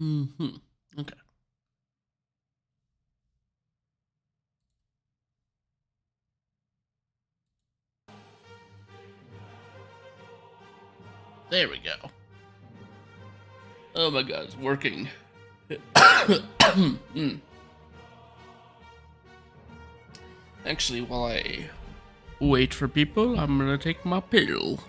Mm-hmm. Okay. There we go. Oh my god, it's working. Mm. Actually, while I wait for people, I'm gonna take my pill.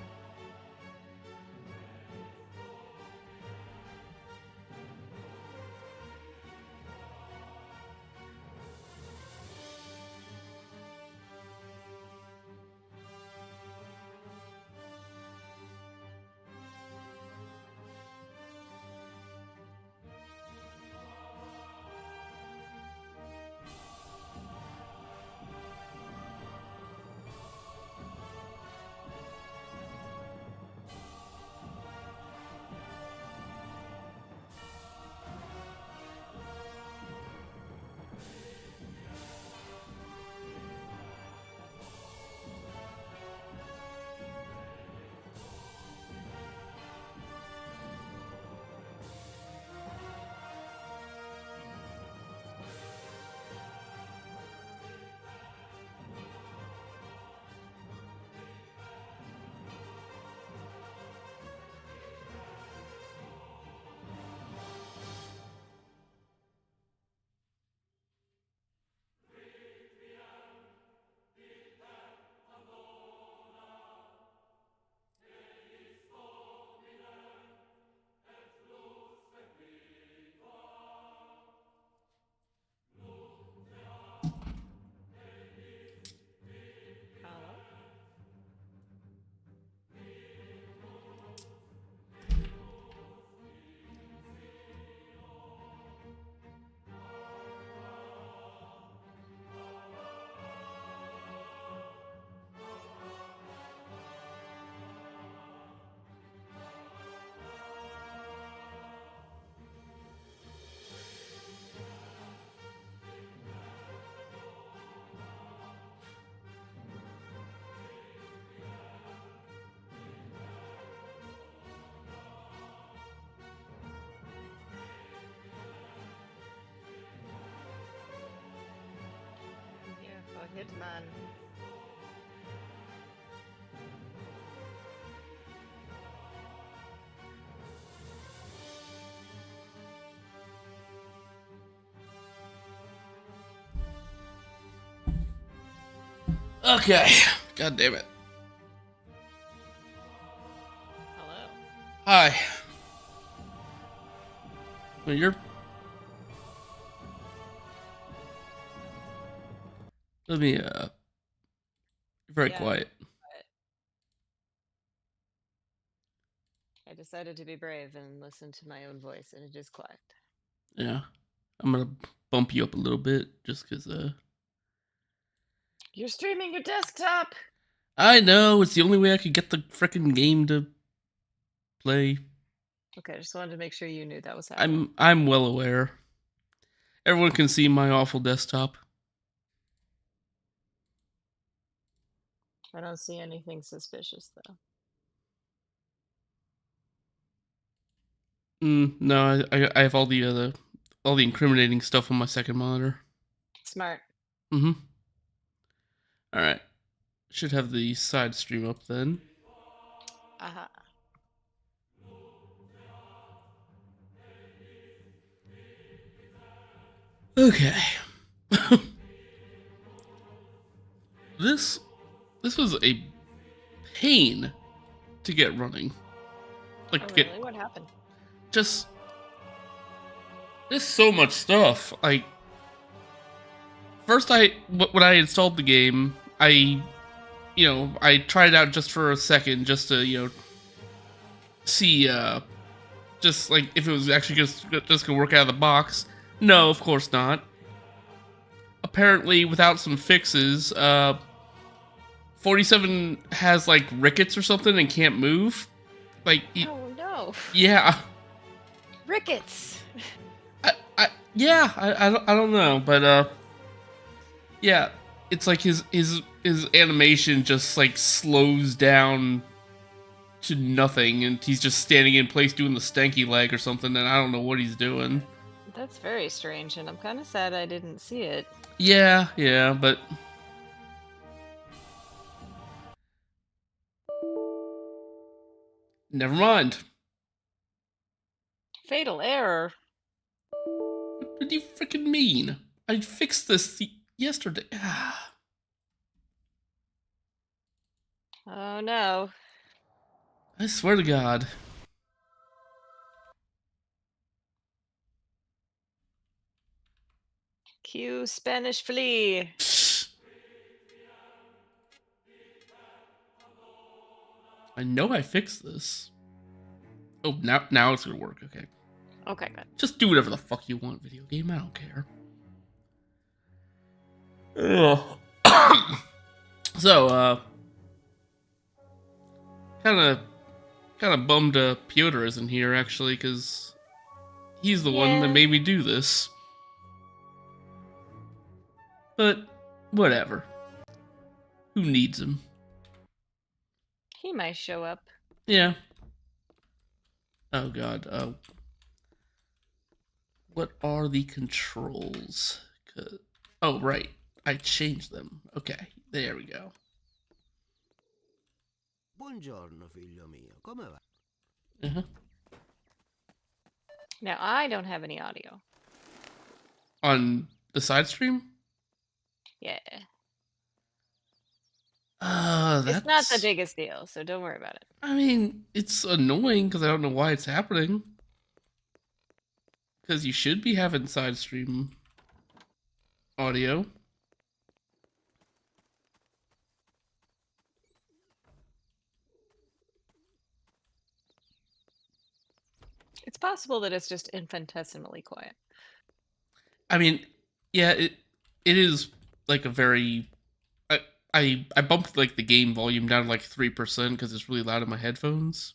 Hello? I'm here for Hitman. Okay. God damn it. Hello. Hi. Well, you're. Let me. You're very Yeah, quiet. I decided to be brave and listen to my own voice, and it is quiet. Yeah. I'm gonna bump you up a little bit, just cause. You're streaming your desktop! I know it's the only way I could get the freaking game to play. Okay, I just wanted to make sure you knew that was happening. I'm well aware. Everyone can see my awful desktop. I don't see anything suspicious, though. No, I have all the incriminating stuff on my second monitor. Smart. Mm-hmm. All right. Should have the side stream up then. Aha. Okay. this this was a pain to get running. Like Oh, to get really? What happened? just there's so much stuff. Like first when I installed the game, I tried it out just for a second just to, see just like if it was actually just gonna work out of the box. No, of course not. Apparently, without some fixes, 47 has like rickets or something and can't move. Like, Oh, no. yeah, Rickets! yeah, I don't know, but yeah, it's like his animation just like slows down to nothing, and he's just standing in place doing the stanky leg or something, and I don't know what he's doing. That's very strange, and I'm kind of sad I didn't see it. Yeah, but never mind. Fatal error. What do you freaking mean? I fixed this yesterday. Oh no. I swear to God. Cue Spanish flea. I know I fixed this. Oh, now it's gonna work. Okay. Okay, good. Just do whatever the fuck you want, video game. I don't care. Ugh. So, kind of bummed Piotr isn't here actually, because he's the one that Yeah. made me do this. But whatever. Who needs him? He might show up. Yeah. Oh God. What are the controls? Oh right, I changed them. Okay, there we go. Buongiorno, figlio mio. Come va? Uh-huh. Now I don't have any audio. On the side stream? Yeah. That's... It's not the biggest deal, so don't worry about it. I mean, it's annoying because I don't know why it's happening. Because you should be having side stream audio. It's possible that it's just infinitesimally quiet. I mean, yeah, it is like a very... I bumped like the game volume down to like 3% because it's really loud in my headphones.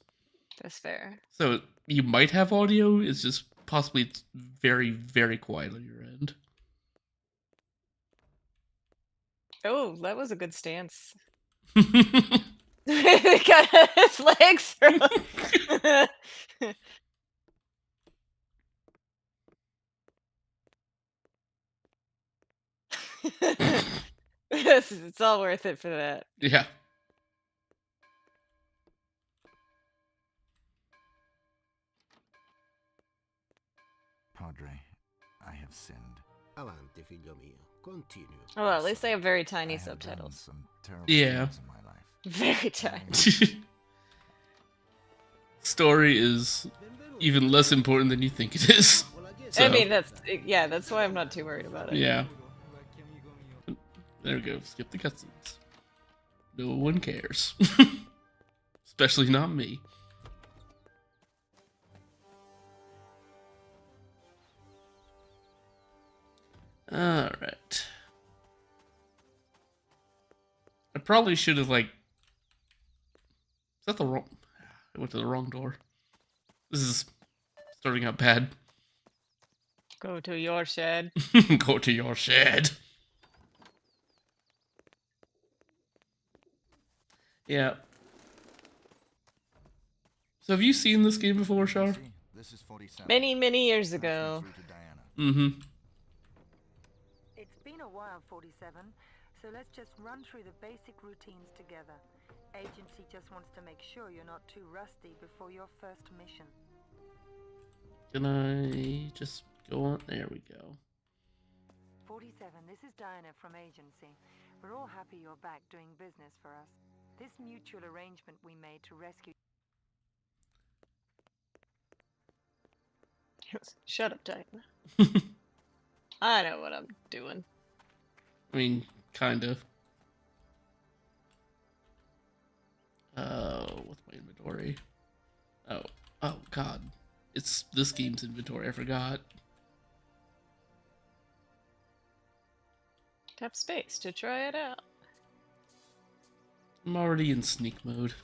That's fair. So you might have audio. It's just possibly it's very, very quiet on your end. Oh, that was a good stance. He got his legs thrown. It's all worth it for that. Yeah. Padre, I have sinned. Avanti, figlio mio. Continue. Oh, well, at least they have very I tiny have done subtitles. some terrible Yeah. things in my life. Very tiny. Story is even less important than you think it is. So, I mean, that's why I'm not too worried about it. yeah. There we go. Skip the cutscenes. No one cares. Especially not me. Alright. I probably should have, like... Is that the wrong... I went to the wrong door. This is starting out bad. Go to your shed. Go to your shed. Yeah. So have you seen this game before, Shar? See, this is 47. Many, many years Halfway ago. through to Diana. Mm-hmm. It's been a while, 47, so let's just run through the basic routines together. Agency just wants to make sure you're not too rusty before your first mission. Can I just go on? There we go. 47, this is Diana from Agency. We're all happy you're back doing business for us. This mutual arrangement we made to rescue... Shut up, Diana. I know what I'm doing. I mean, kind of. What's my inventory? Oh God. It's this game's inventory, I forgot. Tap space to try it out. I'm already in sneak mode.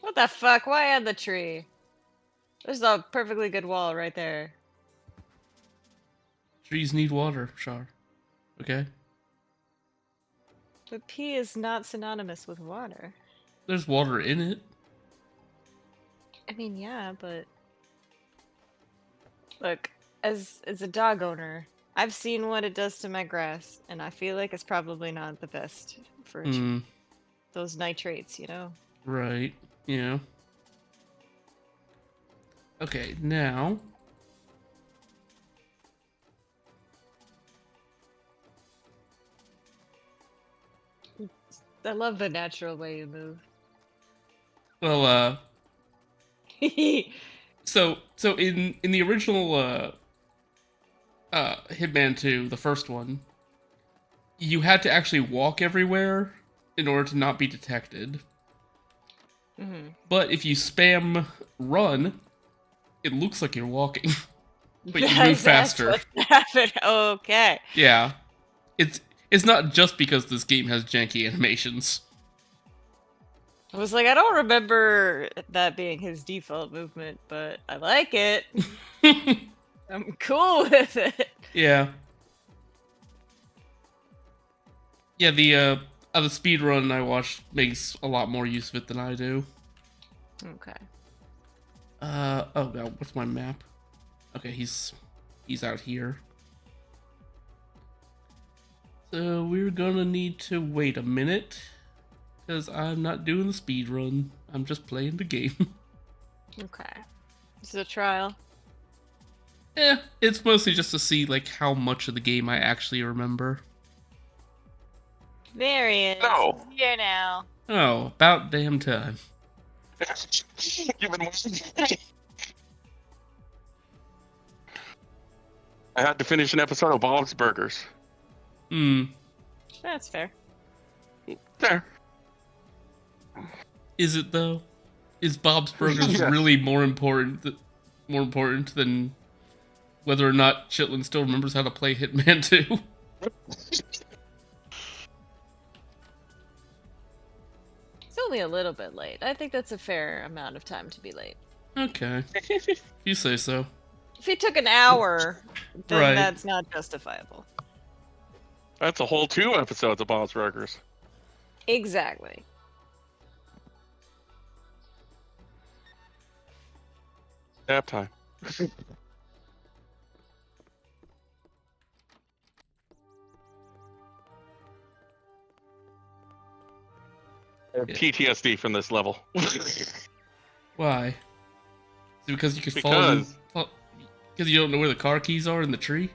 What the fuck? Why on the tree? There's a perfectly good wall right there. Trees need water, Char. Okay? But pee is not synonymous with water. There's water in it. I mean, yeah, but look, as a dog owner, I've seen what it does to my grass, and I feel like it's probably not the best for Hmm. those nitrates, you know? Right. Yeah. Okay, now. I love the natural way you move. Well, so in the original Hitman 2, the first one, you had to actually walk everywhere in order to not be detected. Mhm. But if you spam run, it looks like you're walking, but you move That's faster. what happened. Okay. Yeah. It's not just because this game has janky animations. I was like, I don't remember that being his default movement, but I like it. I'm cool with it. Yeah. Yeah, the speed run I watched makes a lot more use of it than I do. Okay. Oh god, what's my map? Okay, he's out here. So we're gonna need to wait a minute, because I'm not doing the speed run. I'm just playing the game. Okay. This is a trial. It's mostly just to see like how much of the game I actually remember. There he is. No. He's here now. Oh, about damn time. You've been waiting. I had to finish an episode of Bob's Burgers. That's fair. There. Is it though? Is Bob's Burgers Yeah. really more important than whether or not Chitlin still remembers how to play Hitman 2? It's only a little bit late. I think that's a fair amount of time to be late. Okay, if you say so. If it took an hour, then Right. that's not justifiable. That's a whole 2 episodes of Bob's Burgers. Exactly. Nap time. I have PTSD from this level. Why? Is it because you could fall in? Because Because you don't know where the car keys are in the tree?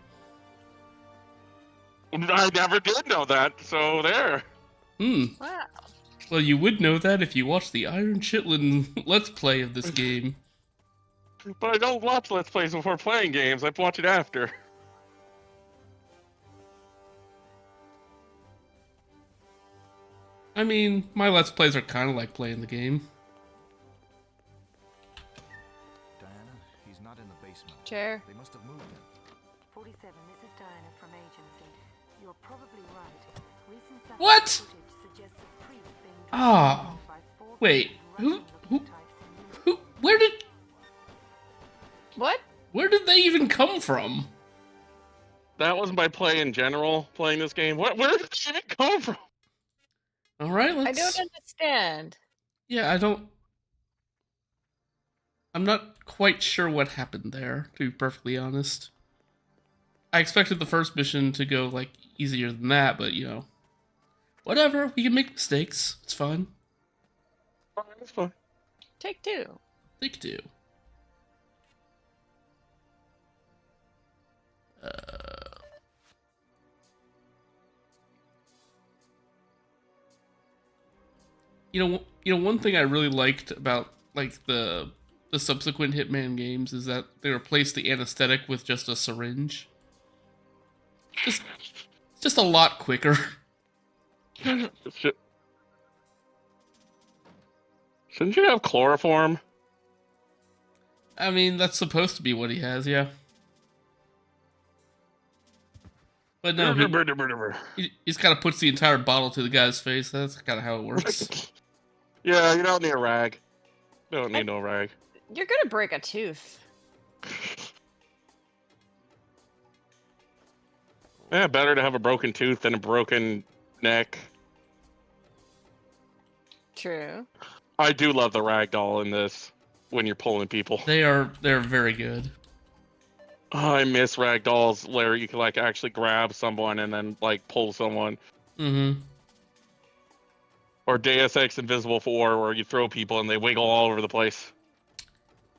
I never did know that, so there. Wow. Well, you would know that if you watched the Iron Chitlin Let's Play of this game. But I don't watch Let's Plays before playing games. I watch it after. I mean, my Let's Plays are kind of like playing the game. Diana, he's not in the basement. Chair. They must have moved him. 47, this is Diana from agency. You're probably right. Recent satellite What? footage suggests a priest being Ah, dragged by 4 wait, Russian-looking who- types in uniform. What? Where did they even come from? That was my play in general, playing this game. Where did it even come from? All right, I let's. don't understand. Yeah, I'm not quite sure what happened there, to be perfectly honest. I expected the first mission to go, like, easier than that, but, you know. Whatever, we can make mistakes. It's fine. Alright, that's fine. Take 2. Take 2. You know, one thing I really liked about like the subsequent Hitman games is that they replaced the anesthetic with just a syringe. Just a lot quicker. Shouldn't you have chloroform? I mean, that's supposed to be what he has, yeah. But no, he just kind of puts the entire bottle to the guy's face. That's kind of how it works. Yeah, you don't need a rag. Don't need no rag. You're gonna break a tooth. Yeah, better to have a broken tooth than a broken neck. True. I do love the ragdoll in this when you're pulling people. They're very good. Oh, I miss ragdolls where you can like actually grab someone and then like pull someone. Mm-hmm. Or Deus Ex Invisible 4 where you throw people and they wiggle all over the place.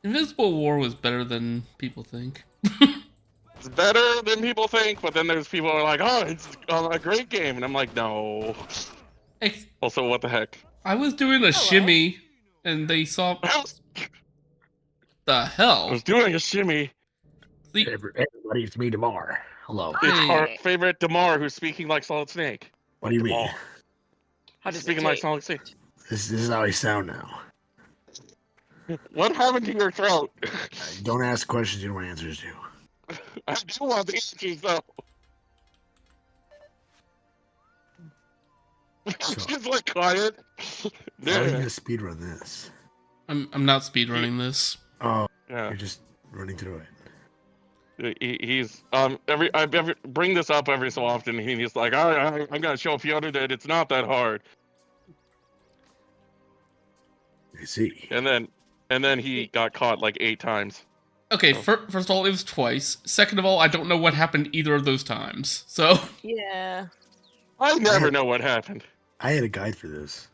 Invisible War was better than people think. It's better than people think, but then there's people who are like, oh, it's a great game. And I'm like, no. Also, what the heck? I was doing a shimmy, and they saw... The I hell? was doing a shimmy. See, Everybody, it's me, Damar. Hello. It's Hey. our favorite Damar who's speaking like Solid Snake. What do you mean? Damar. How does Speaking it like taste? Solid Snake. This is how I sound now. What happened to your throat? Don't ask questions you don't want answers to. I do want the answers though. Just like quiet. How are you Yeah. gonna speedrun this? I'm not speedrunning this. Oh, Yeah. you're just running through it. He's I bring this up every so often. And he's like, I'm gonna show Fiona that it's not that hard. I see. And then he got caught like 8 times. Okay, first of all, it was twice. Second of all, I don't know what happened either of those times. So, Yeah. I never know what happened. I had a guide for this.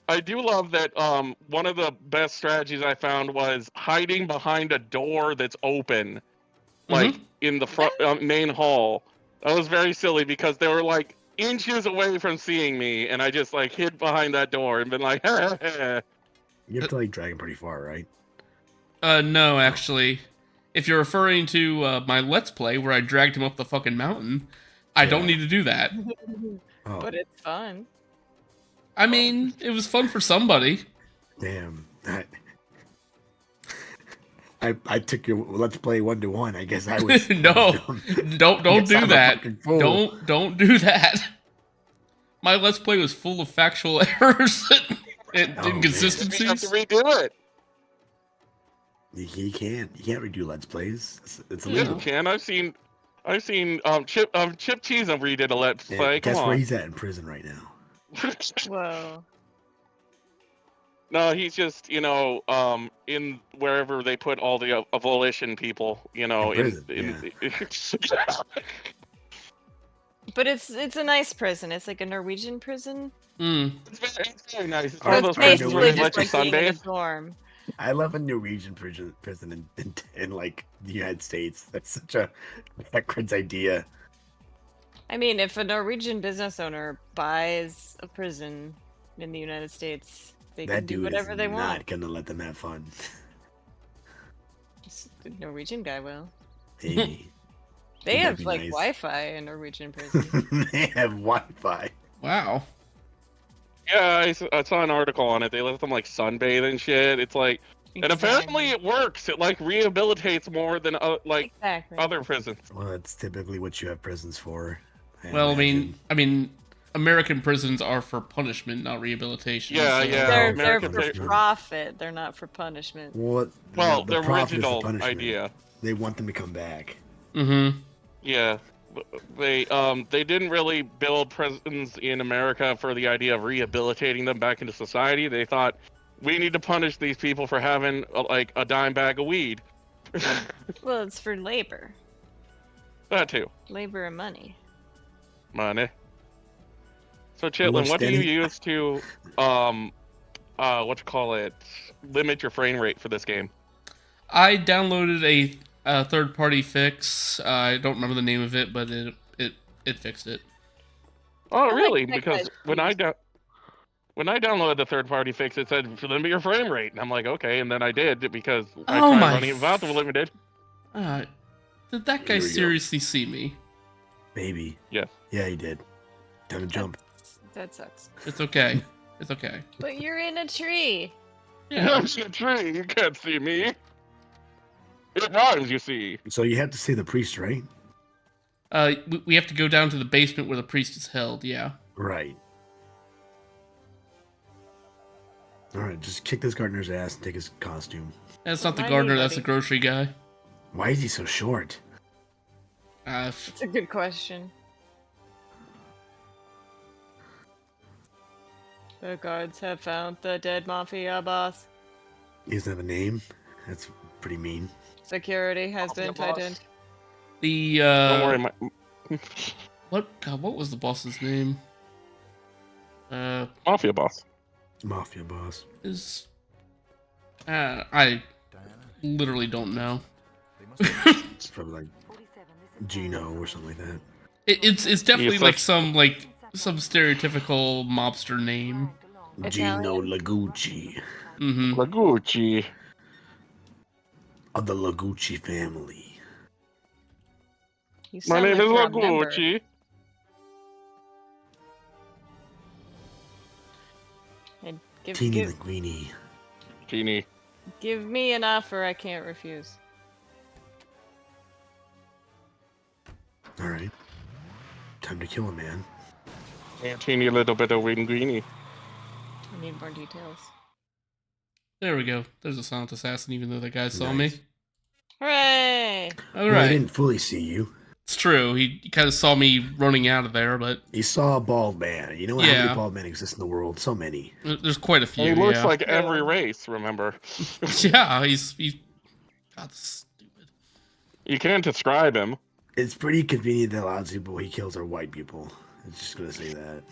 I do love that one of the best strategies I found was hiding behind a door that's open, like in the front main hall. That was very silly because they were like inches away from seeing me, and I just like hid behind that door and been like, You have to like drag him pretty far, right? no, actually. If you're referring to my Let's Play where I dragged him up the fucking mountain, I don't Yeah. need to do that. Oh, But it's fun. I mean, it was fun for somebody. damn. I took your let's play 1-to-1. I guess I was No, don't Yes, do I'm a that. fucking fool. Don't do that. My Let's Play was full of factual errors and Oh, man. we have to inconsistencies. redo it. You can't redo let's plays. It's Yeah, illegal. you can. I've seen Chip Cheese redid a Let's Yeah, Play. Come guess where on. he's at in prison right now. Whoa. No, he's just, in wherever they put all the abolition people, In prison, But it's a nice prison. It's like a Norwegian prison. Mm. It's very nice. It's Oh, one So of it's those places where basically they let just you like being in a sunbathe. dorm. I love a Norwegian prison in like the United States. That's such a backwards idea. I mean, if a Norwegian business owner buys a prison in the United States, they can That do dude whatever is they not want. gonna let them have fun. The Norwegian guy will. Maybe. They It might have be like nice. Wi-Fi in Norwegian prison. They have Wi-Fi. Wow. Yeah, I saw an article on it. They let them like sunbathe and shit. It's like, and apparently it works. It like rehabilitates more than like exactly. other prisons. Well, that's typically what you have prisons for. Well, imagine. I mean, American prisons are for punishment, not rehabilitation. Yeah, so- yeah. They're American for prisoners. profit. They're not for punishment. Well, Well, the the profit is the original punishment. idea. They want them to come back. Mm-hmm. Yeah, they didn't really build prisons in America for the idea of rehabilitating them back into society. They thought we need to punish these people for having like a dime bag of weed. Well, it's for labor. That too, Labor and money. money. So Chitlin, what do you Steady. use to limit your frame rate for this game? I downloaded a third-party fix. I don't remember the name of it, but it fixed it. Oh, like really? that Because guy's when I downloaded the third-party fix, it said limit your frame rate, and I'm like, okay, and then I did because I Oh tried my running without the limited. Did that guy Here we go. seriously see me? Maybe. Yeah. Yeah, he did. Time to jump. That sucks. It's okay. It's okay. But you're in a tree. Yeah. I'm in a tree. You can't see me. It rhymes, you see. So you have to see the priest, right? We have to go down to the basement where the priest is held. Yeah. Right. All right, just kick this gardener's ass and take his costume. That's not the Not gardener, that's the anybody. grocery guy. Why is he so short? It's a good question. The guards have found the dead mafia boss. He doesn't have a name. That's pretty mean. Security has Mafia been boss? tightened. The Don't worry, my what was the boss's name? mafia boss. Mafia boss. Is I Diana, literally don't know. they must have It's probably like 47, this is Gino or something like that. It's definitely He's like such- some stereotypical mobster name. dragged Gino along. Italian? Lagucci Mm-hmm. Lagucci. of the Lagucci family. You My sound name like is you're a member. Lagucci. And Teeny Linguini. Genie. give me an offer I can't refuse. All right. Time to kill a man. Teeny little bit of linguini. I need more details. There we go. There's a silent assassin, even though that guy saw Nice. me. Hooray! All Well, I right, didn't fully see you. it's true. He kind of saw me running out of there, but You saw a bald man. You know how Yeah. many bald men exist in the world? So many. there's quite a few. And he looks yeah. like every race, remember? Yeah, he's God stupid. You can't describe him. It's pretty convenient that a lot of people he kills are white people. I'm just gonna say that.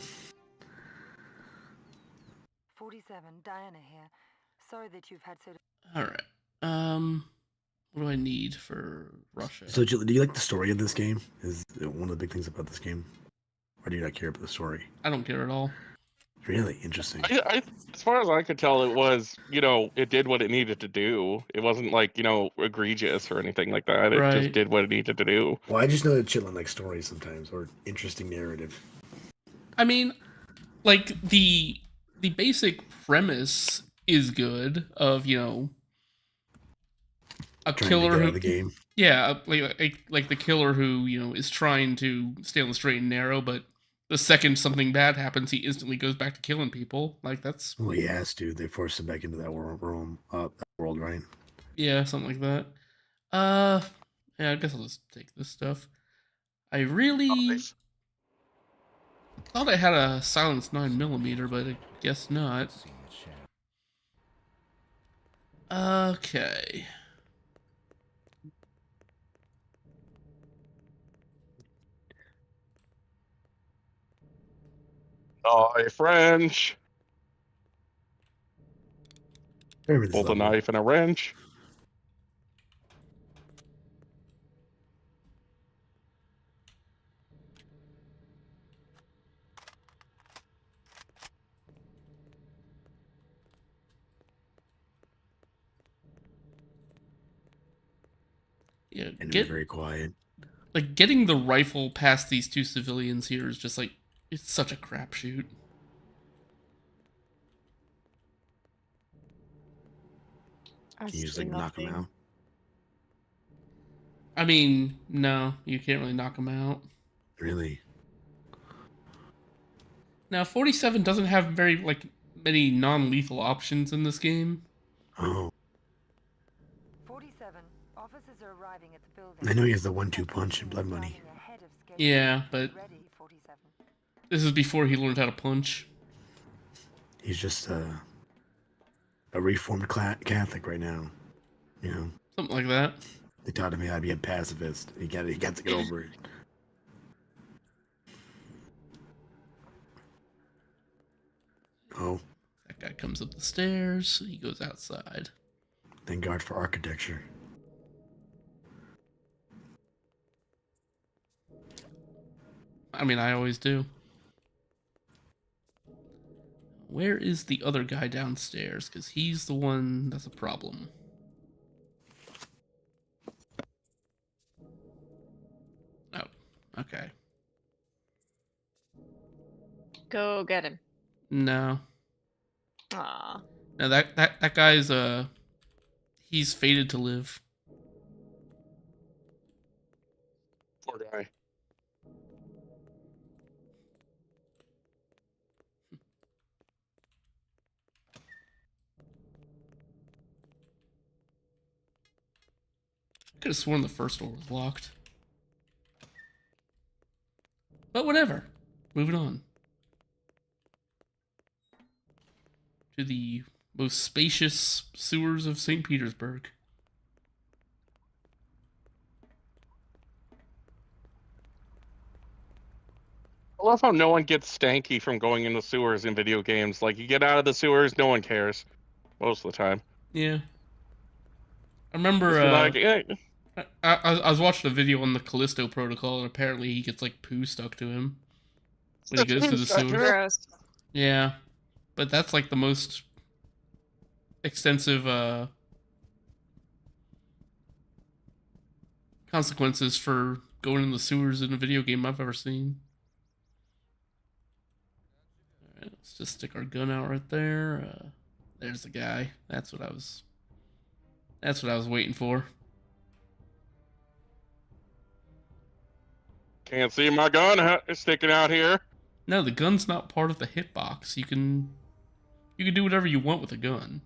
47, Diana here. Sorry that you've had so. All right. What do I need for Russia? So, do you like the story of this game? Is it one of the big things about this game, or do you not care about the story? I don't care at all. Really interesting. As far as I could tell, it was, it did what it needed to do. It wasn't like, egregious or anything like that. It Right. just did what it needed to do. Well, I just know that Chitlin likes stories sometimes, or interesting narrative. I mean, like the basic premise is good of a Trying killer to get out who of the game. yeah like the killer who is trying to stay on the straight and narrow, but the second something bad happens, he instantly goes back to killing people. Like that's Well, he has to. They forced him back into that world, right? yeah, something like that. Yeah, I guess I'll just take this stuff. I really thought I had a silenced 9mm, but I guess not. seen it share. Okay. French. Remember this Both a level. knife and a wrench. Yeah, And it was very quiet. getting the rifle past these two civilians here is just like it's such a crapshoot. Can you just like knock him out? I mean, no, you can't really knock them out. Really? Now, 47 doesn't have very many non-lethal options in this game. Oh, 47, officers are arriving at the building. I know he has the 1-2 punch and blood money. Arriving ahead of schedule. Yeah, but Ready, 47. this is before he learned how to punch. He's just a reformed Catholic right now. You know, Something like that. they taught him how to be a pacifist. He got to get over it. Oh, That guy comes up the stairs. He goes outside. thank God for architecture. I mean, I always do. Where is the other guy downstairs? Because he's the one that's a problem. Oh, okay. Go get him. No. Aw. No, that guy's he's fated to live. Poor guy. Could have sworn the first door was locked. But whatever. Moving on. To the most spacious sewers of St. Petersburg. I love how no one gets stanky from going in the sewers in video games. Like, you get out of the sewers, no one cares. Most of the time. Yeah. I remember, Just be like, eh. I was watching a video on the Callisto Protocol, and apparently he gets, like, poo stuck to him when he goes to the sewers. Gross. Yeah. But that's, like, the most extensive, consequences for going in the sewers in a video game I've ever seen. Alright, let's just stick our gun out right there. There's the guy. That's what I was waiting for. Can't see my gun sticking out here. No, the gun's not part of the hitbox. You can do whatever you want with a gun.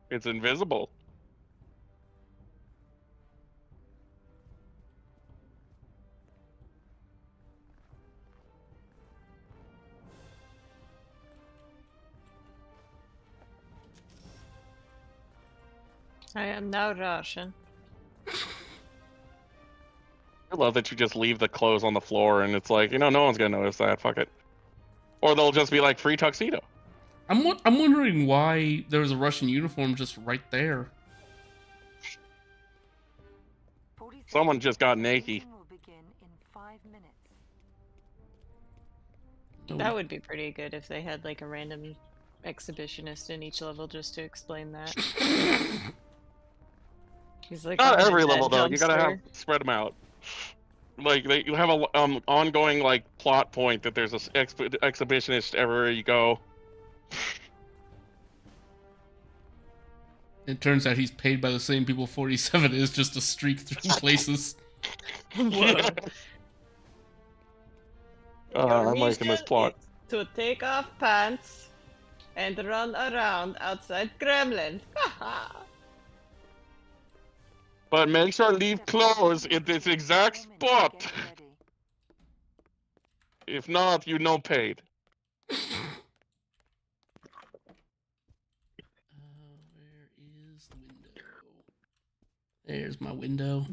It's invisible. I am now Russian. I love that you just leave the clothes on the floor and it's like, no one's gonna notice that. Fuck it. Or they'll just be like, free tuxedo. I'm wondering why there's a Russian uniform just right there. Someone just got naked. Will begin in 5 minutes. Oh. That would be pretty good if they had like a random exhibitionist in each level just to explain that. He's like, Not "Oh, every that level though. You gotta have dumpster." spread them out. Like you have a ongoing like plot point that there's a exhibitionist everywhere you go. It turns out he's paid by the same people 47 is just to streak through places. Whoa. I'm liking this plot. To take off pants and run around outside Kremlin. But make sure leave clothes in this exact spot. Get ready. If not, you no paid. Where is the window? There's my window.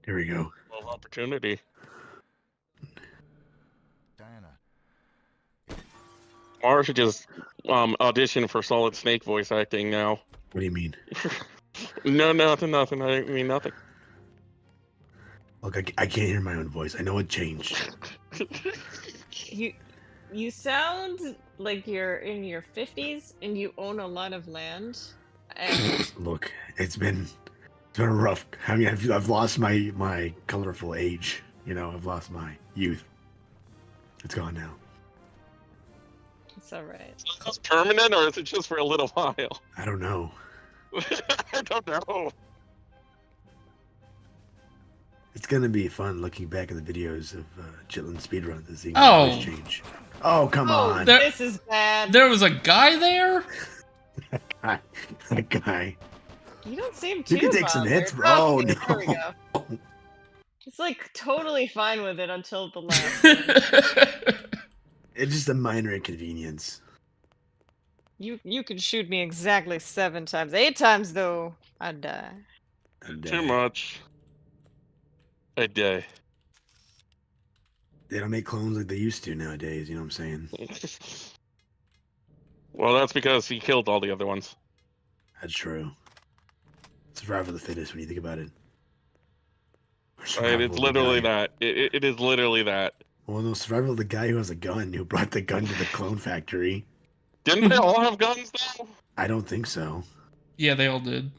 Here we go. Well, opportunity. Diana, Mara should just audition for Solid Snake voice acting now. What do you mean? No, nothing. I mean nothing. Look, I can't hear my own voice. I know it changed. You sound like you're in your 50s and you own a lot of land. And Look, it's been rough. I mean, I've lost my colorful age. I've lost my youth. It's gone now. it's alright. Is this permanent or is it just for a little while? I don't know. I don't know. It's gonna be fun looking back at the videos of Chitlin speedruns and seeing Oh. my voice change. Oh, come on. There- This is bad. There was a guy there? That guy. You don't seem too You can take some bothered. hits, bro. Oh, Okay, there we no. go. He's like totally fine with it until the last one. It's just a minor inconvenience. You can shoot me exactly 7 times. 8 times though, I'd die. And, Too much. A day. They don't make clones like they used to nowadays. You know what I'm saying? Well, that's because he killed all the other ones. That's true. Survival of the fittest when you think about it. Or Right? survival It's of the literally guy. that. It is literally that. Well, no, survival of the guy who has a gun, who brought the gun to the clone factory. Didn't they all have guns though? I don't think so. Yeah, they all did.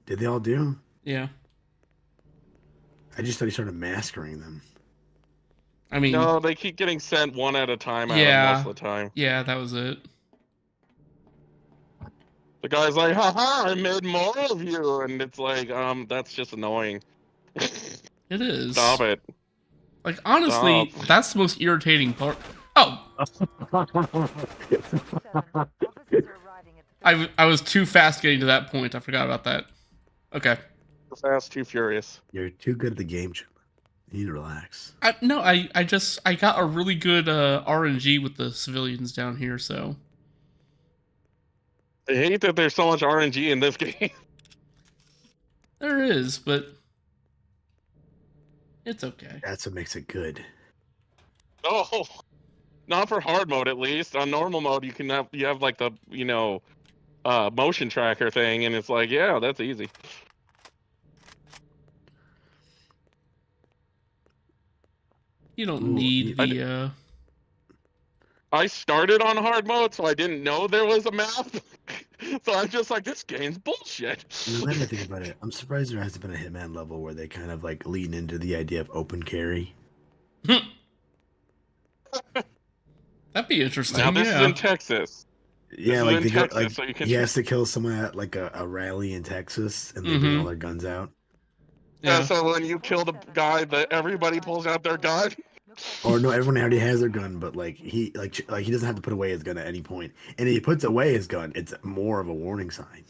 Did they all do? Yeah. I just thought he started massacring them. I mean, No, they keep getting sent one at a time out Yeah. most of the time. yeah, that was it. The guy's like, haha, I made more of you, and it's like, that's just annoying. It is. Stop it. Like, honestly, Stop. that's the most irritating part. Oh! 47. Officers are arriving at the I was too fast getting to that point. I forgot about that. Okay. Too fast, too furious. You're too good at the game, Chip. You need to relax. No, I got a really good RNG with the civilians down here, so I hate that there's so much RNG in this game. there is, but it's okay. That's what makes it good. Oh, not for hard mode at least. On normal mode, you have like the motion tracker thing, and it's like, yeah, that's easy. You don't Ooh, need the I started on hard mode, so I didn't know there was a map. So I'm just like, this game's bullshit. Now that I think about it, I'm surprised there hasn't been a Hitman level where they kind of like lean into the idea of open carry. That'd be interesting. Now this is in Texas. Yeah, This is like in they go, Texas, like so you can. he has to kill someone at like a rally in Texas, and they bring all their guns out. Yeah. So when you kill the guy, everybody pulls out their gun. Or no, everyone already has their gun, but like he doesn't have to put away his gun at any point. And if he puts away his gun, it's more of a warning sign.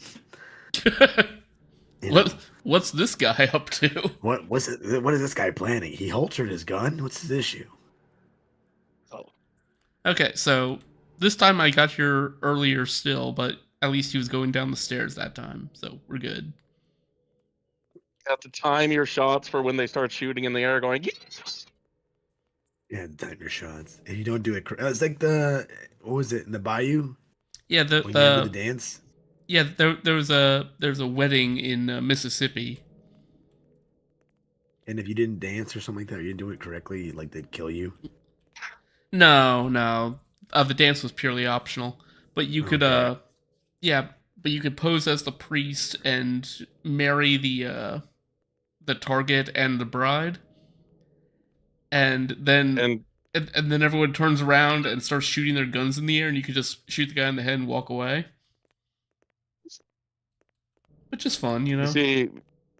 You know? What's this guy up to? What is this guy planning? He holstered his gun. What's his issue? Okay, so this time I got here earlier still, but at least he was going down the stairs that time, so we're good. You have to time your shots for when they start shooting in the air, going. Yeah, time your shots. If you don't do it, it's like what was it in the bayou? Yeah, When you do the dance. Yeah, there was a wedding in Mississippi. And if you didn't dance or something like that, or you didn't do it correctly, like they'd kill you. No. The dance was purely optional, but you could Okay. but you could pose as the priest and marry the target and the bride, and then and then everyone turns around and starts shooting their guns in the air, and you could just shoot the guy in the head and walk away, which is fun, you know. See,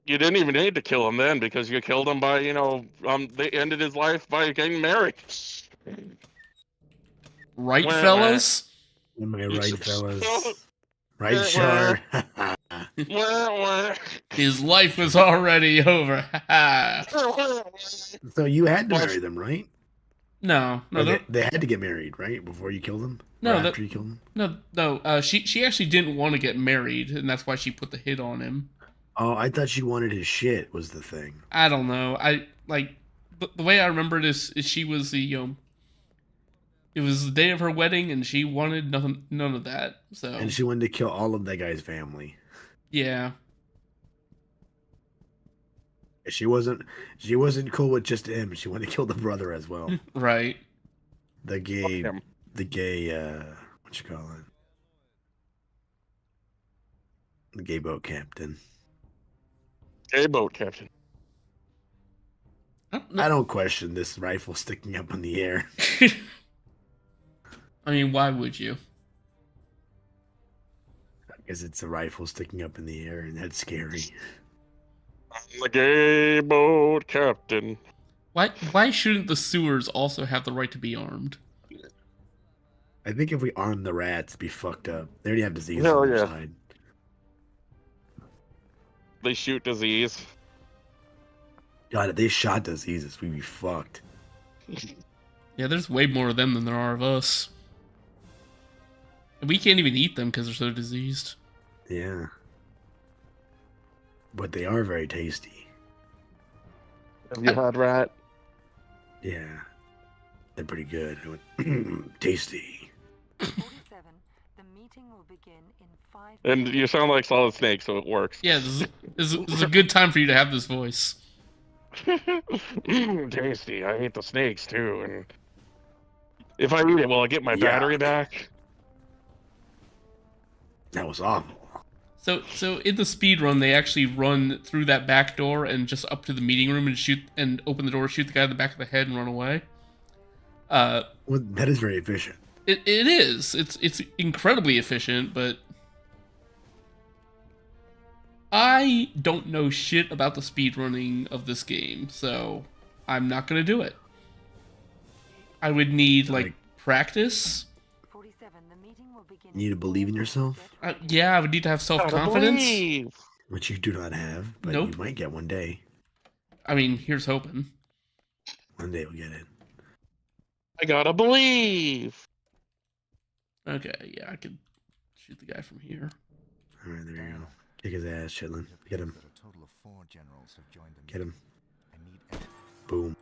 you didn't even need to kill him then because you killed him by they ended his life by getting married. Right, Wah, fellas? Am I right, fellas? Right, Char? His life was already over. So you had to marry them, right? No, Or they had to get married, right? Before you killed them? No, Or after you killed them? no. She actually didn't want to get married, and that's why she put the hit on him. Oh, I thought she wanted his shit was the thing. I don't know. I like the way I remember it is she was it was the day of her wedding, and she wanted none of that. So And she wanted to kill all of that guy's family. yeah. She wasn't cool with just him. She wanted to kill the brother as well. Right. The gay what you call it? The gay boat captain. Gay boat captain. I don't question this rifle sticking up in the air. I mean, why would you? Because it's a rifle sticking up in the air, and that's scary. I'm the gay boat captain. Why shouldn't the sewers also have the right to be armed? I think if we arm the rats, it'd be fucked up. They already have disease Hell on their yeah. side. They shoot disease. God, if they shot diseases, we'd be fucked. Yeah, there's way more of them than there are of us. And we can't even eat them because they're so diseased. Yeah. But they are very tasty. Have you had rat? Yeah. They're pretty good. Tasty. 47. The meeting will begin in 5 And you sound like Solid Snake, so it works. Yeah, this is a good time for you to have this voice. Tasty. I hate the snakes too. And if I eat it, will I get my battery back? That was awful. So in the speed run, they actually run through that back door and just up to the meeting room and shoot and open the door, shoot the guy in the back of the head, and run away. Well, that is very efficient. It is. It's incredibly efficient, but I don't know shit about the speedrunning of this game, so I'm not gonna do it. I would need like practice. 47. the meeting will begin. You need to believe in yourself, Yeah, I would need to have self-confidence. Believe. which you do not have, but Nope. you might get one day. I mean, here's hoping. One day we'll get it. I gotta believe. Okay, yeah, I could shoot the guy from here. All right, there you go. Kick his ass, Chitlin. Get him. That a total of 4 generals have joined the Get him. I need Boom.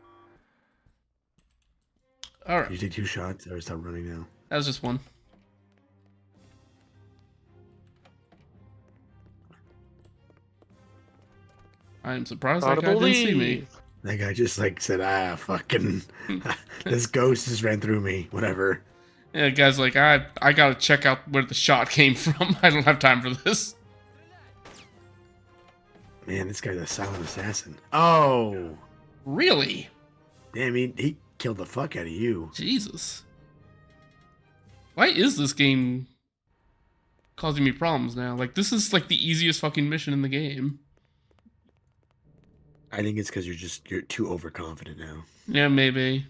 All You right, take 2 shots or stop running now. that was just one. I am surprised that Gotta guy didn't see me. believe. That guy just like said, fucking, this ghost just ran through me. Whatever. Yeah, the guy's like, I gotta check out where the shot came from. I don't have time for this. Man, this guy's a silent assassin. Oh, Really? damn, he killed the fuck out of you. Jesus. Why is this game causing me problems now? Like, this is like the easiest fucking mission in the game. I think it's because you're too overconfident now. Yeah, maybe.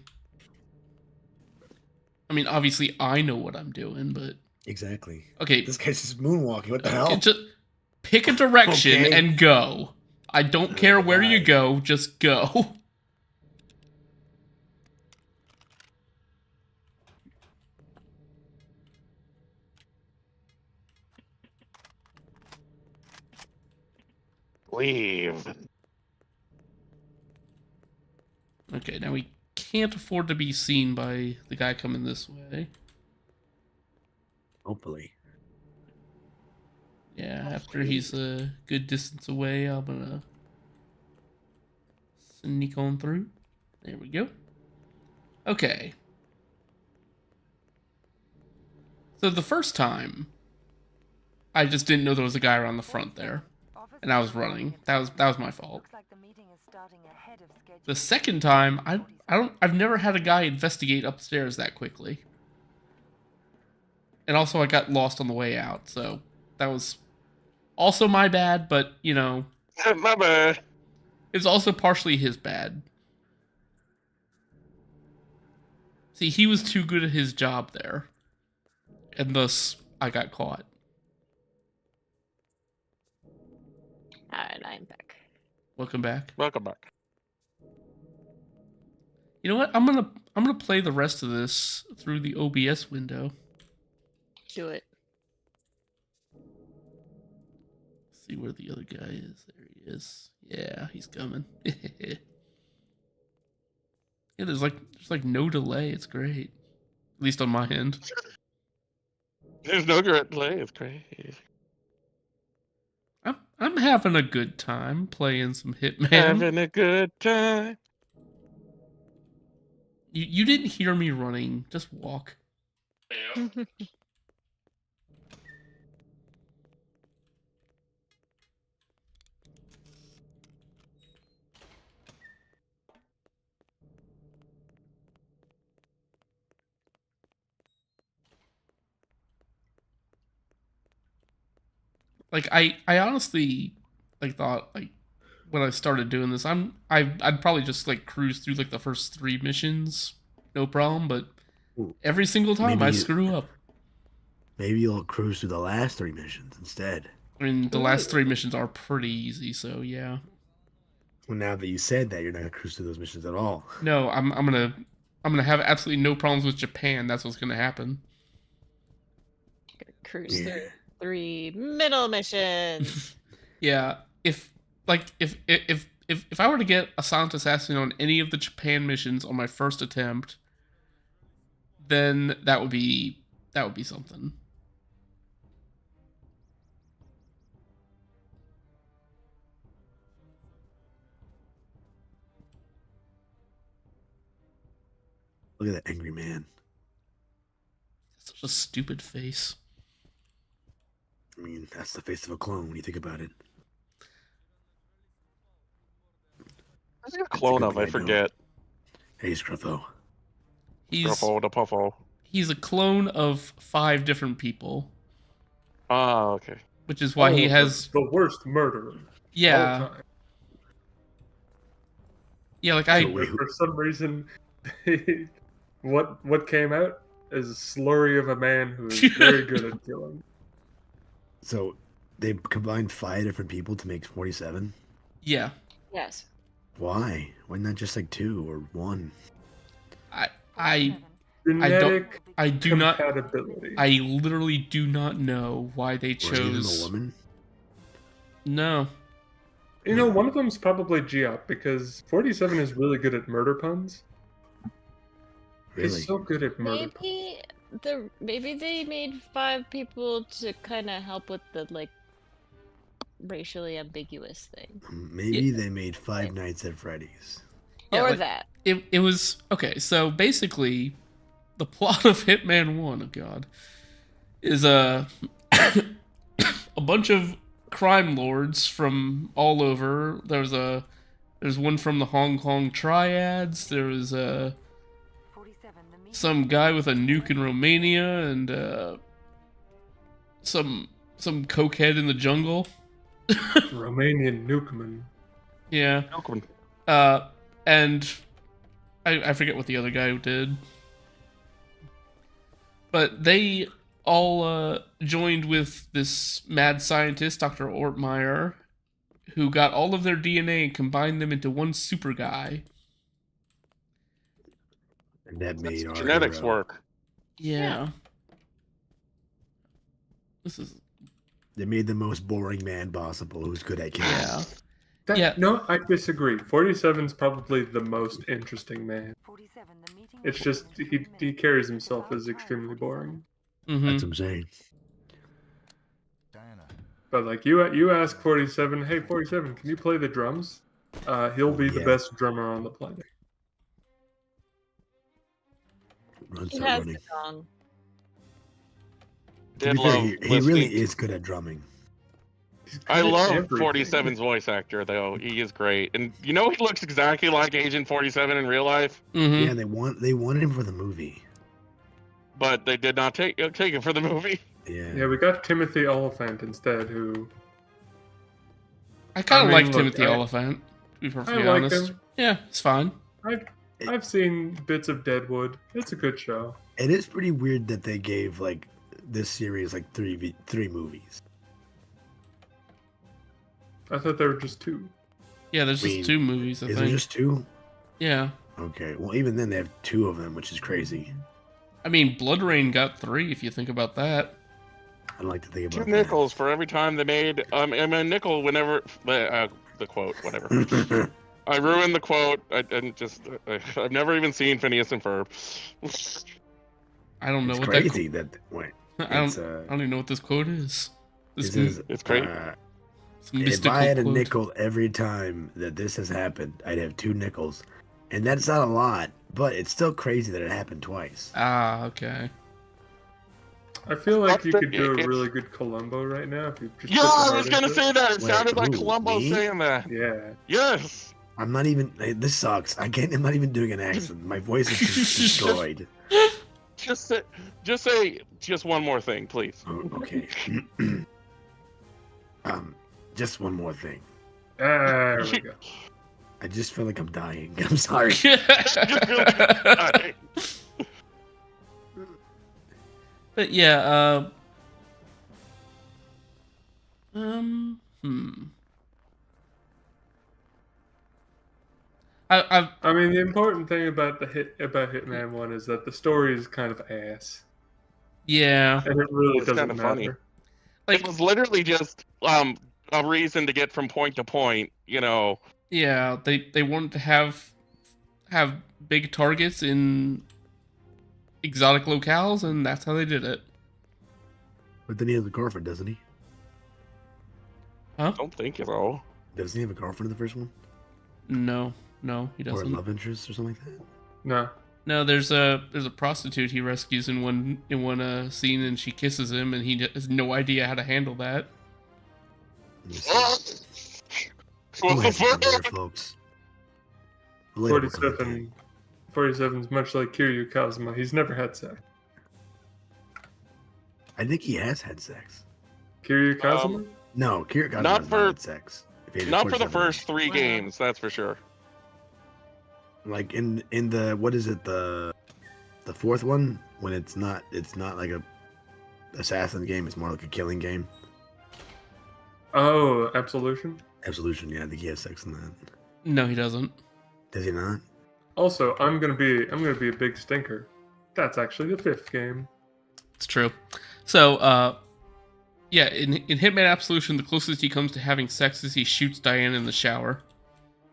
I mean, obviously I know what I'm doing, but Exactly. okay, This guy's just moonwalking. What the hell? just pick a direction Okay. and go. I don't care where you Alright. go, just go. Leave. Okay, now we can't afford to be seen by the guy coming this way. Hopefully. Yeah, after he's a good distance away, I'm gonna sneak on through. There we go. Okay. So the first time, I just didn't know there was a guy around the front there, and I was running. That was my fault. Looks like the meeting is starting ahead of schedule. The second time, I've never had a guy investigate upstairs that quickly. And also I got lost on the way out, so that was also my bad, but you know, My bad. it's also partially his bad. See, he was too good at his job there. And thus I got caught. Alright, I'm back. Welcome back. Welcome back. You know what? I'm gonna play the rest of this through the OBS window. Do it. See where the other guy is. There he is. Yeah, he's coming. Yeah, there's like no delay. It's great. At least on my end. There's no great delay. It's great. I'm having a good time playing some Hitman. Having a good time. You didn't hear me running. Just walk. Like I honestly like thought like when I started doing this, I'd probably just like cruise through like the first 3 missions, no problem. But Ooh. I every single time I Maybe- screw up. Maybe you'll cruise through the last 3 missions instead. I mean, the last 3 missions are pretty easy, so yeah. Well, now that you said that, you're not gonna cruise through those missions at all. No, I'm gonna have absolutely no problems with Japan. That's what's gonna happen. Gonna cruise Yeah. through 3 middle missions. Yeah, if I were to get a silent assassin on any of the Japan missions on my first attempt, then that would be something. Look at that angry man. Such a stupid face. I mean, that's the face of a clone when you think about it. What's your clone good of? I thing I don't. forget. Hey, Scruffo. He's a clone of 5 different people, Ah, okay. which is why he Oh, has the worst murderer. of all yeah time. yeah like So I wait, who- For some reason, what came out is a slurry of a man who is very good at killing. So they combined 5 different people to make 47. Yeah. Yes. Why? Why not just like 2 or 1? I Genetic I do not. compatibility. I literally do not know why they Or even a chose. woman? No. You know, one of them's probably Geop because 47 is really good at murder puns. Really? He's so good at murder puns. Maybe they made 5 people to kind of help with the like racially ambiguous thing. Maybe they made 5 Nights at Freddy's. Yeah, or like, that. It was okay. So basically, the plot of Hitman 1, oh god, is a bunch of crime lords from all over. There's one from the Hong Kong Triads. There was 47, the meeting some guy with a nuke in Romania, and some cokehead in the jungle. Romanian nukeman. Yeah. Welcome. And I forget what the other guy did. But they all joined with this mad scientist, Dr. Ortmeyer, who got all of their DNA and combined them into one super guy. And that made our Genetics hero. work. Yeah. This is... They made the most boring man possible who's good at killing. Yeah. That, Yeah. No, I disagree. 47's probably the most interesting man. 47, the meeting It's will just begin in he 2 he minutes. carries himself Without as time, extremely 47. boring. Mm-hmm. That's what I'm saying. Diana, But like you ask 47, hey 47, can you play the drums? He'll be the Yeah. best drummer on the planet. Run, He start has running. the song. To Did be fair, love he really listening- is good at drumming. He's good I at love everything. 47's voice actor though. He is great, and you know he looks exactly like Agent 47 in real life. Mm-hmm. Yeah, they wanted him for the movie. But they did not take it for the movie. Yeah. Yeah, we got Timothy Oliphant instead, who I kind of I mean, like look, Timothy I- Oliphant, to be I perfectly like honest. him. Yeah, it's fine. I've seen bits of Deadwood. It's a good show. It is pretty weird that they gave like this series like three movies. I thought there were just 2. Yeah, there's I mean, just 2 movies, I Is think. there just 2? Yeah. Okay. Well, even then they have 2 of them, which is crazy. I mean, Blood Rain got 3, if you think about that. I like to think 2 about nickels for every time they made. I mean, a nickel whenever the quote, whatever. that. I ruined the quote. I've never even seen Phineas and Ferb. I don't know It's what crazy that wait. that. It's, I don't even know what this quote is. This it says, It's great. this if mystical I had a quote. nickel every time that this has happened, I'd have 2 nickels. And that's not a lot, but it's still crazy that it happened twice. Ah, okay. I feel like you That's could do a it's- really good Columbo right now if you just Yeah, put the I heart was gonna into say it. that. It Wait, sounded like who, Columbo me? saying that. Yeah. Yes. I'm not even. This sucks. I'm not even doing an accent. My voice is just destroyed. Just say just one more thing, please. Oh, okay. Just one more thing. There we go. I just feel like I'm dying. I'm sorry. But yeah, I mean, the important thing about Hitman 1 is that the story is kind of ass, yeah, and it really It's doesn't kinda matter. funny. like It was literally just a reason to get from point to point. You know. yeah, they wanted to have big targets in exotic locales, and that's how they did it. But then he has a girlfriend, doesn't he? I don't think so. Doesn't he have a girlfriend in the first one? No, he Or a doesn't. love interest or something like that? No, No, there's a prostitute he rescues in one scene, and she kisses him, and he has no idea how to handle that. Let me see. We'll have to compare, folks. Relatable content. 47's much like Kiryu Kazuma. He's never had sex. I think he has had sex. Kiryu Kazuma? No, Kiryu Kazuma Not has for- not had sex. If he had Not for the 47 first 3 Wow. games, that's for sure. Like in the what is it, the 4th one? when it's not like a assassin game. It's more like a killing game. Oh, Absolution. Absolution. Yeah, I think he has sex in that. No, he doesn't. Does he not? Also, I'm gonna be a big stinker. That's actually the 5th game. It's true. So, yeah, in Hitman Absolution, the closest he comes to having sex is he shoots Diane in the shower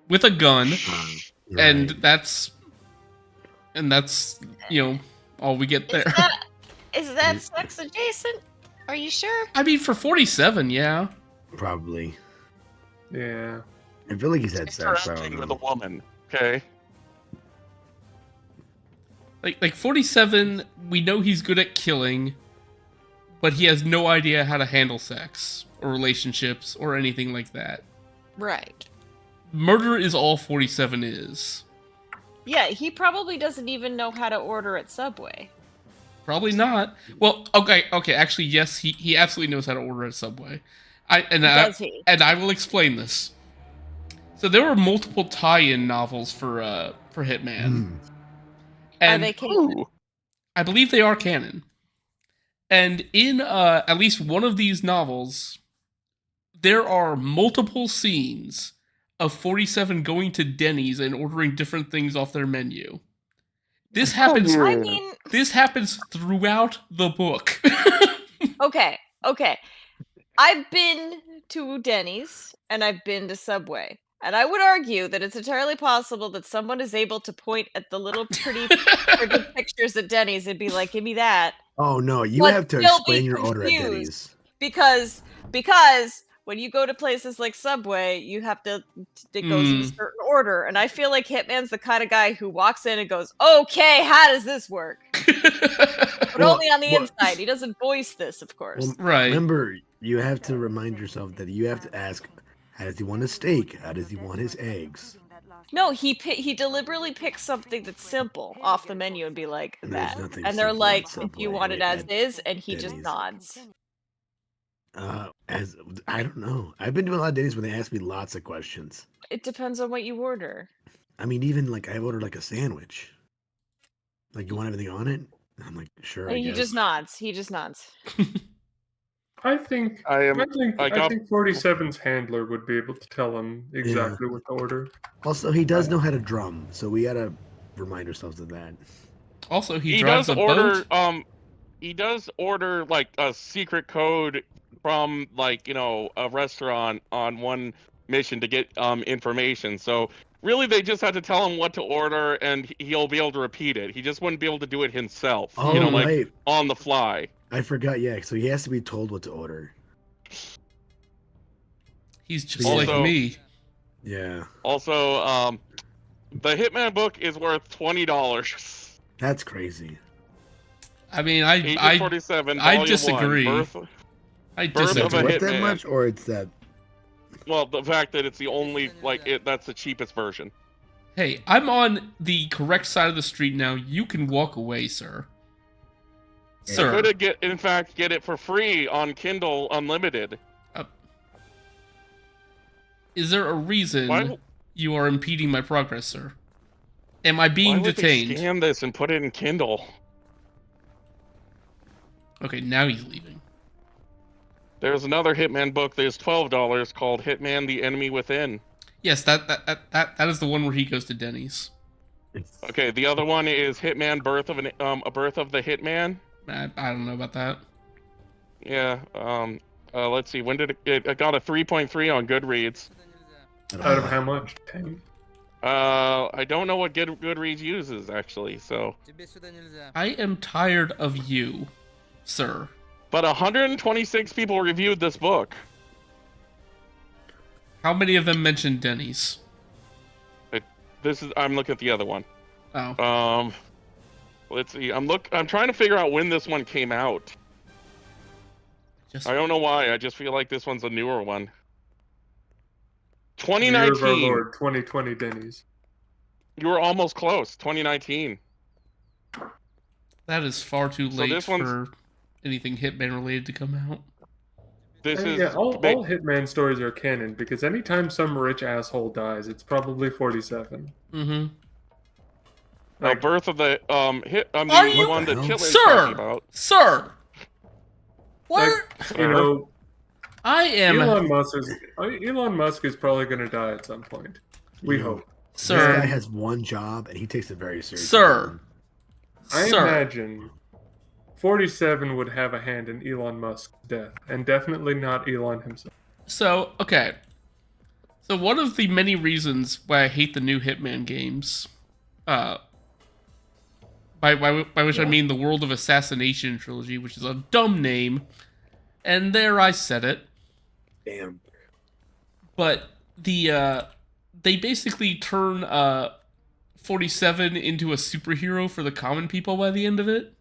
with a gun, and that's all we get there. Is that sex adjacent? Are you sure? I mean, for 47, yeah. Probably. Yeah. I feel like he's had sex. I don't Interacting with know. a woman. Okay. Like 47, we know he's good at killing, but he has no idea how to handle sex or relationships or anything like that. Right. Murder is all 47 is. Yeah, he probably doesn't even know how to order at Subway. Probably not. Well, okay. Actually, yes, he absolutely knows how to order at Subway. Does he? And I will explain this. So there were multiple tie-in novels for Hitman. And Are they canon? I believe they are canon. And in at least one of these novels, there are multiple scenes of 47 going to Denny's and ordering different things off their menu. This happens. I mean, This happens throughout the book. okay. I've been to Denny's and I've been to Subway. And I would argue that it's entirely possible that someone is able to point at the little pretty pictures at Denny's and be like, give me that. Oh no, you But have to still explain be your order at confused. Denny's. Because when you go to places like Subway, you have to, it goes in a certain order. And I feel like Hitman's the kind of guy who walks in and goes, okay, how does this work? But only on the inside. He doesn't voice this, of course. Well, Right. Remember, you have to remind yourself that you have to ask, how does he want his steak? How does he want his eggs? No, he deliberately picks something that's simple off the menu and be like And there's that. nothing And they're simple like, on if you Subway want it as at is, and he just Denny's. nods. As I don't know. I've been doing a lot of Denny's where they ask me lots of questions. It depends on what you order. I mean, even like I ordered like a sandwich. Like, you want everything on it? I'm like, sure. And I he guess. just nods. He just nods. I think I 47's handler would be able to tell him exactly what to order. Also, he does know how to drum, so we gotta remind ourselves of that. Also, he He drives does a order. boat. He does order like a secret code from a restaurant on one mission to get information. So really, they just have to tell him what to order, and he'll be able to repeat it. He just wouldn't be able to do it himself. Oh, like right. on the fly. I forgot. Yeah, so he has to be told what to order. He's just Also- like me. Yeah, Also, the Hitman book is worth $20. that's crazy. I mean, Agent I 47. I Volume disagree. 1, I Birth Is of it a disagree. worth that Hitman. much, or it's that? Well, the fact that it's the only that's the cheapest version. Hey, I'm on the correct side of the street now. You can walk away, sir. Sir. Could get it for free on Kindle Unlimited. Is there a reason Why- you are impeding my progress, sir? Am I being Why would detained? they scan this and put it in Kindle? Okay, now he's leaving. There's another Hitman book. There's $12 called Hitman: The Enemy Within. Yes, that is the one where he goes to Denny's. Okay, the other one is Hitman: Birth of a Birth of the Hitman. I don't know about that. Yeah. Let's see. When did it got a 3.3 on Goodreads? Out of how much? 10? I don't know what Goodreads uses actually. So, I am tired of you, sir. but 126 people reviewed this book. How many of them mentioned Denny's? I'm looking at the other one. Oh. Let's see. I'm trying to figure out when this one came out. I don't know why. I just feel like this one's a newer one. Year of our 2019. Lord, 2020 Denny's. You were almost close. 2019. That is far too So late this one's- for anything Hitman related to come out. This And is yeah, all Hitman stories are canon because anytime some rich asshole dies, it's probably 47. Mm-hmm. Like, Birth of the Are the you- one that What the Chitlin's Sir! talking about. Sir, where you know, I am, Elon Musk is probably going to die at some point. We You know, hope. This sir, guy has one job, and he takes it very seriously. Sir. I sir. imagine 47 would have a hand in Elon Musk's death, and definitely not Elon himself. So, okay. So one of the many reasons why I hate the new Hitman games, by which I mean the World of Assassination trilogy, which is a dumb name, and there I said it. Damn. But they basically turn 47 into a superhero for the common people by the end of it.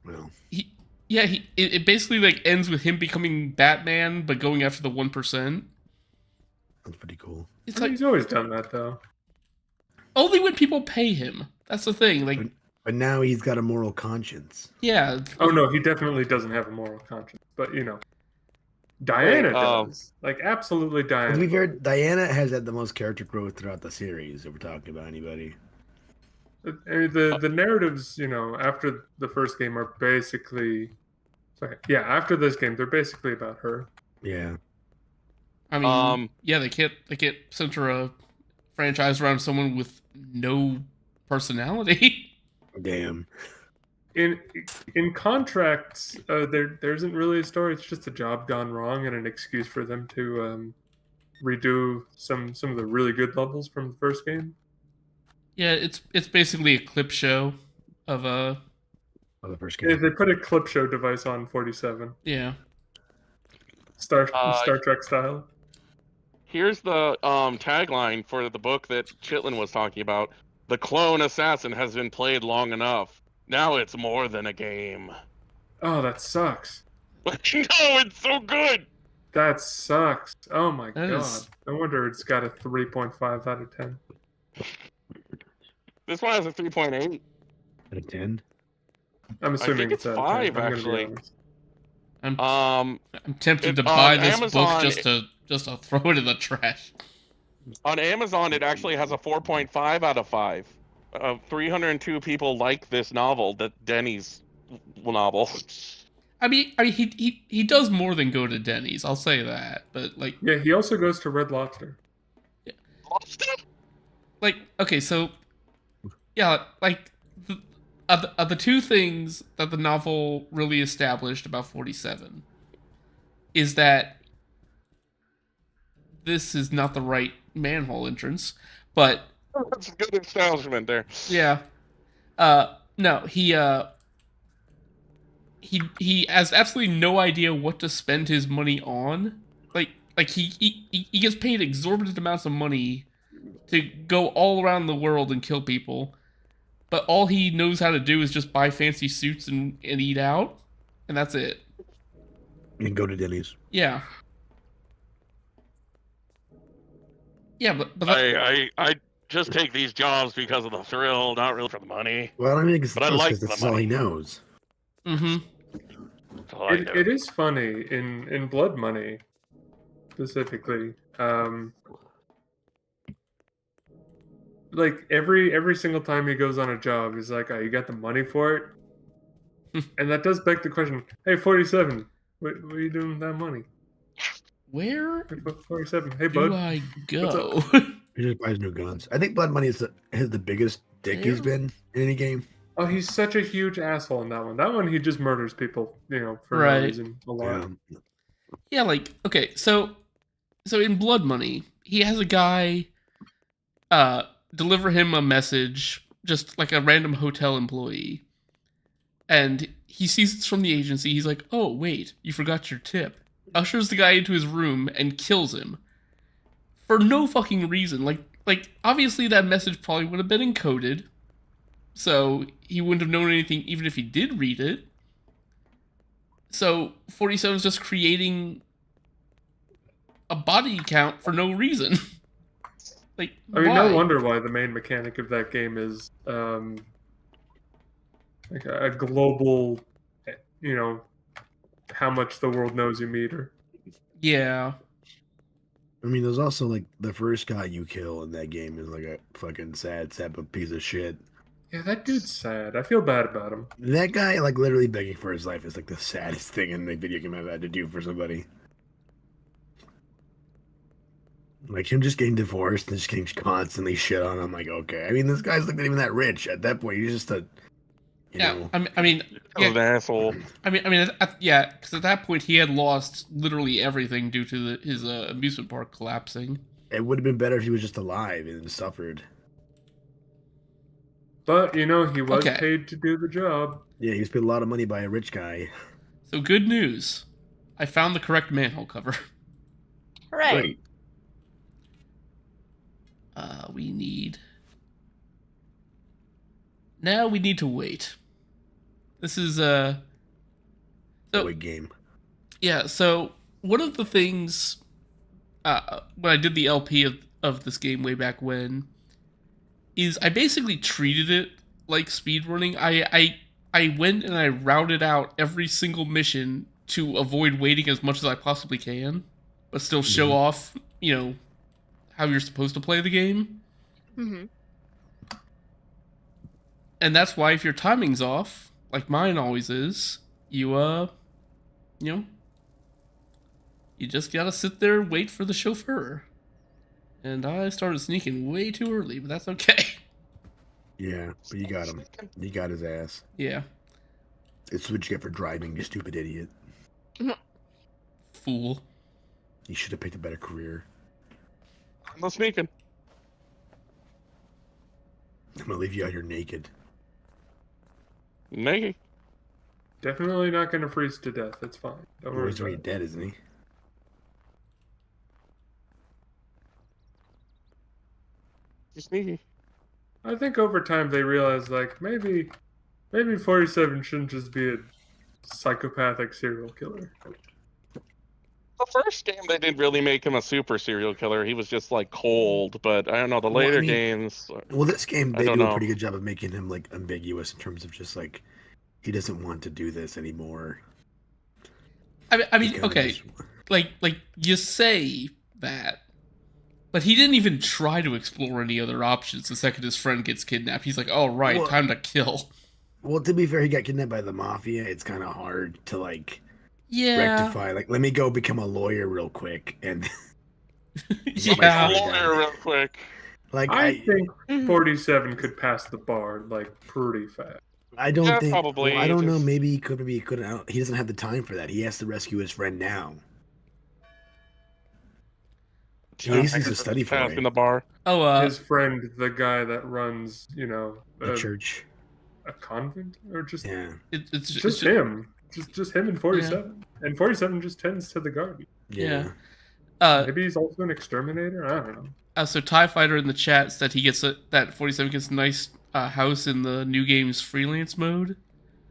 Well, It basically like ends with him becoming Batman, but going after the 1%. that's pretty cool. It's like He's always done that, though. only when people pay him. That's the thing. Like, But now he's got a moral conscience. yeah. Oh no, he definitely doesn't have a moral conscience. But you know, Diana does. Like absolutely To Diana. be fair, Diana has had the most character growth throughout the series, if we're talking about anybody. I mean, the narratives, you know, after the first game are basically, after this game, they're basically about her. Yeah. I mean, yeah, they can't center a franchise around someone with no personality. Damn. In contracts, there isn't really a story. It's just a job gone wrong and an excuse for them to redo some of the really good levels from the first game. Yeah, it's basically a clip show of Oh, the first Yeah, game. they put a clip show device on 47, yeah. Star Trek style. Here's the tagline for the book that Chitlin was talking about. The clone assassin has been played long enough. Now it's more than a game. Oh, that sucks. No, it's so good. That sucks. Oh my That god. is- No wonder it's got a 3.5 out of 10. This one has a 3.8. Out of 10? I'm assuming it's out of 5, 10, I'm gonna be actually. honest. I'm tempted to on buy this Amazon, book just to throw it in the trash. On Amazon, it actually has a 4.5 out of 5. 302 people like this novel, that Denny's novel. I mean, he does more than go to Denny's. I'll say that. But like, Yeah, he also goes to Red Lobster. okay, so yeah, like the two things that the novel really established about 47 is that this is not the right manhole entrance, but That's a good establishment there. yeah, no, he has absolutely no idea what to spend his money on. Like he gets paid exorbitant amounts of money to go all around the world and kill people, but all he knows how to do is just buy fancy suits and eat out, and that's it. And go to Denny's. Yeah. Yeah, but that, I just take these jobs because of the thrill, not really for the money. Well, I don't think it's But I close like because the that's all money. he knows. mm-hmm. That's all I do. It is funny in Blood Money, specifically. Like every single time he goes on a job, he's like, "Oh, you got the money for it?" And that does beg the question: Hey, 47, what are you doing with that money? Where 47, hey do bud. I go? He just buys new guns. I think Blood Money is the biggest dick he's been in any game. Oh, he's such a huge asshole in that one. That one, he just murders people, you know, for Right. no reason. A lot. Yeah. Yeah, like, okay, so in Blood Money, he has a guy deliver him a message, just like a random hotel employee. And he sees it's from the agency. He's like, "Oh, wait, you forgot your tip." Ushers the guy into his room and kills him. For no fucking reason. Like obviously that message probably would have been encoded. So he wouldn't have known anything even if he did read it. So 47 is just creating a body count for no reason. Like, I mean, why? no wonder why the main mechanic of that game is like a global, you know, how much the world knows you meter. Yeah. I mean, there's also like the first guy you kill in that game is like a fucking sad piece of shit. Yeah, that dude's sad. I feel bad about him. That guy, like, literally begging for his life is like the saddest thing in the video game I've had to do for somebody. Like him just getting divorced and just getting constantly shit on. I'm like, okay. I mean, this guy's like not even that rich at that point. He's just a, you know. I mean, Oh, an asshole. yeah, because at that point he had lost literally everything due to his amusement park collapsing. It would have been better if he was just alive and suffered. But, you know, he was Okay. paid to do the job. Yeah, he was paid a lot of money by a rich guy. So good news, I found the correct manhole cover. Hooray. Great. We need. Now we need to wait. This is so, Big game. yeah. So one of the things when I did the LP of this game way back when is I basically treated it like speedrunning. I went and I routed out every single mission to avoid waiting as much as I possibly can, but still show off, you know, how you're supposed to play the game. Mm-hmm. And that's why if your timing's off, like mine always is, you know, you just gotta sit there and wait for the chauffeur. And I started sneaking way too early, but that's okay. Yeah, but you got him. You got his ass. Yeah. It's what you get for driving, you stupid idiot. Fool. You should have picked a better career. I'm not sneaking. I'm gonna leave you out here naked. Naked. Definitely not going to freeze to death. It's fine. Don't worry He's about already it. dead, isn't he? You're sneaky. I think over time they realized, like, maybe 47 shouldn't just be a psychopathic serial killer. The first game, they didn't really make him a super serial killer. He was just like cold. But I don't know. The Well, I later mean- games. Well, this game, I they don't do a know. pretty good job of making him, like, ambiguous in terms of just, like, he doesn't want to do this anymore. I He mean, kinda okay, just- like you say that, but he didn't even try to explore any other options the second his friend gets kidnapped. He's like, oh, right, Well- time to kill. Well, to be fair, he got kidnapped by the mafia. It's kind of hard to, like, Yeah. rectify. Like, let me go become a lawyer real quick. And, Yeah. Lawyer real quick. like, I think Mhm. 47 could pass the bar, like, pretty fast. I don't Yeah, think. probably, Well, I don't know. just- Maybe he couldn't. He couldn't. He doesn't have the time for that. He has to rescue his friend now. He at least needs to study for Pass in it. the bar. Oh, His friend, the guy that runs, you know, The church. a convent, or just Yeah. it's just him, just him and 47, and 47 just tends to the garbage. Yeah. Maybe he's also an exterminator. I don't know. So TIE Fighter in the chat said he gets that 47 gets a nice house in the new game's freelance mode.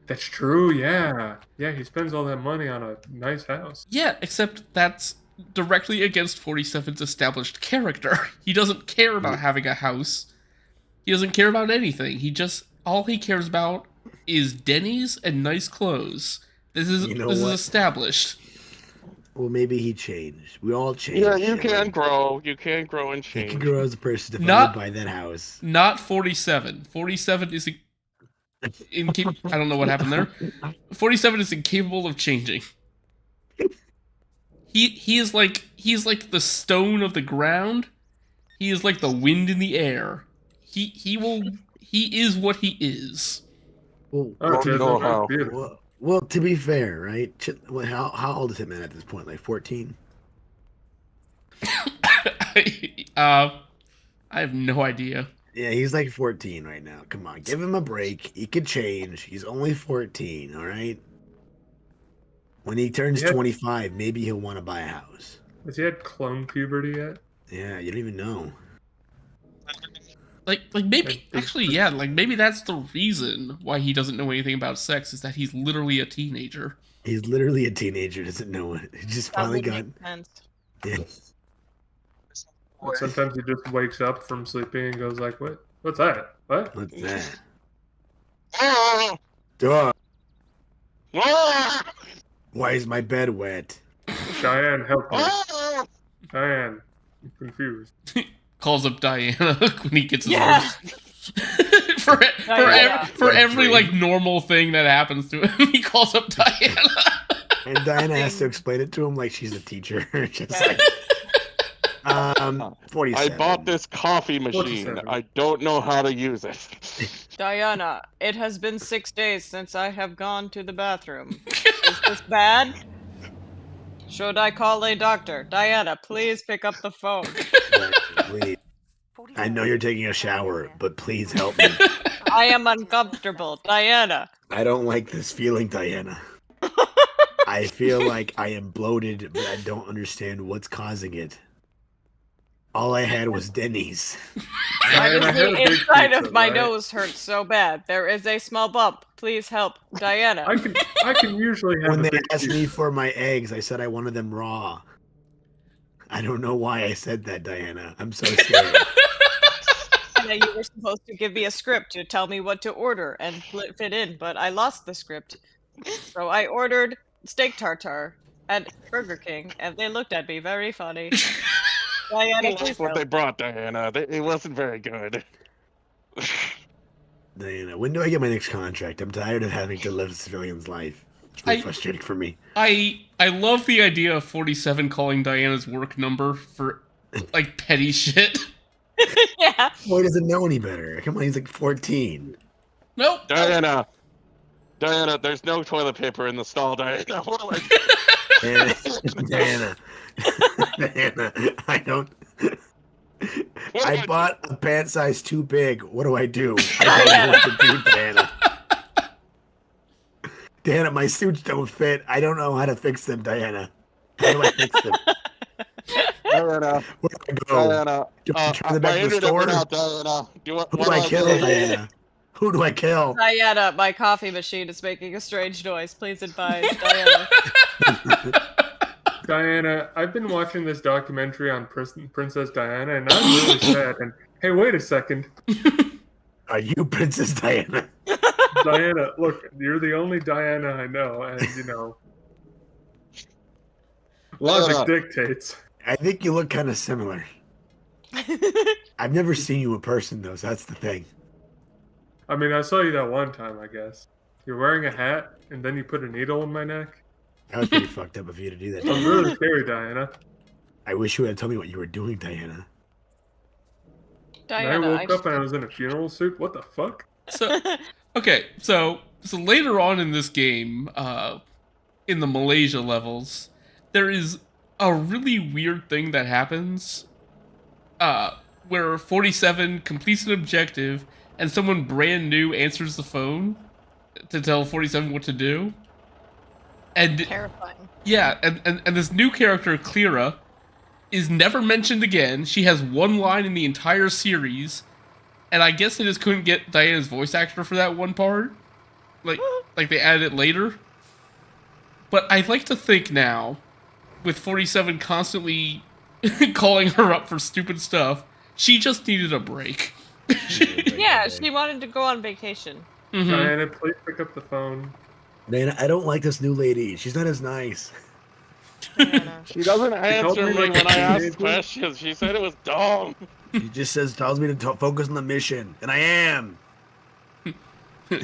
That's true. Yeah, he spends all that money on a nice house. Yeah, except that's directly against 47's established character. He doesn't care about having a house. He doesn't care about anything. All he cares about is Denny's and nice clothes. This is You know this is what? established. Well, maybe he changed. We all changed. Yeah, you know? can grow. You can grow and He change. can grow as a person if I Not- buy that house. Not 47. 47 is incapable. I don't know what happened there. 47 is incapable of changing. He is like the stone of the ground. He is like the wind in the air. He is what he is. Well, Oh, Well, you know that's how. beautiful. well, to be fair, right? How old is Hitman at this point? Like 14? I have no idea. Yeah, he's like 14 right now. Come on, give him a break. He could change. He's only 14, all right? When he turns Yeah. 25, maybe he'll want to buy a house. Has he had clone puberty yet? Yeah, you don't even know. Like maybe actually yeah, like maybe that's the reason why he doesn't know anything about sex is that he's literally a teenager. He's literally a teenager, doesn't know it. He just That finally would got. make sense. Yeah. And sometimes he just wakes up from sleeping and goes like, "What? What's that? What?" What's that? Ah! Duh. Ah! Why is my bed wet? Cheyenne, help me. Ah! Cheyenne, I'm confused. Calls up Diana when he gets his Yeah. for Diana. every like normal thing that happens to him, he calls up Diana. And Diana has to explain it to him like she's a teacher. Just like, 47. I bought this coffee machine. 47. I don't know how to use it. Diana, it has been 6 days since I have gone to the bathroom. Is this bad? Should I call a doctor? Diana, please pick up the phone. Please. I know you're taking a shower, but please help me. I am uncomfortable. Diana. I don't like this feeling, Diana. I feel like I am bloated, but I don't understand what's causing it. All I had was Denny's. Diana, I had a The big inside pizza, of my right? nose hurts so bad. There is a small bump. Please help. Diana. I can usually have When a they big asked pizza. me for my eggs, I said I wanted them raw. I don't know why I said that, Diana. I'm so scared. Diana, you were supposed to give me a script to tell me what to order and fit in, but I lost the script. So I ordered steak tartare at Burger King, and they looked at me very funny. Diana, I like please what help. they brought, Diana. It wasn't very good. Diana, when do I get my next contract? I'm tired of having to live a civilian's life. It's really I- frustrating for me. I love the idea of 47 calling Diana's work number for like petty shit. Yeah. Boy doesn't know any better. Come on, he's like 14. Nope. Diana, there's no toilet paper in the stall, Diana. What do I do? Diana, Diana, I don't. I bought a pant size too big. What do I do? I don't know what to do, Diana. Diana, my suits don't fit. I don't know how to fix them, Diana. How do I fix them? Diana, Where do I go? Diana. Do I turn the My back of the internet went store? out, Diana. Who do I kill, Diana? Who do I kill? Diana, my coffee machine is making a strange noise. Please advise, Diana. Diana, I've been watching this documentary on Princess Diana, and I'm really sad. And hey, wait a second, Are you Princess Diana? Diana. Look, you're the only Diana I know, and you know, logic dictates. I think you look kind of similar. I've never seen you in person, though, so that's the thing. I mean, I saw you that one time, I guess. You're wearing a hat, and then you put a needle in my neck. That was pretty fucked up of you to do that. I'm really scary, Diana. I wish you would have told me what you were doing, Diana. And I Diana, woke up and I was in a funeral suit. What the fuck? So okay, so later on in this game, in the Malaysia levels, there is a really weird thing that happens, where 47 completes an objective and someone brand new answers the phone to tell 47 what to do. And Terrifying. yeah, and this new character, Cleara, is never mentioned again. She has one line in the entire series, and I guess they just couldn't get Diana's voice actor for that one part. Like they added it later. But I'd like to think now, with 47 constantly calling her up for stupid stuff, she just needed a break. Yeah, she wanted to go on vacation. Mhm. Diana, please pick up the phone. Man, I don't like this new lady. She's not as nice. Diana. She doesn't called answer me me like when a I ask teenager. questions. She said it was dumb. She just tells me to focus on the mission, and I am.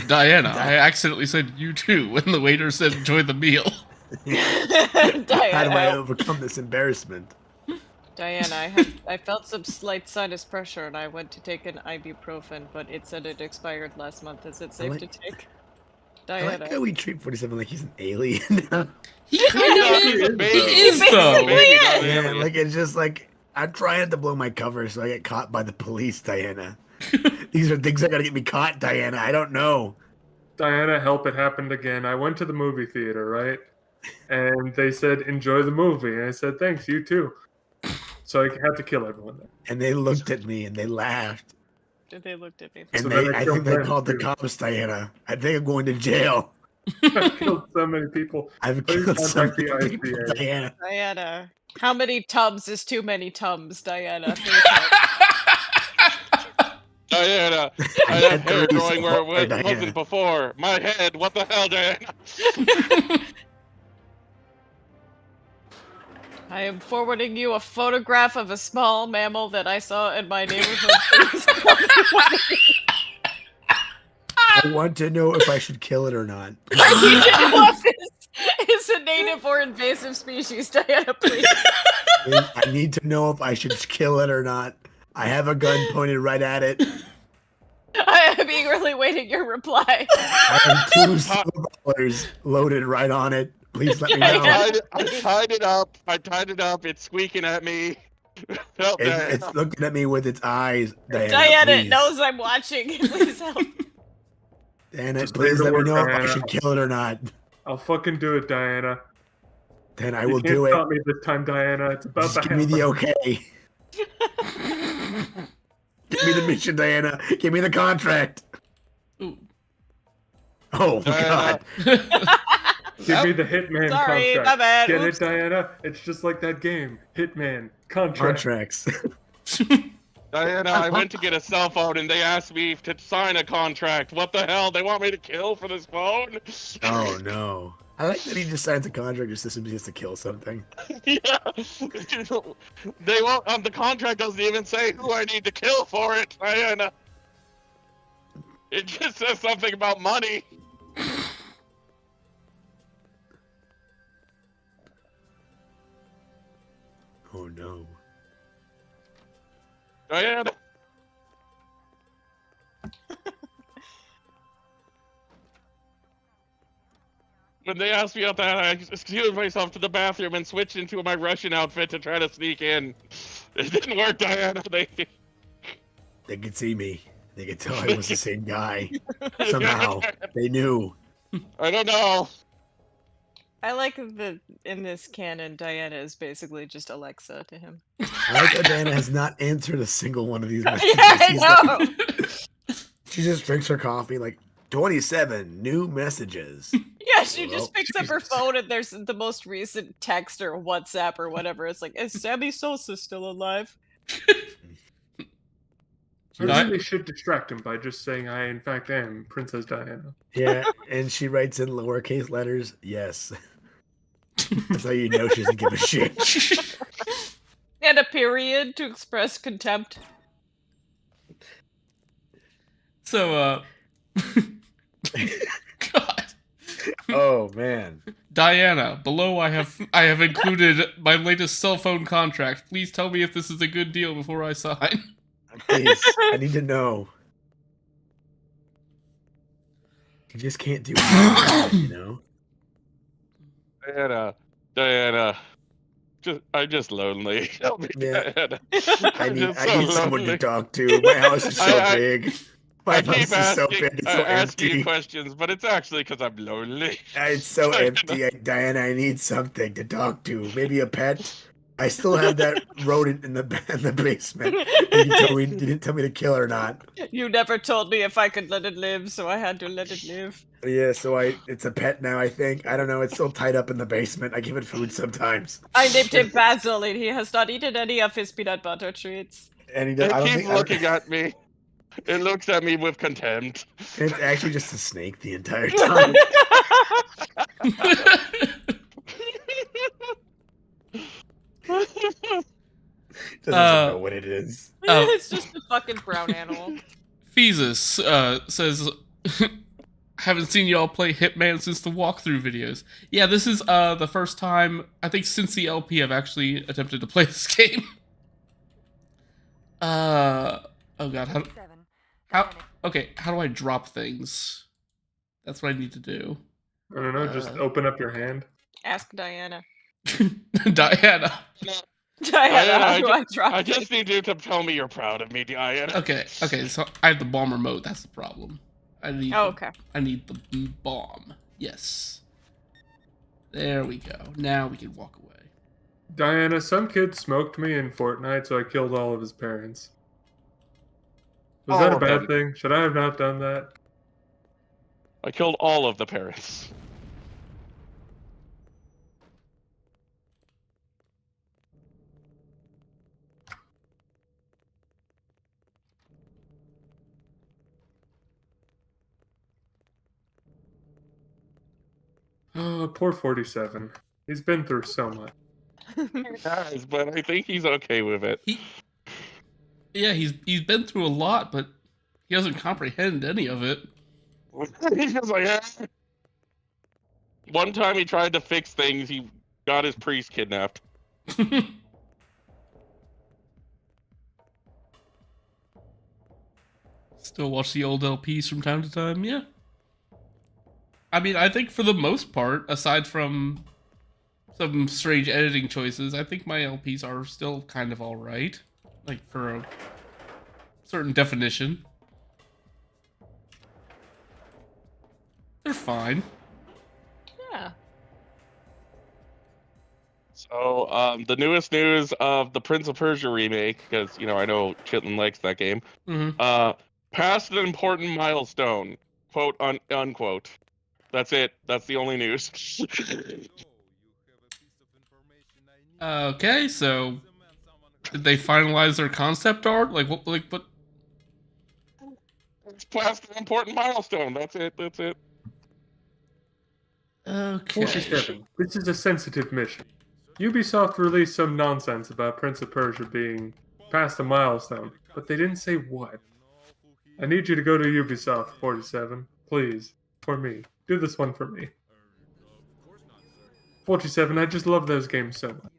Diana, I accidentally said you too when the waiter said enjoy the meal. How do I Diana, overcome this embarrassment? I felt some slight sinus pressure and I went to take an ibuprofen, but it said it expired last month. Is it safe like- to take? I Diana. like how we treat 47 like he's an alien. He kind Yeah, of he's is. a baby. He is though. Baby, not Yeah, alien. like it's just like I'm trying to blow my cover so I get caught by the police, Diana. These are things that gotta get me caught, Diana. I don't know. Diana, help, it happened again. I went to the movie theater, right? And they said, enjoy the movie. And I said, thanks, you too. So I had to kill everyone there. And they looked at me and they laughed. They looked at me. And So then I I killed think they them, called the too. cops, Diana. I think I'm going to jail. I killed so many people. I've Please killed so contact the many people, ICA. Diana. Diana. How many tubs is too many tums, Diana? Please help. Diana, I had have hair 30 growing where so far, it Diana. wasn't before. My head, what the hell, Diana? I am forwarding you a photograph of a small mammal that I saw in my neighborhood. Please tell me what it is. I want to know if I should kill it or not. I need to know if this is a native or invasive species, Diana, please. I need to know if I should kill it or not. I have a gun pointed right at it. I am eagerly waiting your reply. I have 2 silver dollars loaded right on it. Please let me know. I tied it up. It's squeaking at me. Help, Diana. It's looking at me with its eyes. Diana, it please. knows I'm watching. Please help. Diana, Just please leave let the me word, know if I Diana. should kill it or not. I'll fucking do it, Diana. Then I You will can't do it. stop me this time, Diana. It's about Just to give me the happen. okay. Give me the mission, Diana. Give me the contract. Ooh. Oh, Diana. God. Give me the Hitman Sorry, contract. my bad. Get Oops. it, Diana? It's just like that game. Hitman contract. Contracts. Diana, I went to get a cell phone and they asked me to sign a contract. What the hell? They want me to kill for this phone? Oh, no. I like that he just signs a contract just to just to kill something. Yeah. They won't. The contract doesn't even say who I need to kill for it, Diana. It just says something about money. Oh, no. Diana. When they asked me about that, I excused myself to the bathroom and switched into my Russian outfit to try to sneak in. It didn't work, Diana. They could see me. They could tell I was the same guy. Somehow. They knew. I don't know. I like that in this canon, Diana is basically just Alexa to him. I like that Diana has not answered a single one of these messages. Yeah, I She's know. like, she just drinks her coffee like 27 new messages. Yeah, she Well, just picks up her Jesus. phone and there's the most recent text or WhatsApp or whatever. It's like, is Sammy Sosa still alive? I really should distract him by just saying I, in fact, am Princess Diana. Yeah, and she writes in lowercase letters, yes. That's how you know she doesn't give a shit. And a period to express contempt. So, God. Oh, man. Diana, below I have included my latest cell phone contract. Please tell me if this is a good deal before I sign. Please, I need to know. You just can't do it, you know? Diana. I'm just lonely. Help me, Yeah. Diana. I need so someone to lonely. talk to. My house is so I- big. I My keep house is so asking, big. It's so asking you empty. questions, but it's actually because I'm lonely. It's so Diana. empty. Diana, I need something to talk to. Maybe a pet. I still have that rodent in the basement. You didn't tell me to kill or not. You never told me if I could let it live, so I had to let it live. Yeah, so it's a pet now, I think. I don't know. It's still tied up in the basement. I give it food sometimes. I named him Basil, and he has not eaten any of his peanut butter treats. And he does, It I don't keeps think looking at me. It looks at me with contempt. it's actually just a snake the entire time. Doesn't know what it is. It's just a fucking brown animal. Phesus says, haven't seen y'all play Hitman since the walkthrough videos. Yeah, this is the first time, I think since the LP, I've actually attempted to play this game. Oh god, okay, how do I drop things? That's what I need to do. I don't know, just open up your hand. Ask Diana. Diana. Diana, how do I drop I it? just need you to tell me you're proud of me, Diana. Okay, so I have the bomber mode, that's the problem. I need okay. I need the bomb. Yes. There we go. Now we can walk away. Diana, some kid smoked me in Fortnite, so I killed all of his parents. Was All that a of bad them. thing? Should I have not done that? I killed all of the parents. Oh, poor 47. He's been through so much. Guys, but I think he's okay with it. He's been through a lot, but he doesn't comprehend any of it. He's just like, eh. One time he tried to fix things, he got his priest kidnapped. Still watch the old LPs from time to time, yeah. I mean, I think for the most part, aside from some strange editing choices, I think my LPs are still kind of alright. Like, for a certain definition. They're fine. Yeah. So, the newest news of the Prince of Persia remake, because, I know Chitlin likes that game, passed an important milestone, quote, unquote. That's it. That's the only news. Okay, so did they finalize their concept art? Like what? It's passed an important milestone. That's it. Okay. 47. This is a sensitive mission. Ubisoft released some nonsense about Prince of Persia being past a milestone, but they didn't say what. I need you to go to Ubisoft, 47. Please. For me. Do this one for me. 47, I just love those games so much.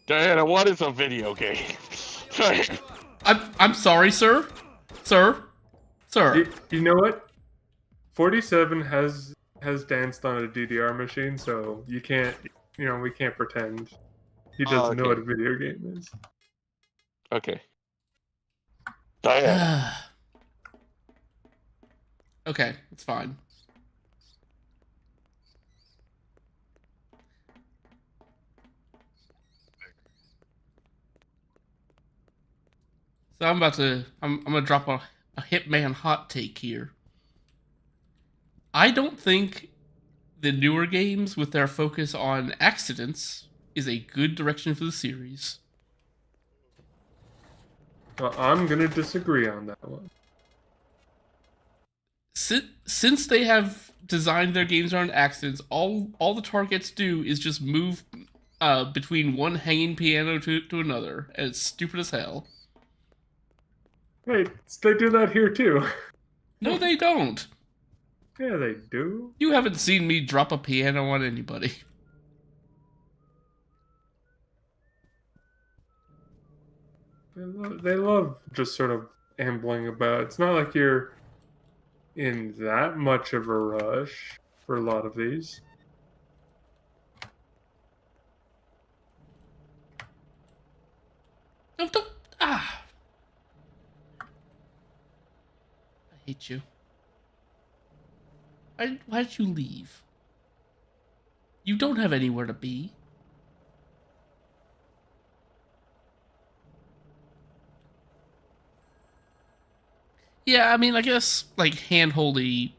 Diana, what is a video game? I'm sorry, sir. Sir. You know what? 47 has danced on a DDR machine, so you can't, we can't pretend he doesn't know what a video game is. Okay. Diana. Okay, it's fine. So I'm gonna drop a Hitman hot take here. I don't think the newer games with their focus on accidents is a good direction for the series. Well, I'm gonna disagree on that one. Since they have designed their games around accidents, all the targets do is just move between one hanging piano to another, and it's stupid as hell. Wait, they do that here too. No, they don't. Yeah, they do. You haven't seen me drop a piano on anybody. They love just sort of ambling about. It's not like you're in that much of a rush for a lot of these. Don't. I hate you. Why did you leave? You don't have anywhere to be. Yeah, I mean, I guess like handholdy.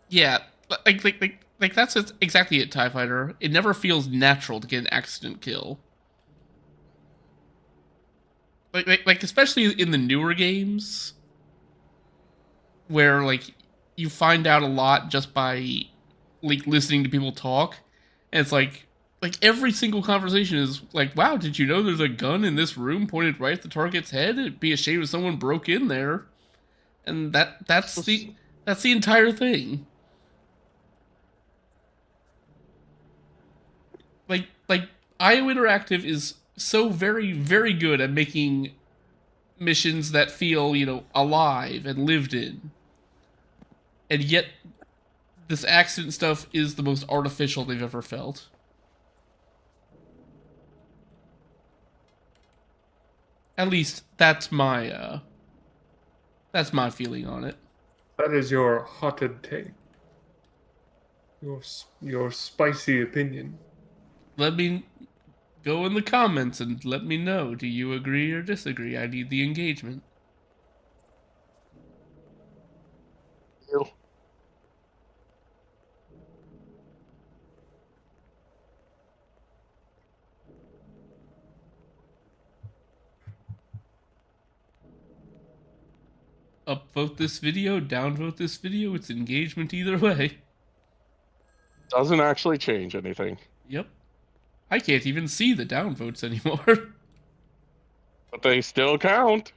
Yeah, like that's exactly it. TIE Fighter. It never feels natural to get an accident kill. Like especially in the newer games, where like you find out a lot just by like listening to people talk, and it's like every single conversation is like, wow, did you know there's a gun in this room pointed right at the target's head? It'd be a shame if someone broke in there. And that's the entire thing. Like IO Interactive is so very, very good at making missions that feel, alive and lived in. And yet this accident stuff is the most artificial they've ever felt. At least that's my feeling on it. That is your hotted take. Your spicy opinion. Let me go in the comments and let me know. Do you agree or disagree? I need the engagement. Ew. Upvote this video, downvote this video, it's engagement either way. Doesn't actually change anything. Yep. I can't even see the downvotes anymore. But they still count.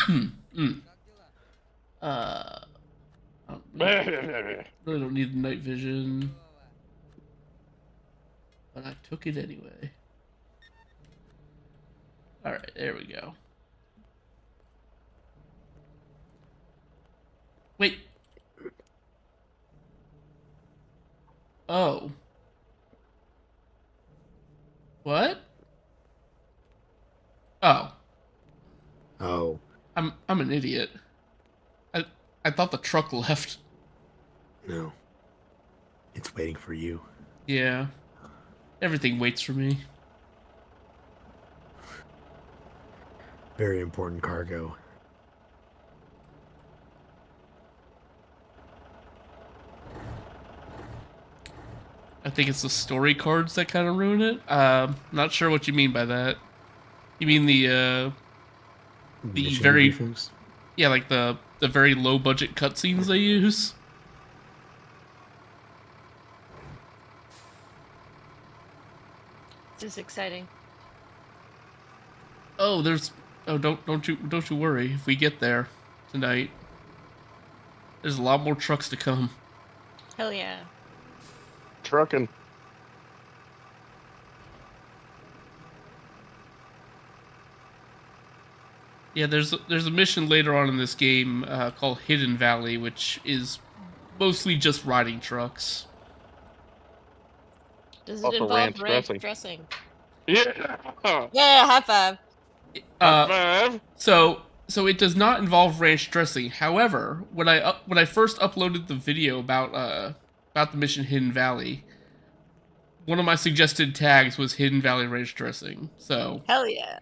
Mm. I really don't need the night vision. But I took it anyway. Alright, there we go. Wait. Oh. What? Oh. Oh, I'm an idiot. I thought the truck left. no. It's waiting for you. Yeah. Everything waits for me. Very important cargo. I think it's the story cards that kind of ruin it. Not sure what you mean by that. You mean the Mission very briefings? yeah, like the very low budget cutscenes they use. This is exciting. Oh, don't you worry. If we get there tonight, there's a lot more trucks to come. Hell yeah. Trucking. Yeah, there's a mission later on in this game called Hidden Valley, which is mostly just riding trucks. Does it Also involve ranch ranch dressing. dressing? Yeah. Yeah, high five. Five. So it does not involve ranch dressing. However, when I first uploaded the video about the mission Hidden Valley, one of my suggested tags was Hidden Valley ranch dressing. So Hell yeah.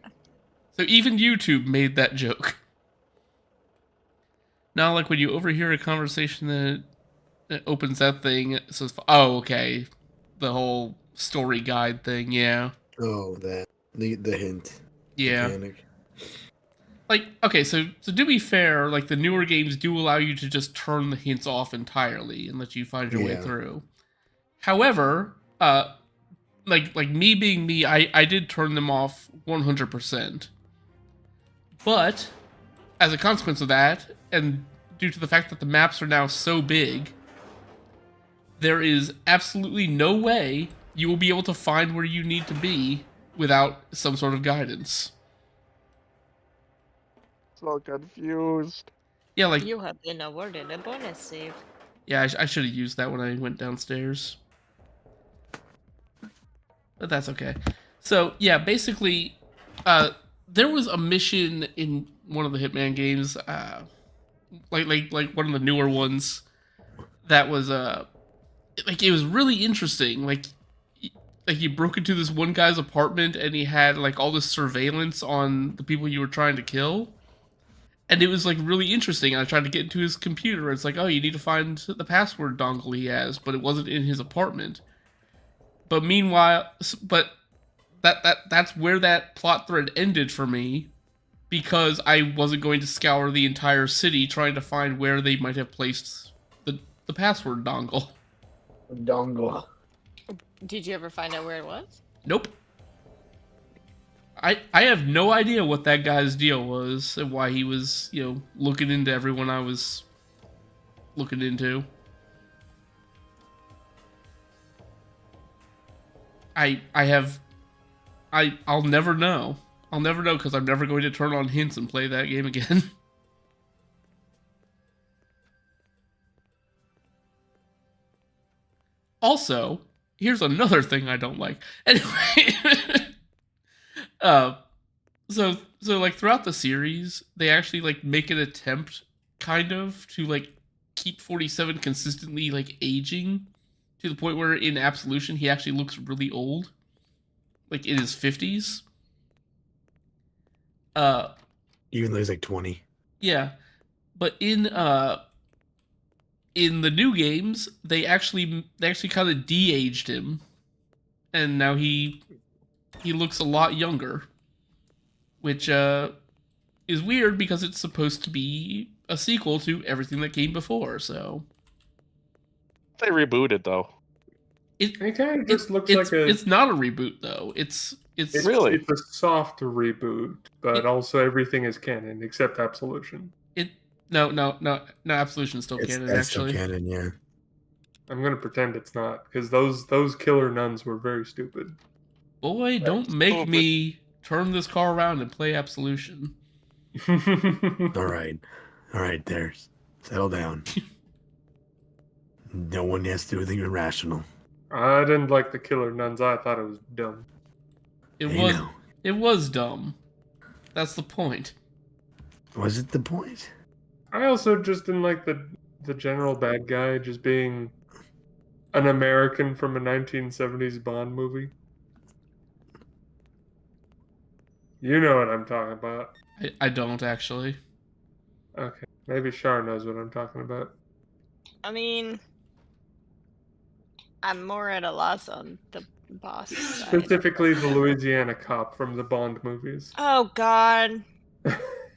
even YouTube made that joke. Now, like when you overhear a conversation that opens that thing, it says, "Oh, okay," the whole story guide thing. Yeah. Oh, the hint. Yeah. Mechanic. Like, okay, so to be fair, like the newer games do allow you to just turn the hints off entirely and let you find your way Yeah. through. However, like me being me, I did turn them off 100%. But as a consequence of that, and due to the fact that the maps are now so big, there is absolutely no way you will be able to find where you need to be without some sort of guidance. So confused. Yeah, like You have been awarded a bonus save. yeah, I should have used that when I went downstairs. But that's okay. So, yeah, basically, there was a mission in one of the Hitman games, like one of the newer ones, that was, like, it was really interesting. Like, you broke into this one guy's apartment and he had, like, all this surveillance on the people you were trying to kill. And it was, like, really interesting. I tried to get into his computer. It's like, oh, you need to find the password dongle he has, but it wasn't in his apartment. But meanwhile, that's where that plot thread ended for me, because I wasn't going to scour the entire city trying to find where they might have placed the password dongle. Dongle. Did you ever find out where it was? Nope. I have no idea what that guy's deal was and why he was, looking into everyone I was looking into. I'll never know. I'll never know because I'm never going to turn on hints and play that game again. Also, here's another thing I don't like. Anyway, so like throughout the series, they actually like make an attempt kind of to like keep 47 consistently like aging to the point where in Absolution he actually looks really old, like in his 50s. Even though he's like 20. Yeah, but in the new games, they actually kind of de-aged him, and now he looks a lot younger, which is weird because it's supposed to be a sequel to everything that came before. So They rebooted though. It kind of just looks like it's not a reboot though. It's Really? It's a soft reboot, but also everything is canon except Absolution. no, Absolution's still canon That's still actually. canon, yeah. I'm gonna pretend it's not, because those killer nuns were very stupid. Boy, don't make me turn this car around and play Absolution. All right, there. Settle down. No one has to do anything irrational. I didn't like the killer nuns. I thought it was dumb. It was dumb. That's the point. Was it the point? I also just didn't like the general bad guy just being an American from a 1970s Bond movie. You know what I'm talking about. I don't actually. Okay, maybe Shar knows what I'm talking about. I mean, I'm more at a loss on the boss side. Specifically, the Louisiana cop from the Bond movies. Oh God.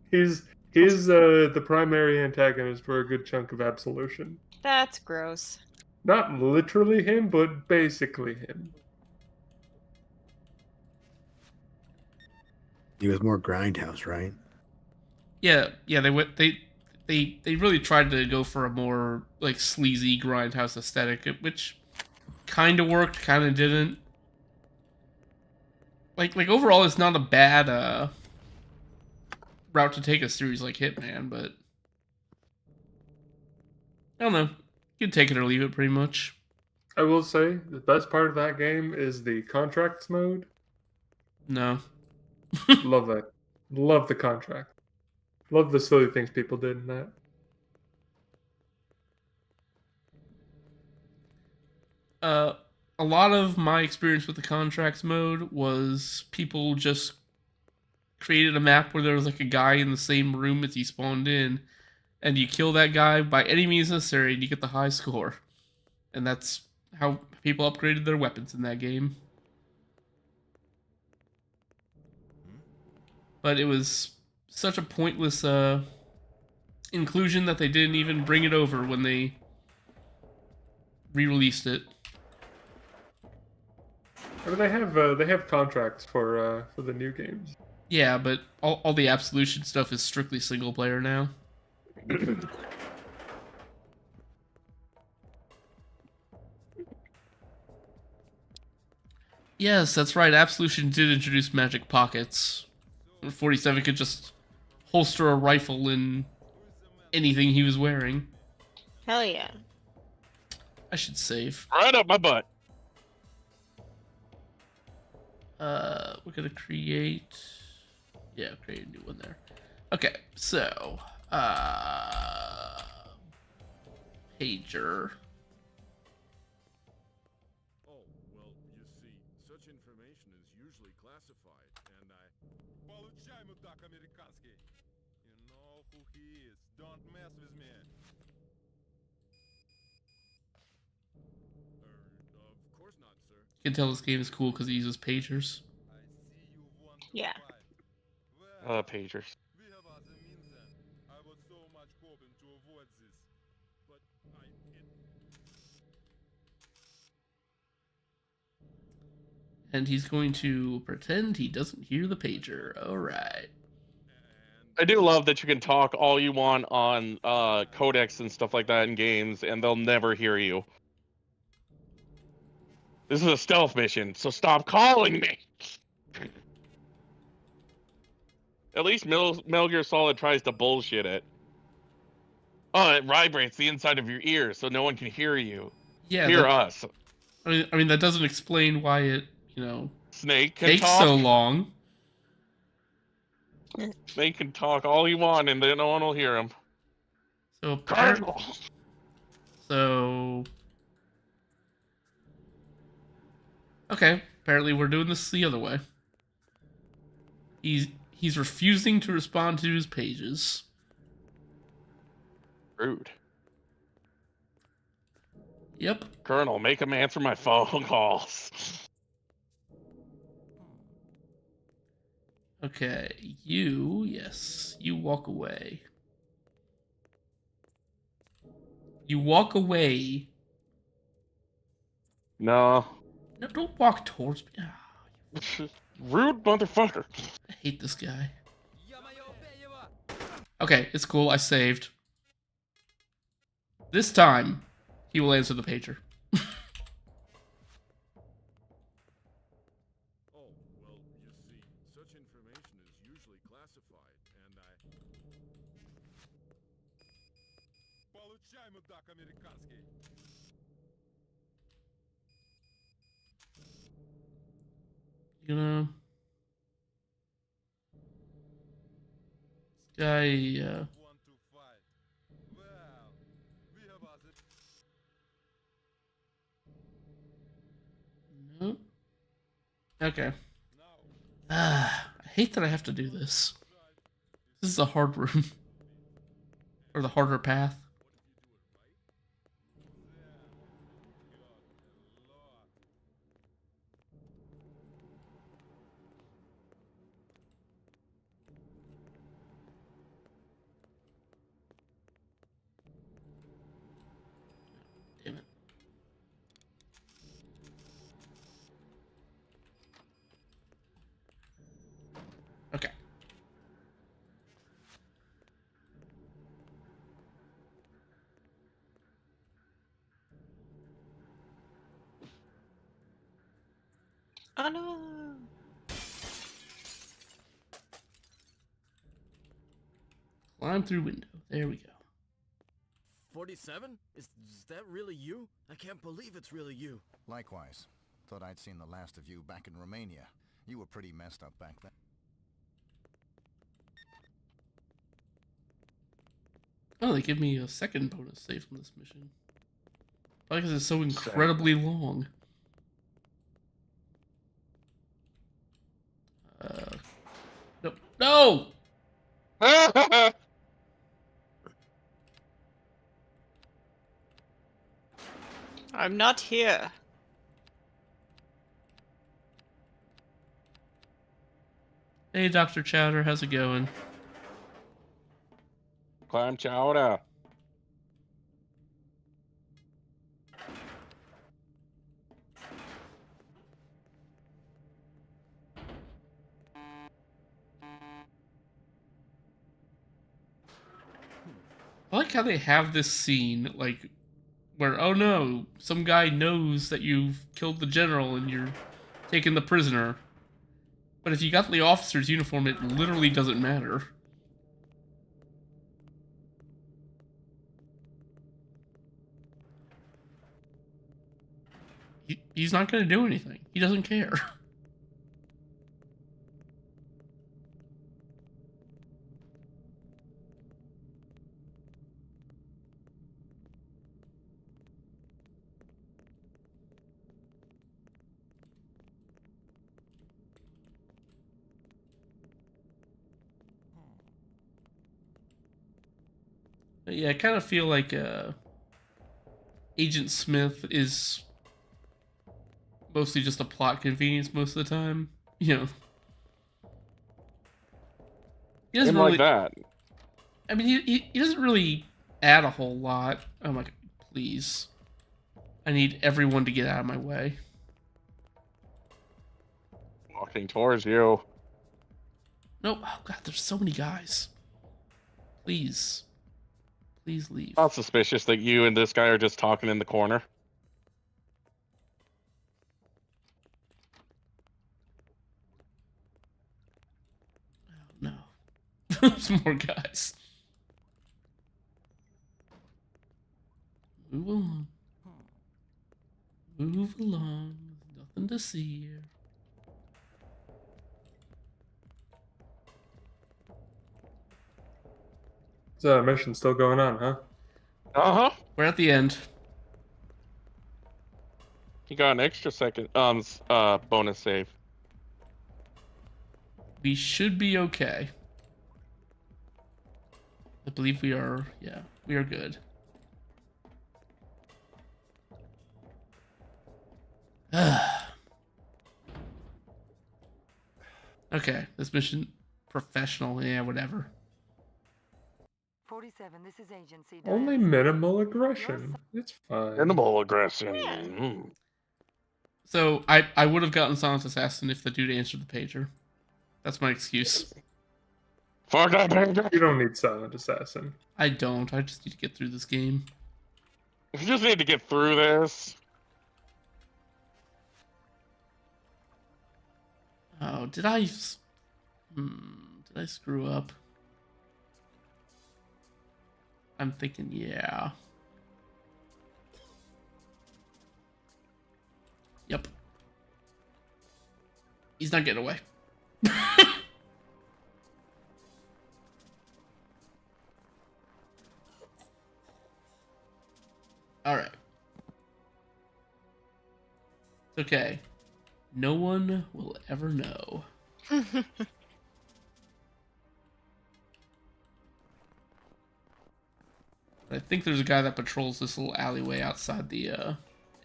He's the primary antagonist for a good chunk of Absolution. That's gross. Not literally him, but basically him. He was more grindhouse, right? Yeah, they really tried to go for a more like sleazy grindhouse aesthetic, which kind of worked, kind of didn't. Like overall, it's not a bad route to take a series like Hitman, but I don't know. You can take it or leave it, pretty much. I will say the best part of that game is the contracts mode. No. Love that. Love the contract. Love the silly things people did in that. A lot of my experience with the contracts mode was people just created a map where there was like a guy in the same room as he spawned in, and you kill that guy by any means necessary, and you get the high score. And that's how people upgraded their weapons in that game. But it was such a pointless inclusion that they didn't even bring it over when they re-released it. I mean, they have contracts for the new games. Yeah, but all the Absolution stuff is strictly single player now. Yes, that's right. Absolution did introduce magic pockets. 47 could just holster a rifle in anything he was wearing. Hell yeah. I should save. Right up my butt. We're gonna create... Yeah, create a new one there. Okay, so... Pager. Oh, well, you see, such information is usually classified, and I... Получай, мудак американский! You know who he is. Don't mess with me. Of course not, sir. You can tell this game is cool because he uses pagers. I see you want to Yeah. fight. Well, Pagers. we have other means then. I was so much hoping to avoid this, but And he's going to pretend he doesn't hear the pager. Alright. I do love that you can talk all you want on codecs and stuff like that in games, and they'll never hear you. This is a stealth mission, so stop calling me. At least Metal Gear Solid tries to bullshit it. Oh, it vibrates the inside of your ear, so no one can hear you. Yeah, Hear us. I mean, that doesn't explain why it, Snake can takes talk. so long. Snake can talk all he want, and then no one will hear him. So, Cardinal. So... Okay, apparently we're doing this the other way. He's refusing to respond to his pages. Rude. Yep. Colonel, make him answer my phone calls. Okay, yes, you walk away. You walk away No. No, don't walk towards me. Ah, Rude motherfucker. I hate this guy. Okay, it's cool. I saved. This time, he will answer the pager. Oh, well, you see, such information is usually classified, and I... Получай, мудак американский! You know, this guy. Want to fight? Well, we have other... No. Okay. Now, I hate that I have to do this. This is a hard room. Or the harder path. Damn it. Okay. Oh no. Climb through window. There we go. 47? Is that really you? I can't believe it's really you. Likewise. Thought I'd seen the last of you back in Romania. You were pretty messed up back then. Oh, they give me a second bonus save from this mission. Probably because it's so incredibly long. No! No! I'm not here. Hey, Dr. Chowder, how's it going? Clam chowder. I like how they have this scene, like, where, oh no, some guy knows that you've killed the general and you're taking the prisoner. But if you got the officer's uniform, it literally doesn't matter. He's not going to do anything. He doesn't care. But yeah, I kind of feel like Agent Smith is mostly just a plot convenience most of the time. You know, he doesn't And really. like that. I mean, he doesn't really add a whole lot. I'm like, please, I need everyone to get out of my way. Walking towards you. No, oh god, there's so many guys. Please, please leave. Not suspicious that you and this guy are just talking in the corner. No, there's more guys. Move along. Move along. Nothing to see here. Is that mission still going on, huh? Uh-huh. We're at the end. You got an extra second bonus save. We should be okay. I believe we are, yeah, we are good. Okay, this mission, professional, yeah, whatever. 47, this is agency. Only Diana. minimal aggression. It's fine. Animal aggression. Yeah. Mm. So I would have gotten Silent Assassin if the dude answered the pager. That's my excuse. Fuck that pager. You don't need Silent Assassin. I don't. I just need to get through this game. You just need to get through this. Oh, did I screw up? I'm thinking, yeah. Yep. He's not getting away. All right. It's okay. No one will ever know. I think there's a guy that patrols this little alleyway outside the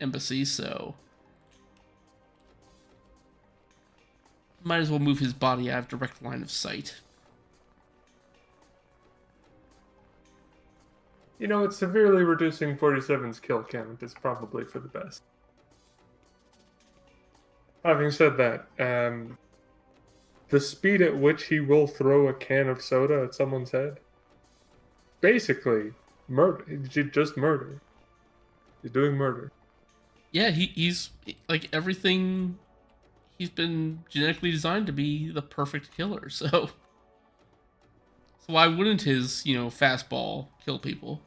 embassy, so might as well move his body out of direct line of sight. You know, it's severely reducing 47's kill count is probably for the best. Having said that, the speed at which he will throw a can of soda at someone's head, basically, murder. Just murder. He's doing murder. Yeah, he's like everything. He's been genetically designed to be the perfect killer, so why wouldn't his, fastball kill people?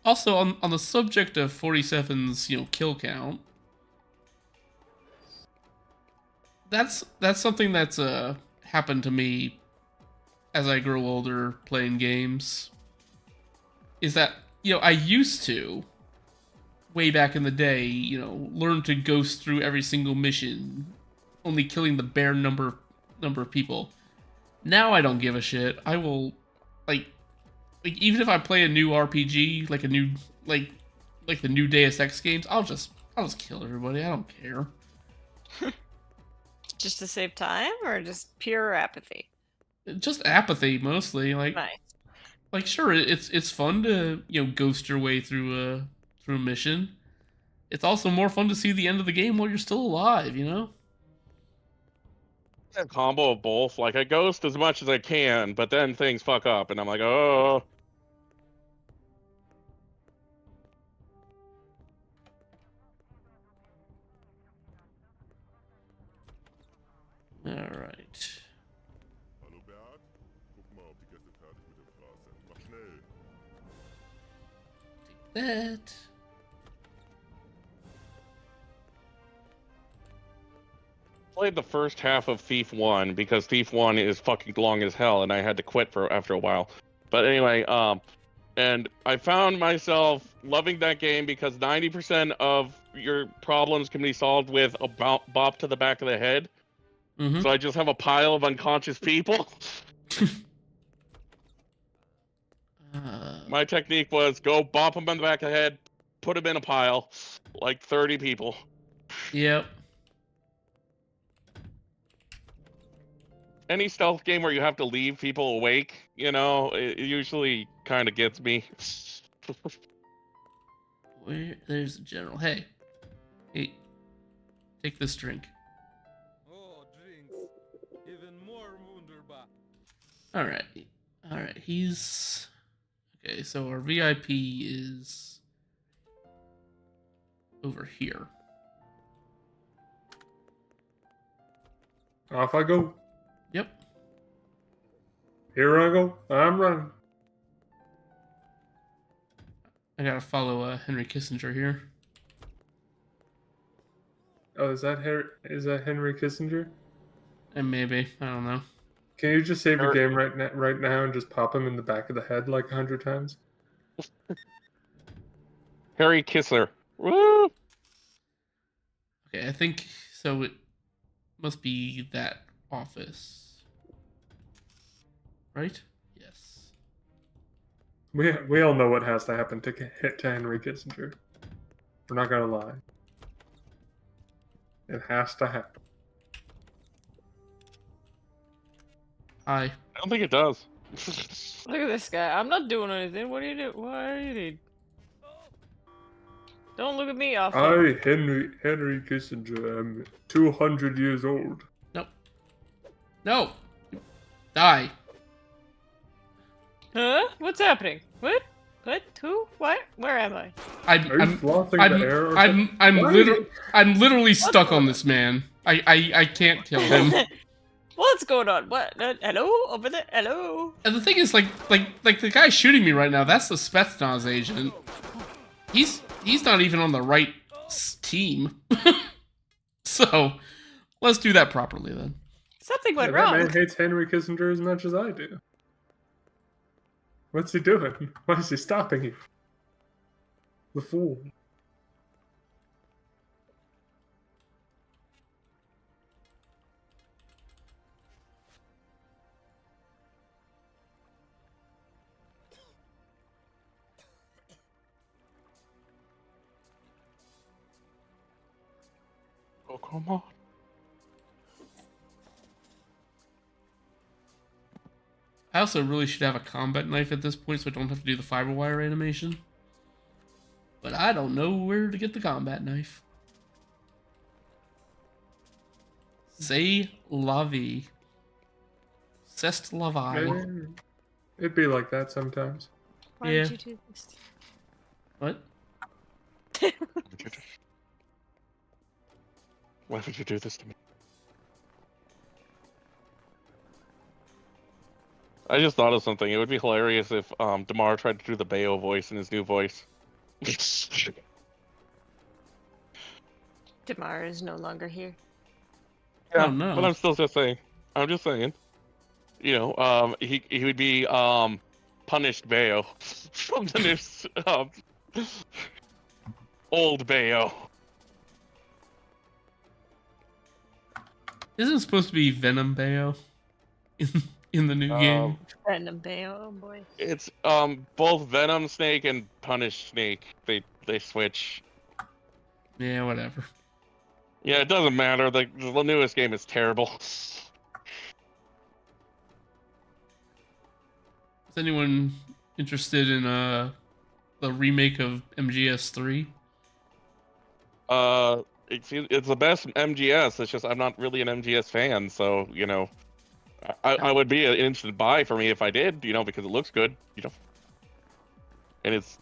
Also, on the subject of 47's, kill count, that's something that's happened to me as I grow older playing games. Is that, I used to, way back in the day, learn to ghost through every single mission, only killing the bare number of people. Now I don't give a shit. I will, like even if I play a new RPG, like the new Deus Ex games, I'll just kill everybody. I don't care. Just to save time, or just pure apathy? Just apathy mostly. Nice. Like sure, it's fun to ghost your way through a mission. It's also more fun to see the end of the game while you're still alive. A combo of both. Like I ghost as much as I can, but then things fuck up, and I'm like, oh. All right. Hallo Bert? Guck mal, ob die Gäste fertig mit dem Fraß sind. Mach schnell. Take that. Played the first half of Thief 1 because Thief 1 is fucking long as hell, and I had to quit after a while. But anyway, and I found myself loving that game because 90% of your problems can be solved with a bop to the back of the head. Mm-hmm. So I just have a pile of unconscious people. My technique was go bop them on the back of the head, put them in a pile, like 30 people. Yep. Any stealth game where you have to leave people awake, it usually kind of gets me. There's the general. Hey, take this drink. Oh, drinks. Even more wunderbar. All right. He's okay. So our VIP is over here. Off I go. Yep. Here I go. I'm running. I gotta follow Henry Kissinger here. Oh, is that Henry Kissinger? And maybe I don't know. Can you just save your game right now and just pop him in the back of the head like 100 times? Harry Kissler. Woo! Okay, I think so. It must be that office, right? Yes. We all know what has to happen to hit to Henry Kissinger. We're not gonna lie. It has to happen. Hi. I don't think it does. Look at this guy. I'm not doing anything. What do you do? What do you need? Don't look at me, awful. I, Henry Kissinger, am 200 years old. Nope. No. Die. Huh? What's happening? What? What? Who? What? Where am I? Are you flossing the air or something? I'm literally stuck on this man. I can't kill him. What's going on? What? Hello? Over there? Hello? And the thing is, like the guy shooting me right now, that's the Spetsnaz agent. He's not even on the right team. So, let's do that properly then. Something went That wrong. man hates Henry Kissinger as much as I do. What's he doing? Why is he stopping you? The fool. Oh, come on. I also really should have a combat knife at this point so I don't have to do the fiber wire animation. But I don't know where to get the combat knife. C'est la vie. C'est la vie. It'd be like that sometimes. Why Yeah. would you do this? What? Why would you do this to me? I just thought of something. It would be hilarious if Damar tried to do the Bayo voice in his new voice. Damar is no longer here. Yeah, Oh, no. but I'm still just saying. I'm just saying. You know, he would be punished Bayo from the new old Bayo. Isn't it supposed to be Venom Bayo in the new game? Random Bayo, oh boy. It's both Venom Snake and Punish Snake. They switch. Yeah, whatever. Yeah, it doesn't matter. The newest game is terrible. Is anyone interested in the remake of MGS3? It's the best MGS. It's just I'm not really an MGS fan, so you know, I would be an instant buy for me if I did, you know, because it looks good, you know, and it's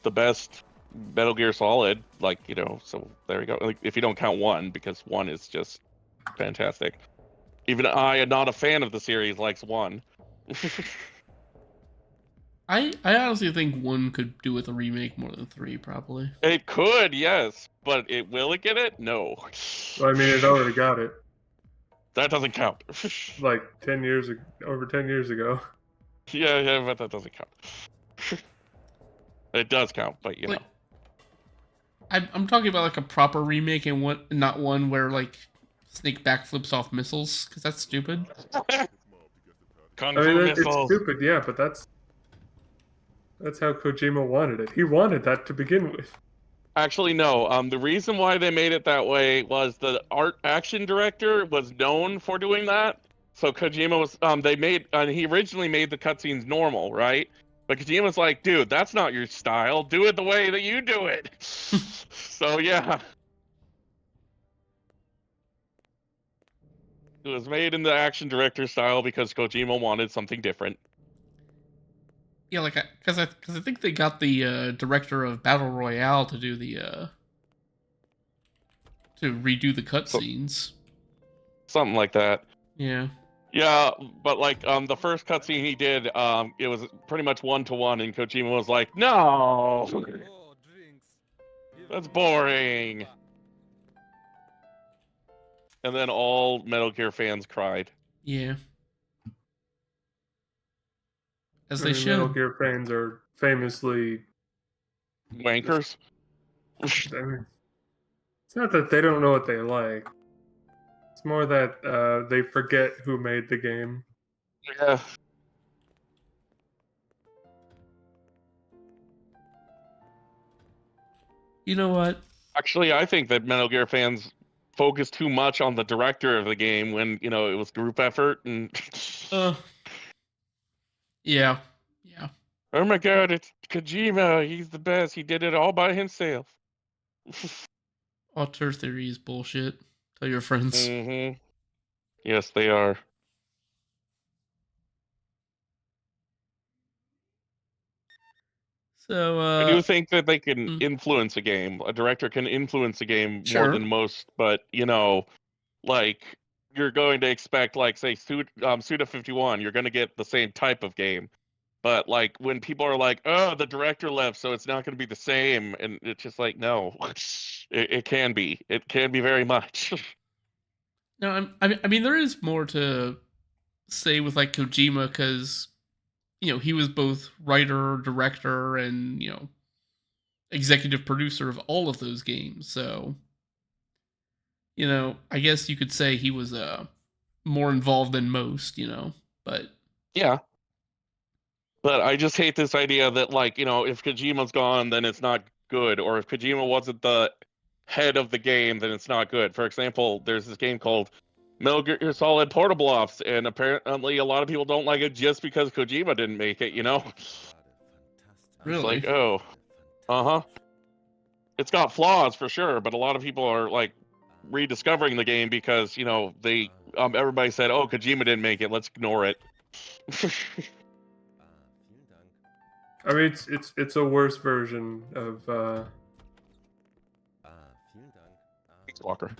the best Metal Gear Solid, like, you know. So there you go. Like, if you don't count 1, because 1 is just fantastic. Even I, am not a fan of the series, likes 1. I honestly think 1 could do with a remake more than 3, probably. It could, yes, but will it get it? No. Well, I mean, it already got it. That doesn't count. Like 10 years, over 10 years ago. Yeah, but that doesn't count. It does count, but you know. I'm talking about like a proper remake and not one where like Snake backflips off missiles, because that's stupid. Kung I Fu mean, it's missiles. stupid, yeah, but that's how Kojima wanted it. He wanted that to begin with. Actually, no. The reason why they made it that way was the action director was known for doing that. So Kojima was he originally made the cutscenes normal, right? But Kojima was like, dude, that's not your style. Do it the way that you do it. So yeah. It was made in the action director style because Kojima wanted something different. Yeah, like because I think they got the director of Battle Royale to do the to redo the cutscenes. Something like that. Yeah. Yeah, but like the first cutscene he did, it was pretty much 1-to-1, and Kojima was like, "No, that's boring." And then all Metal Gear fans cried. Yeah. As I they mean, should. Metal Gear fans are famously Wankers. I mean, it's not that they don't know what they like. It's more that they forget who made the game. Yeah. You know what? Actually, I think that Metal Gear fans focus too much on the director of the game when, you know, it was group effort and Yeah. Yeah. Oh my god, it's Kojima. He's the best. He did it all by himself. Auteur theory is bullshit. Tell your friends. Mm-hmm. Yes, they are. So, I do think that they can mm. influence a game. A director can influence a game more Sure. than most, but like you're going to expect, like, say, Suda 51, you're going to get the same type of game. But like when people are like, "Oh, the director left, so it's not going to be the same," and it's just like, no, it can be. It can be very much. No, I mean, there is more to say with like Kojima because he was both writer, director, and executive producer of all of those games. So I guess you could say he was more involved than most. But Yeah. But I just hate this idea that, like, if Kojima's gone, then it's not good, or if Kojima wasn't the head of the game, then it's not good. For example, there's this game called Metal Gear Solid Portable Ops, and apparently a lot of people don't like it just because Kojima didn't make it. It's really, like, oh, it's got flaws for sure, but a lot of people are like rediscovering the game because they everybody said, oh, Kojima didn't make it, let's ignore it. I mean, it's a worse version of Peace Walker.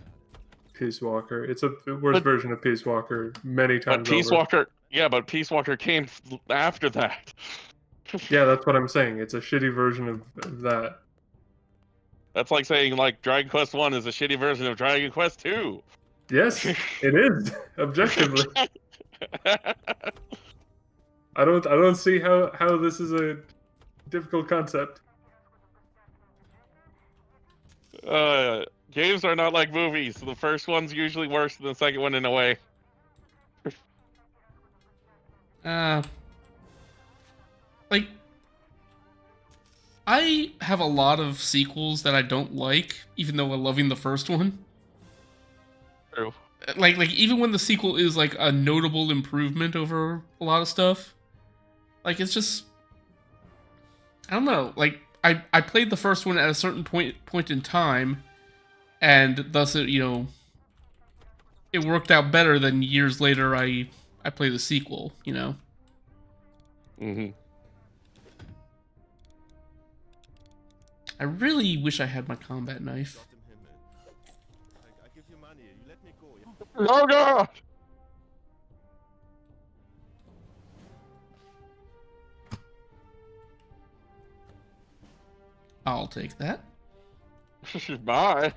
Peace Walker. It's a worse version of Peace Walker many But times Peace over. Walker, yeah, but Peace Walker came after that. Yeah, that's what I'm saying. It's a shitty version of that. That's like saying like Dragon Quest 1 is a shitty version of Dragon Quest 2. Yes, it is objectively. I don't see how this is a difficult concept. Games are not like movies. The first one's usually worse than the second one in a way. Like, I have a lot of sequels that I don't like, even though I'm loving the first one. True. Like even when the sequel is like a notable improvement over a lot of stuff, like it's just, I don't know. Like I played the first one at a certain point in time, and thus it it worked out better than years later. I play the sequel. Mm-hmm. I really wish I had my combat knife. Oh god! I'll take that. Bye.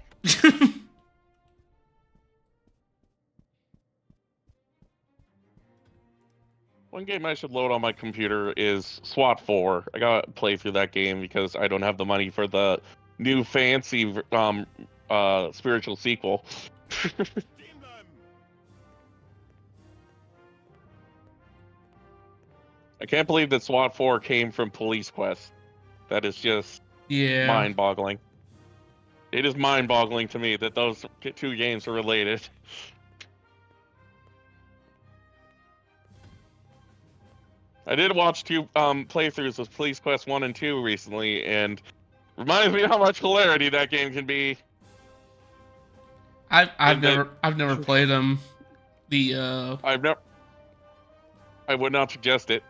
One game I should load on my computer is SWAT 4. I gotta play through that game because I don't have the money for the new fancy spiritual sequel. I can't believe that SWAT 4 came from Police Quest. That is just mind-boggling. It is mind-boggling to me that those two games are related. I did watch two playthroughs of Police Quest 1 and 2 recently, and reminds me how much hilarity that game can be. I've never played them. I would not suggest it.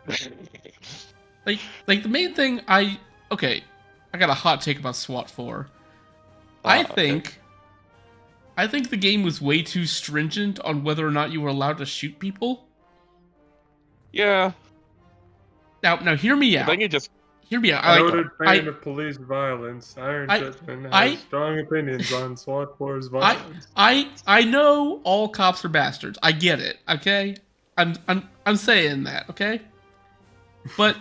like the main thing I got a hot take about SWAT 4. I think the game was way too stringent on whether or not you were allowed to shoot people. Yeah. Now hear me out. I think you just hear me out. A noted fan of police violence, Iron Gentleman has strong opinions on SWAT 4's violence. I know all cops are bastards. I get it. Okay, I'm saying that. Okay, but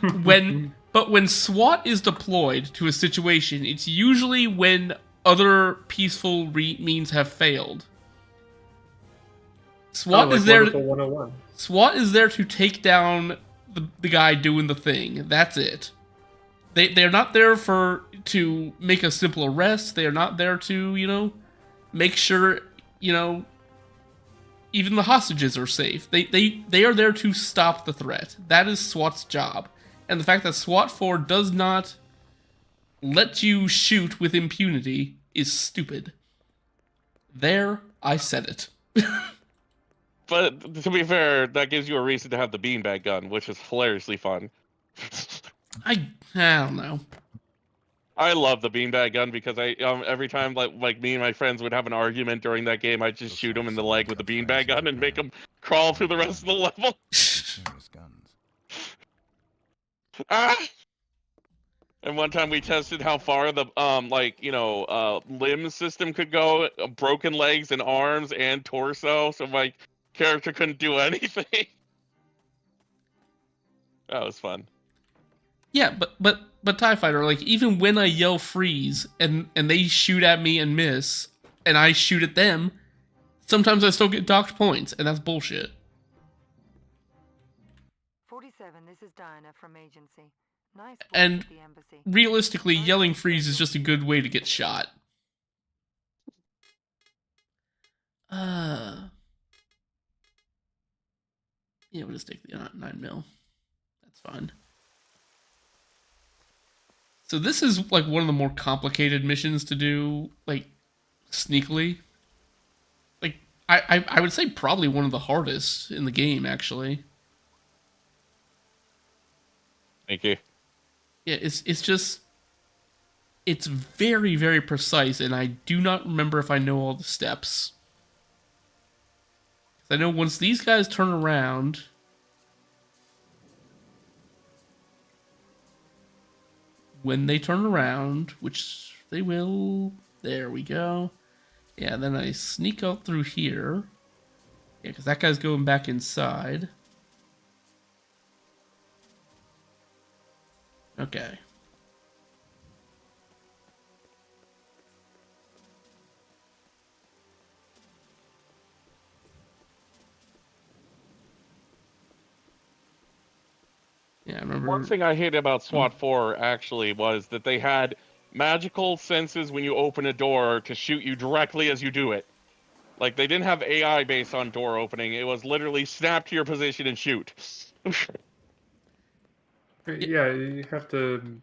when SWAT is deployed to a situation, it's usually when other peaceful means have failed. SWAT is there. SWAT is there to take down the guy doing the thing. That's it. They're not there to make a simple arrest. They are not there to make sure even the hostages are safe. They are there to stop the threat. That is SWAT's job. And the fact that SWAT 4 does not let you shoot with impunity is stupid. There, I said it. But to be fair, that gives you a reason to have the beanbag gun, which is hilariously fun. I don't know. I love the beanbag gun because every time like me and my friends would have an argument during that game, I'd just shoot them in the leg with the beanbag gun and make them crawl through the rest of the level. Serious guns. Ah! And one time we tested how far the limb system could go, broken legs and arms and torso, so my character couldn't do anything. That was fun. Yeah, but TIE Fighter, like, even when I yell freeze and they shoot at me and miss, and I shoot at them, sometimes I still get docked points, and that's bullshit. 47, this is Diana from agency. Nice work And at the embassy. realistically, yelling freeze is just a good way to get shot. Yeah, we'll just take the 9mm. That's fine. So this is like one of the more complicated missions to do, like, sneakily. Like, I would say probably one of the hardest in the game, actually. Thank you. Yeah, it's just, it's very, very precise, and I do not remember if I know all the steps. I know once these guys turn around, when they turn around, which they will, there we go. Yeah, then I sneak out through here. Yeah, because that guy's going back inside. Okay. Yeah, I remember. One thing I hated about SWAT 4 actually was that they had magical senses when you open a door to shoot you directly as you do it. Like, they didn't have AI based on door opening. It was literally snap to your position and shoot. Yeah, you have to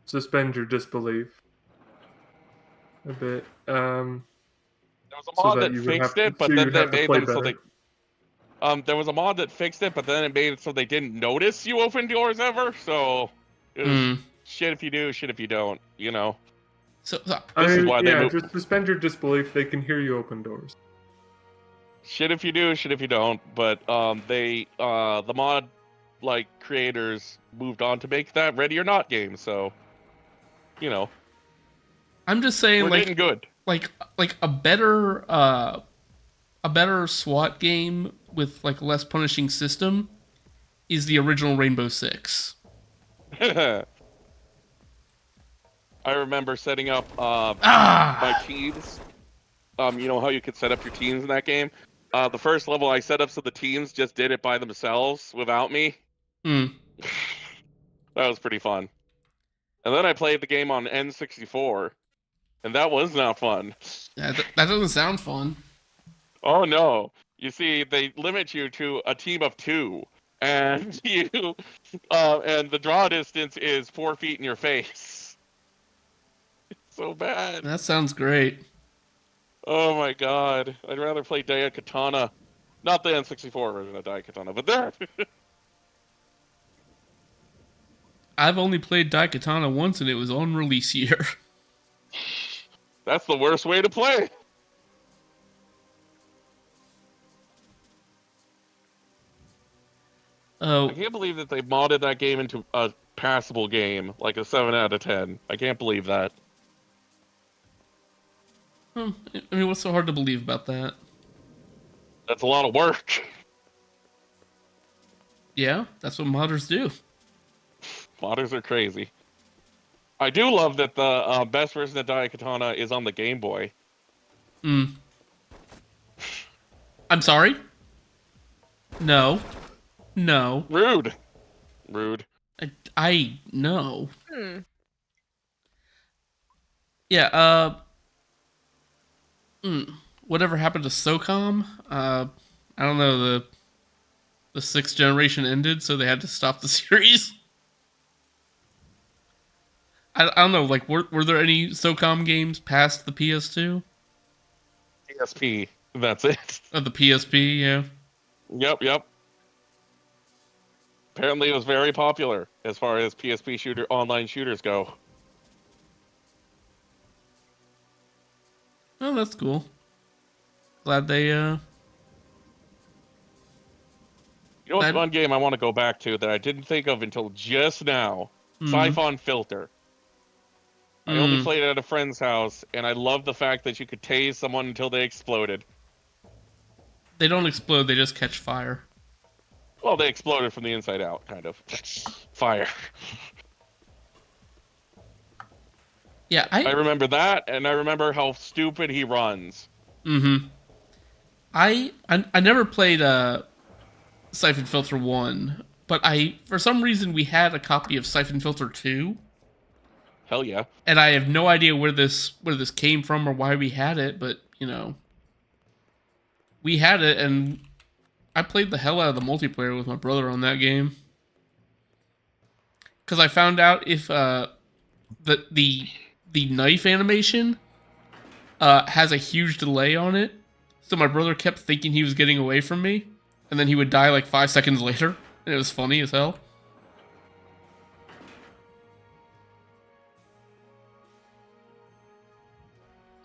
suspend your disbelief a bit. There was a So mod that that you would fixed have it, but to, then you'd they have to made play them so better. they. There was a mod that fixed it, but then it made it so they didn't notice you open doors ever. So it was shit if you do, shit if you don't. You know. So This is why they moved. just suspend your disbelief. They can hear you open doors. Shit if you do, shit if you don't. But the mod creators moved on to make that Ready or Not game. So, you know, I'm just saying, we're like, getting good. like a better SWAT game with like less punishing system is the original Rainbow Six. I remember setting up my teams. You know how you could set up your teams in that game? The first level I set up so the teams just did it by themselves without me. Hmm. That was pretty fun. And then I played the game on N64, and that was not fun. Yeah, that doesn't sound fun. Oh no. You see, they limit you to a team of 2, and and the draw distance is 4 feet in your face. It's so bad. That sounds great. Oh my god. I'd rather play Daikatana. Not the N64 version of Daikatana, but there. I've only played Daikatana once, and it was on release year. That's the worst way to play. Oh, I can't believe that they modded that game into a passable game, like a 7 out of 10. I can't believe that. I mean, what's so hard to believe about that? That's a lot of work. Yeah, that's what modders do. Modders are crazy. I do love that the best version of Daikatana is on the Game Boy. I'm sorry? No. Rude. I no. Hmm. Yeah, whatever happened to SOCOM. I don't know, the 6th generation ended, so they had to stop the series. I don't know, like, were there any SOCOM games past the PS2? PSP. That's it. Oh, the PSP, yeah. Yep. Apparently, it was very popular as far as PSP online shooters go. Oh, that's cool. Glad they, You know what's Glad- one game I want to go back to that I didn't think of until just now? Mhm. Siphon Filter. I only Mm. played it at a friend's house, and I love the fact that you could tase someone until they exploded. They don't explode, they just catch fire. Well, they exploded from the inside out, kind of. Fire. Yeah, I remember that, and I remember how stupid he runs. Mm-hmm. I never played Siphon Filter 1, but for some reason we had a copy of Siphon Filter 2. Hell yeah. And I have no idea where this came from or why we had it, but you know, we had it, and I played the hell out of the multiplayer with my brother on that game. Because I found out if the knife animation has a huge delay on it, so my brother kept thinking he was getting away from me, and then he would die like 5 seconds later, and it was funny as hell.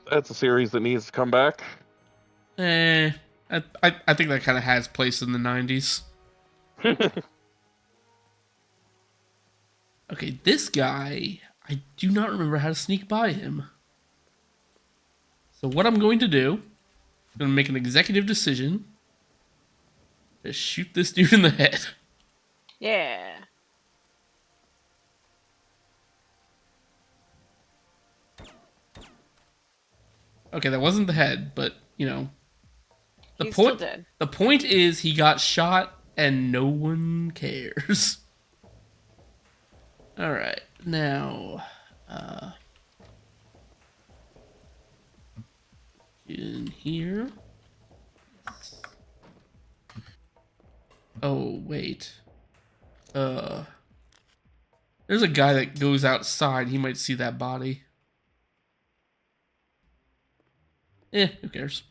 That's a series that needs to come back. I think that kind of has place in the 90s. Okay, this guy, I do not remember how to sneak by him. So what I'm going to do, I'm going to make an executive decision to shoot this dude in the head. Yeah. Okay, that wasn't the head, but, you know. He's still dead. The point is he got shot and no one cares. Alright, now, in here. Oh, wait. There's a guy that goes outside. He might see that body. Who cares?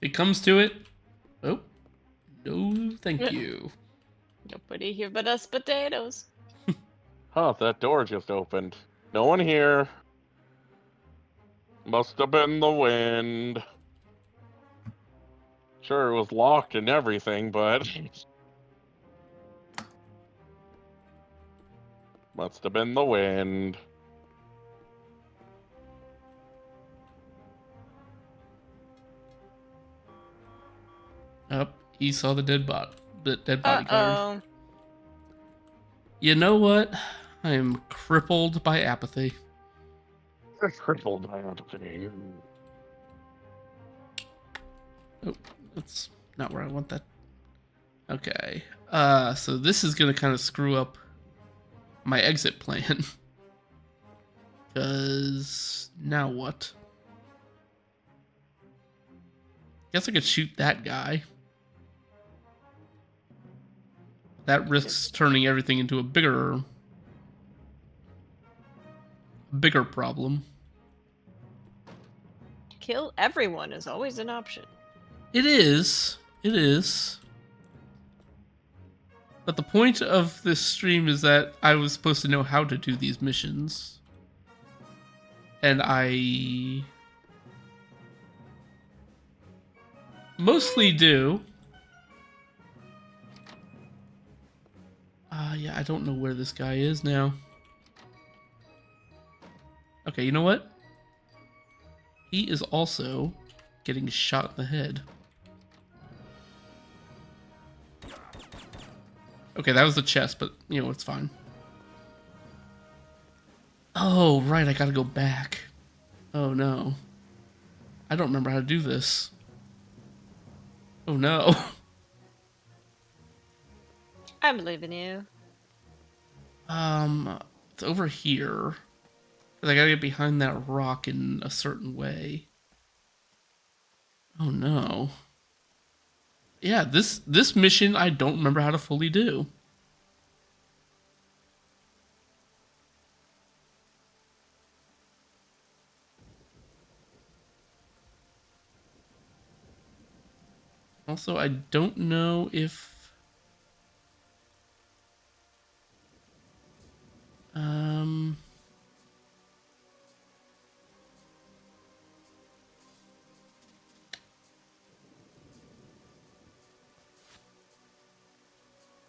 It comes to it. Oh, no, thank you. Nobody here but us potatoes. Huh, that door just opened. No one here. Must have been the wind. Sure, it was locked and everything, but... Must have been the wind. Oh, he saw the dead body guard. Uh-oh. You know what? I am crippled by apathy. Crippled by apathy. Oh, that's not where I want that. Okay. So this is gonna kind of screw up my exit plan. Cause now what? Guess I could shoot that guy. That risks turning everything into a bigger problem. Kill everyone is always an option. It is. It is. But the point of this stream is that I was supposed to know how to do these missions. And I mostly do. Yeah, I don't know where this guy is now. Okay, you know what? He is also getting shot in the head. Okay, that was the chest, but, you know, it's fine. Oh, right, I gotta go back. Oh, no. I don't remember how to do this. Oh, no. I believe in you. It's over here. 'Cause I gotta get behind that rock in a certain way. Oh no. Yeah, this mission I don't remember how to fully do. Also, I don't know if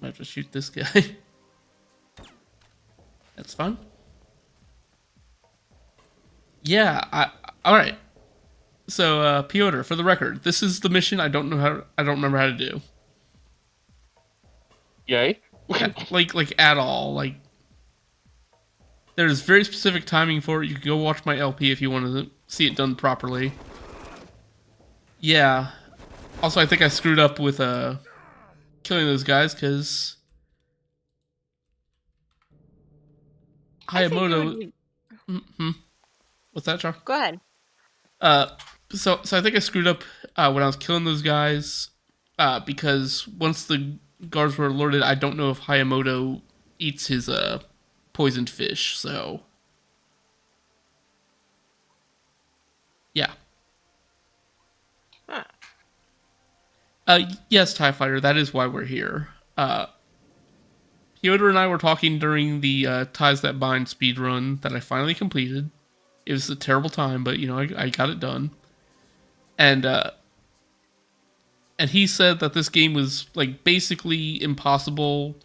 I have to shoot this guy. That's fine. Yeah, all right. So, Piotr, for the record, this is the mission I don't remember how to do. Yay. like at all. Like, there's very specific timing for it. You can go watch my LP if you want to see it done properly. Yeah. Also, I think I screwed up with killing those guys because Hayamoto. What's that, Char? Go ahead. So I think I screwed up when I was killing those guys because once the guards were alerted, I don't know if Hayamoto eats his poisoned fish. So yeah. Huh. Yes, TIE Fighter. That is why we're here. Piotr and I were talking during the Ties That Bind speedrun that I finally completed. It was a terrible time, but I got it done. And he said that this game was like basically impossible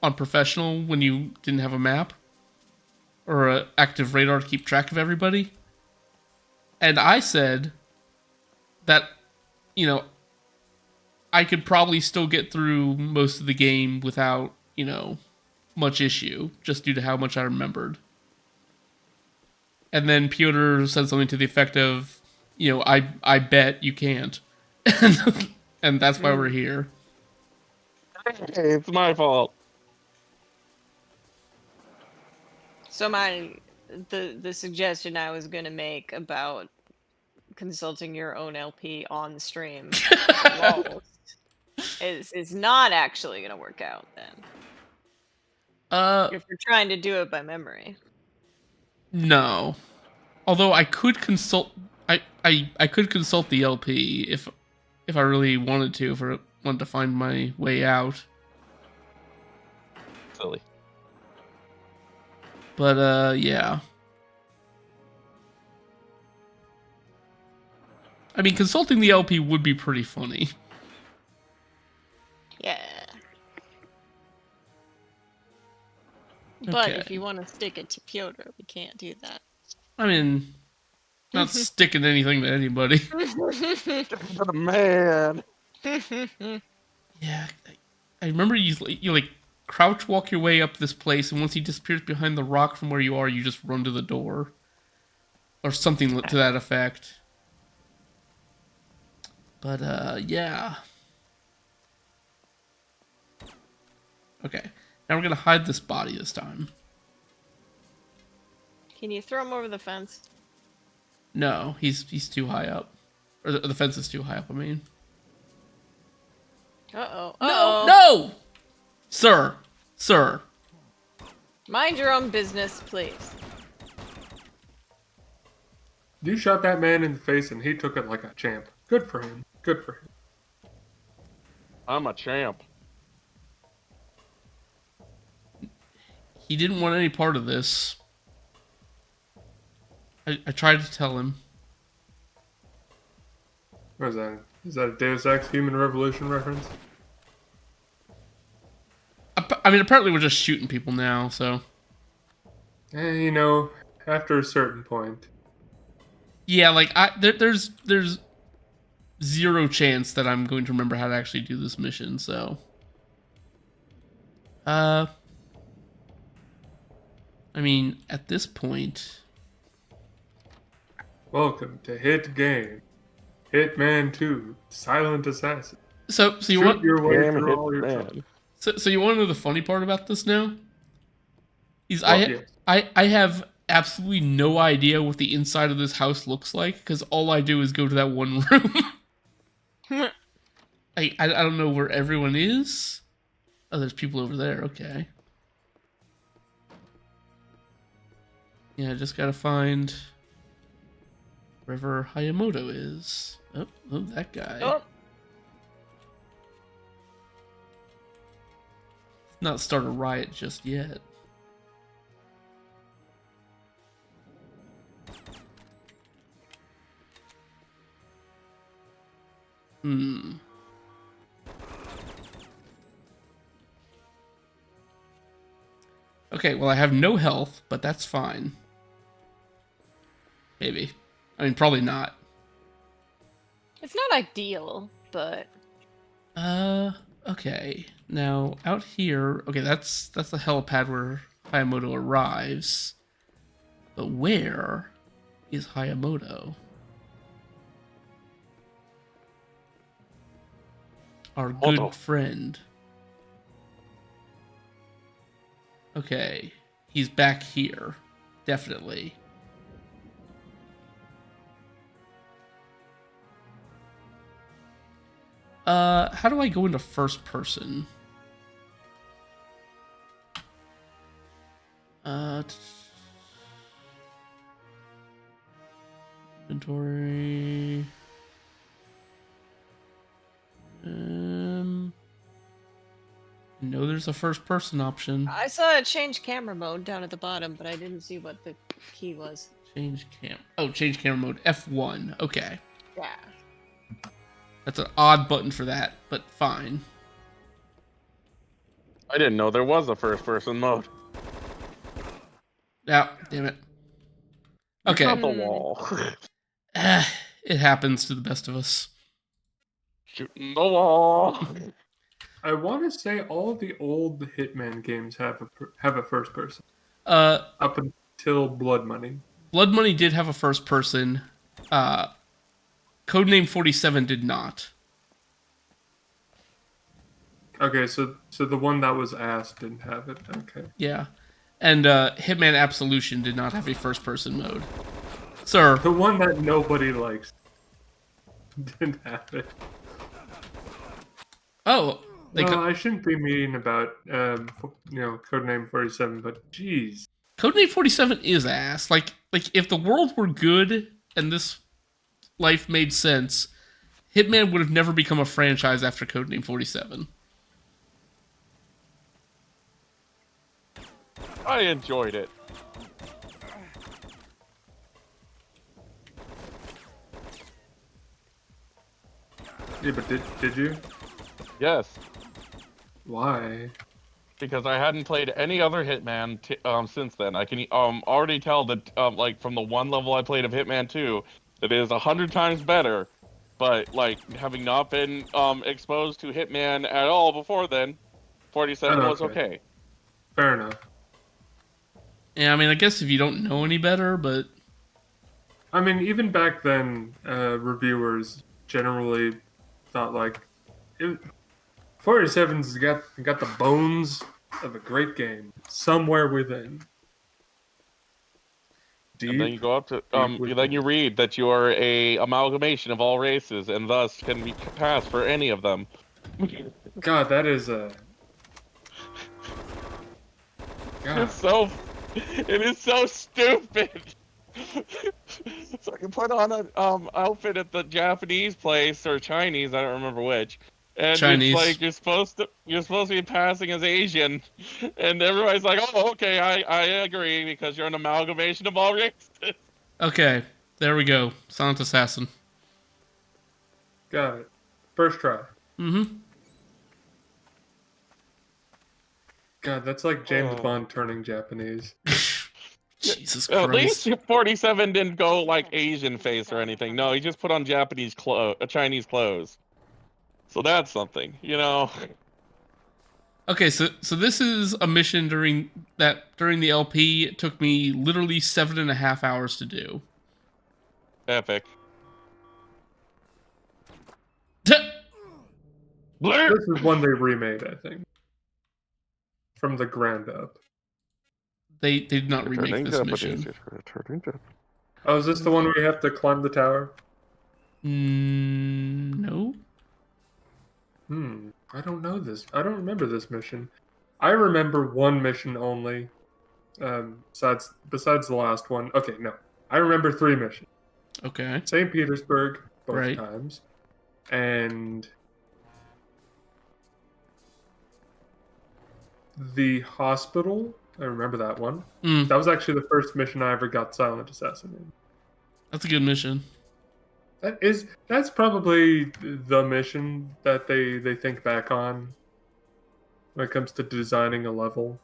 on professional when you didn't have a map or an active radar to keep track of everybody. And I said that, I could probably still get through most of the game without, much issue, just due to how much I remembered. And then Piotr said something to the effect of, I bet you can't. And that's why we're here. Hey, it's my fault. So the suggestion I was gonna make about consulting your own LP on stream is not actually gonna work out then. If you're trying to do it by memory. No. Although I could consult I could consult the LP if I really wanted to, if I wanted to find my way out. Silly. But yeah. I mean, consulting the LP would be pretty funny. Yeah. But Okay. if you want to stick it to Piotr, we can't do that. I mean, not sticking anything to anybody. Man. Yeah, I remember you like crouch walk your way up this place, and once he disappears behind the rock from where you are, you just run to the door, or something to that effect. But yeah. Okay, now we're gonna hide this body this time. Can you throw him over the fence? No, he's too high up, or the fence is too high up. I mean. Uh-oh. No, sir. Mind your own business, please. You shot that man in the face and he took it like a champ. Good for him. Good for him. I'm a champ. He didn't want any part of this. I tried to tell him. What is that? Is that a Deus Ex Human Revolution reference? I mean, apparently we're just shooting people now, so. After a certain point. Yeah, like there's zero chance that I'm going to remember how to actually do this mission, so. I mean, at this point. Welcome to Hit Game. Hitman 2, Silent Assassin. So you Shoot want your way Damn through all your Hitman. trouble. So you want to know the funny part about this now? Yes. I have absolutely no idea what the inside of this house looks like because all I do is go to that one room. I don't know where everyone is. Oh, there's people over there. Okay. Yeah, I just gotta find wherever Hayamoto is. Oh, that guy. Oh. Not start a riot just yet. Okay, well I have no health, but that's fine. Maybe. I mean, probably not. It's not ideal, but Okay. Now out here, okay, that's the helipad where Hayamoto arrives. But where is Hayamoto? Our good friend. Okay, he's back here, definitely. How do I go into first person? Inventory. No, there's a first person option. I saw a change camera mode down at the bottom, but I didn't see what the key was. Change cam. Oh, change camera mode. F1. Okay. Yeah. That's an odd button for that, but fine. I didn't know there was a first-person mode. Yeah, damn it. Okay. Not the wall. It happens to the best of us. Shooting the wall. I want to say all the old Hitman games have a first person. Up until Blood Money. Blood Money did have a first person. Codename 47 did not. Okay, so the one that was asked didn't have it. Okay. Yeah. And Hitman Absolution did not have a first person mode. Sir. The one that nobody likes didn't have it. Oh. I shouldn't be mean about Codename 47, but geez. Codename 47 is ass. Like if the world were good and this life made sense, Hitman would have never become a franchise after Codename 47. I enjoyed it. Yeah, but did you? Yes. Why? Because I hadn't played any other Hitman since then. I can already tell that like from the one level I played of Hitman 2, that it is 100 times better. But like having not been exposed to Hitman at all before then, 47 was okay. Fair enough. Yeah, I mean, I guess if you don't know any better, but... I mean, even back then, reviewers generally thought, like, 47's got the bones of a great game somewhere within. Deep, and then you go up to, then you read that you are a amalgamation of all races, and thus can be passed for any of them. God, that is a... God. It is so stupid. So I can put on an outfit at the Japanese place or Chinese, I don't remember which. And Chinese. It's like you're supposed to be passing as Asian, and everybody's like, "Oh, okay, I agree because you're an amalgamation of all races." Okay, there we go. Silent Assassin. Got it. First try. Mm-hmm. God, that's like James Bond turning Japanese. Jesus Christ. At least 47 didn't go like Asian face or anything. No, he just put on Chinese clothes. So that's something, you know. Okay, so this is a mission during the LP. It took me literally 7.5 hours to do. Epic. This is one they remade, I think. From the ground up. They did not remake Returning this Japanese. mission. Returning Japanese. Oh, is this the one where you have to climb the tower? No. I don't know this. I don't remember this mission. I remember one mission only. Besides the last one. Okay, no. I remember 3 missions. Okay. St. Petersburg, both Right. times. And the hospital. I remember that one. Mm, That was actually the first mission I ever got Silent Assassin in. that's a good mission. That's probably the mission that they think back on when it comes to designing a level.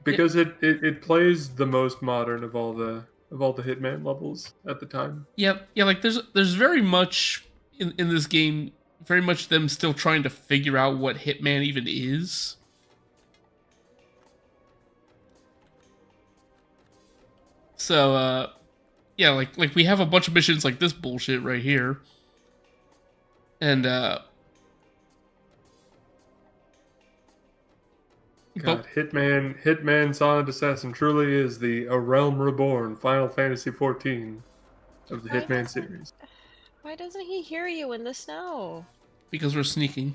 Because it plays the most modern of all the Hitman levels at the time. Yep. Yeah, like there's very much in this game, very much them still trying to figure out what Hitman even is. So yeah, like we have a bunch of missions like this bullshit right here. And God, Hitman Silent Assassin truly is the A Realm Reborn Final Fantasy XIV of the Hitman series. Why doesn't he hear you in the snow? because we're sneaking.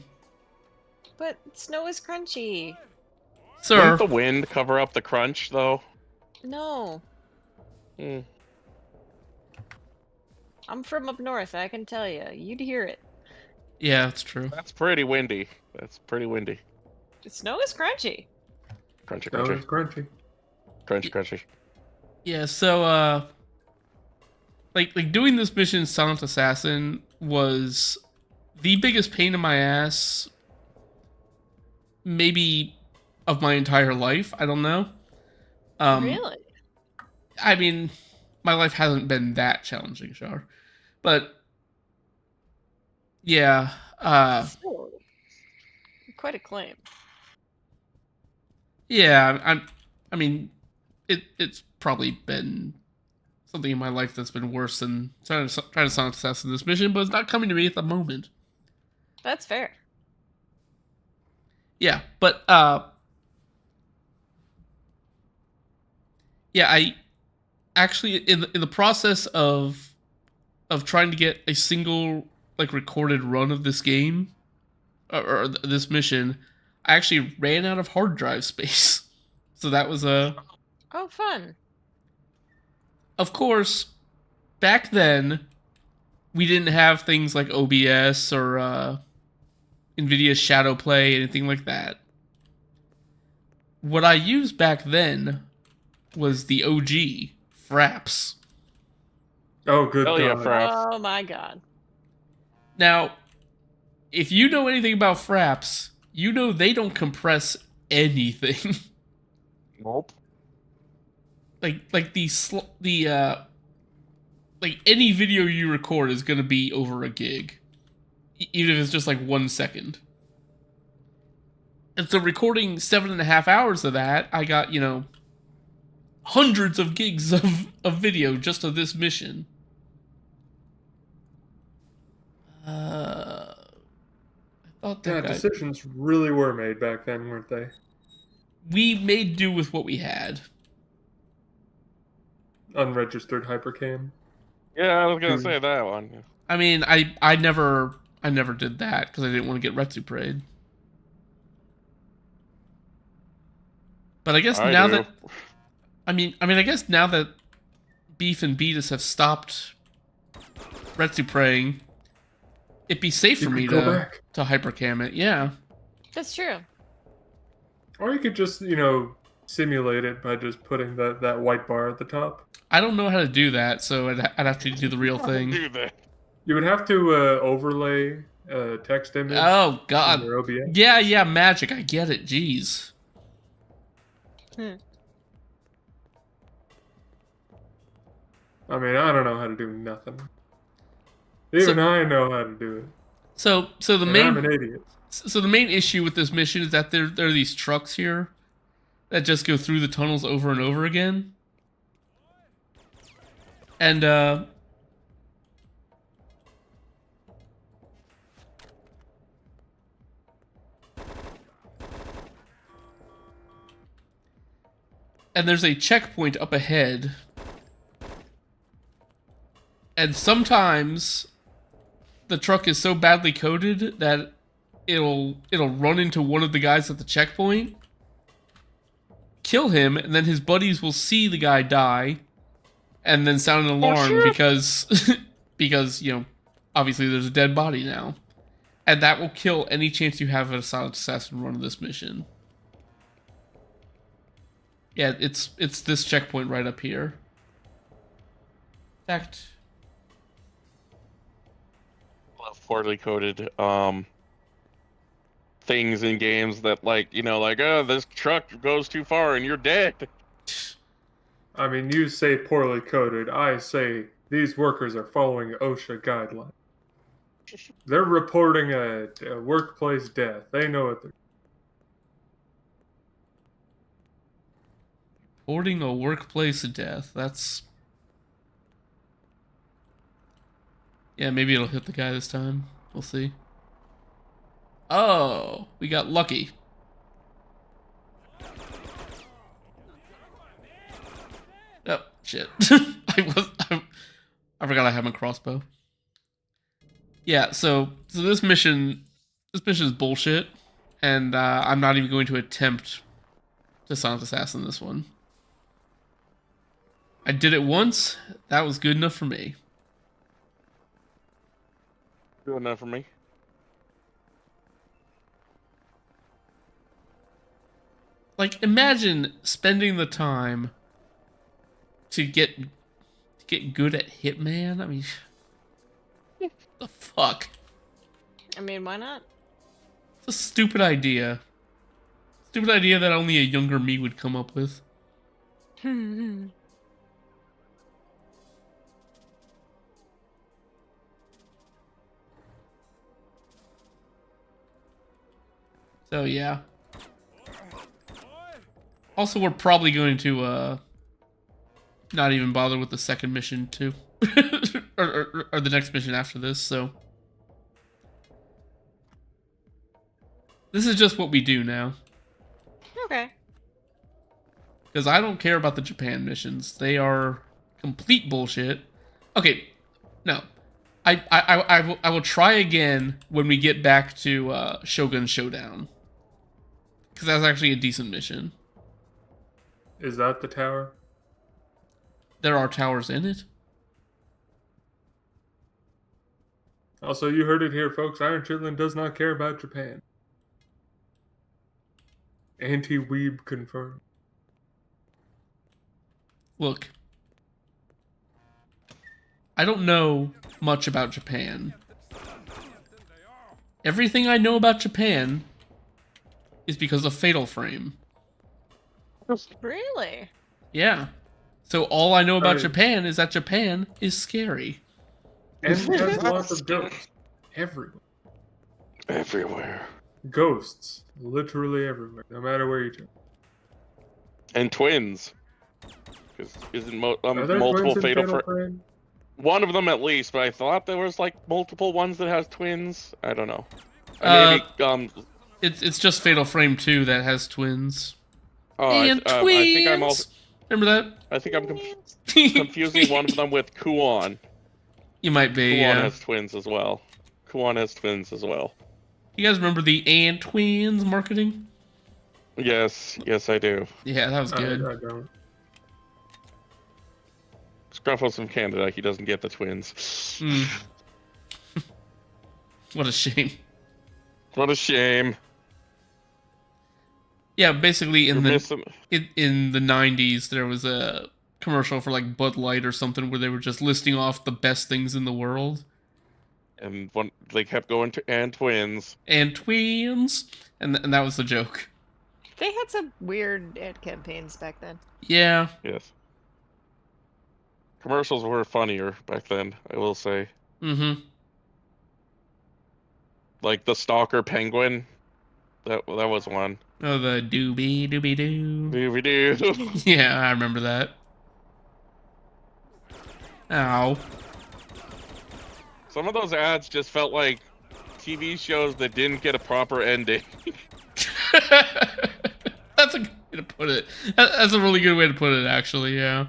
But snow is crunchy. Sir. Wouldn't the wind cover up the crunch, though? No. Hmm. I'm from up north, I can tell you. You'd hear it. Yeah, that's true. That's pretty windy. That's pretty windy. The snow is crunchy. Crunchy, Snow crunchy. is crunchy. Crunchy, crunchy. Yeah, so like doing this mission Silent Assassin was the biggest pain in my ass maybe of my entire life. I don't know. Really? I mean, my life hasn't been that challenging, Char. But yeah, Still, quite a claim. yeah, I mean, it's probably been something in my life that's been worse than trying to Silent Assassin this mission, but it's not coming to me at the moment. That's fair. Yeah, but yeah, I actually in the process of trying to get a single like recorded run of this game or this mission, I actually ran out of hard drive space. So that was Oh, fun. of course, back then we didn't have things like OBS or NVIDIA Shadow Play, anything like that. What I used back then was the OG Fraps. Oh, good Hell yeah, God. Fraps. Oh my god. Now, if you know anything about Fraps, you know they don't compress anything. Nope. like like any video you record is gonna be over a gig, even if it's just like 1 second. And so recording 7.5 hours of that, I got hundreds of gigs of video just of this mission. I thought Yeah, that guy, decisions really were made back then, weren't they? we made do with what we had. Unregistered hypercam. Yeah, I was gonna say that one. I mean, I never did that because I didn't want to get Retsu Parade. But I guess I now do. that I guess now that Beef and Beatus have stopped Retsu praying, it'd be safe for You me could go back. to hypercam it. Yeah. That's true. Or you could just, simulate it by just putting that white bar at the top. I don't know how to do that, so I'd have to do the real thing. Do that. You would have to overlay a text image Oh in God. your OBS. Yeah, magic. I get it. Jeez. I mean, I don't know how to do nothing. Even I know how to do it. So the And main I'm an idiot. So the main issue with this mission is that there are these trucks here that just go through the tunnels over and over again. And and there's a checkpoint up ahead. And sometimes the truck is so badly coded that it'll run into one of the guys at the checkpoint, kill him, and then his buddies will see the guy die, and then sound an alarm because you know, obviously there's a dead body now, and that will kill any chance you have at a silent assassin run of this mission. Yeah, it's this checkpoint right up here. In fact, Poorly coded things in games that, like, you know, like, oh, this truck goes too far and you're dead. I mean, you say poorly coded. I say these workers are following OSHA guidelines. They're reporting a workplace death. They know what they're... reporting a workplace death. That's... yeah, maybe it'll hit the guy this time. We'll see. Oh, we got lucky. Oh, shit. I forgot I have my crossbow. Yeah, so this mission is bullshit, and I'm not even going to attempt to silent assassin this one. I did it once. That was good enough for me. Good enough for me. Like, imagine spending the time to get good at Hitman. I mean, the fuck? I mean, why not? It's a stupid idea. Stupid idea that only a younger me would come up with. So yeah. Also, we're probably going to not even bother with the second mission too, or the next mission after this. So this is just what we do now. Okay. Because I don't care about the Japan missions; they are complete bullshit. Okay, no, I will try again when we get back to Shogun Showdown, because that's actually a decent mission. Is that the tower? There are towers in it. Also, you heard it here, folks. Iron Chitlin does not care about Japan. Anti-weeb confirmed. Look, I don't know much about Japan. Everything I know about Japan is because of Fatal Frame. Really? Yeah. So all I know about Japan is that Japan is scary. And there's lots of ghosts. Everywhere. Everywhere. Ghosts. Literally everywhere. No matter where you turn. And twins. Because isn't Are there multiple twins in Fatal Frame? One of them at least, but I thought there was like multiple ones that has twins. I don't know. Maybe it's just Fatal Frame 2 that has twins. And twins. I think I'm also... Remember that? I think I'm confusing one of them with Kuon. You might be, Kuon has twins as well. Kuon has twins as well. You guys remember the and twins marketing? Yes, I do. Yeah, that was good. I don't. Scruffle's from Canada. He doesn't get the twins. Mm. What a shame. What a shame. Yeah, basically in the missing... in the 90s there was a commercial for like Bud Light or something where they were just listing off the best things in the world. And they kept going to and twins. And twins. And that was the joke. They had some weird ad campaigns back then. Yeah. Yes. Commercials were funnier back then, I will say. Mm-hmm. Like the Stalker Penguin. That was one. Oh, the doobie doobie doo. Doobie doo. Yeah, I remember that. Ow. Some of those ads just felt like TV shows that didn't get a proper ending. That's a good to put it. That's a really good way to put it, actually. Yeah.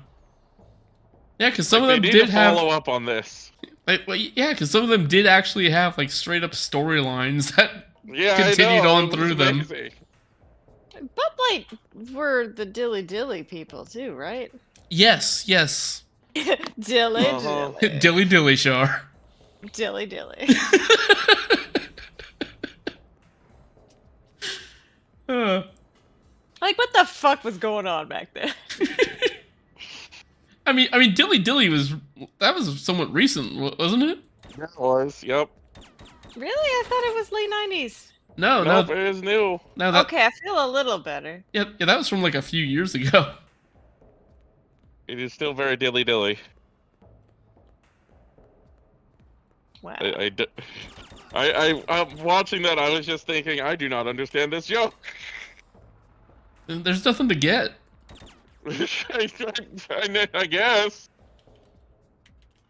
Yeah, because some Like, of them they need did to have. follow up on this. Like, well, yeah, because some of them did actually have like straight up storylines that Yeah, continued I know. on It was through them. amazing. Bud Light were the Dilly Dilly people too, right? Yes, yes. Dilly Uh-huh. Dilly. Dilly Dilly Shar. Dilly Dilly. Like, what the fuck was going on back then? I mean, Dilly Dilly was somewhat recent, wasn't it? It was. Yep. Really? I thought it was late 90s. No, Nope, no, it is new. no. That, Okay, I feel a little better. yeah, that was from like a few years ago. It is still very dilly dilly. Wow. I'm watching that. I was just thinking, I do not understand this joke. There's nothing to get. I guess.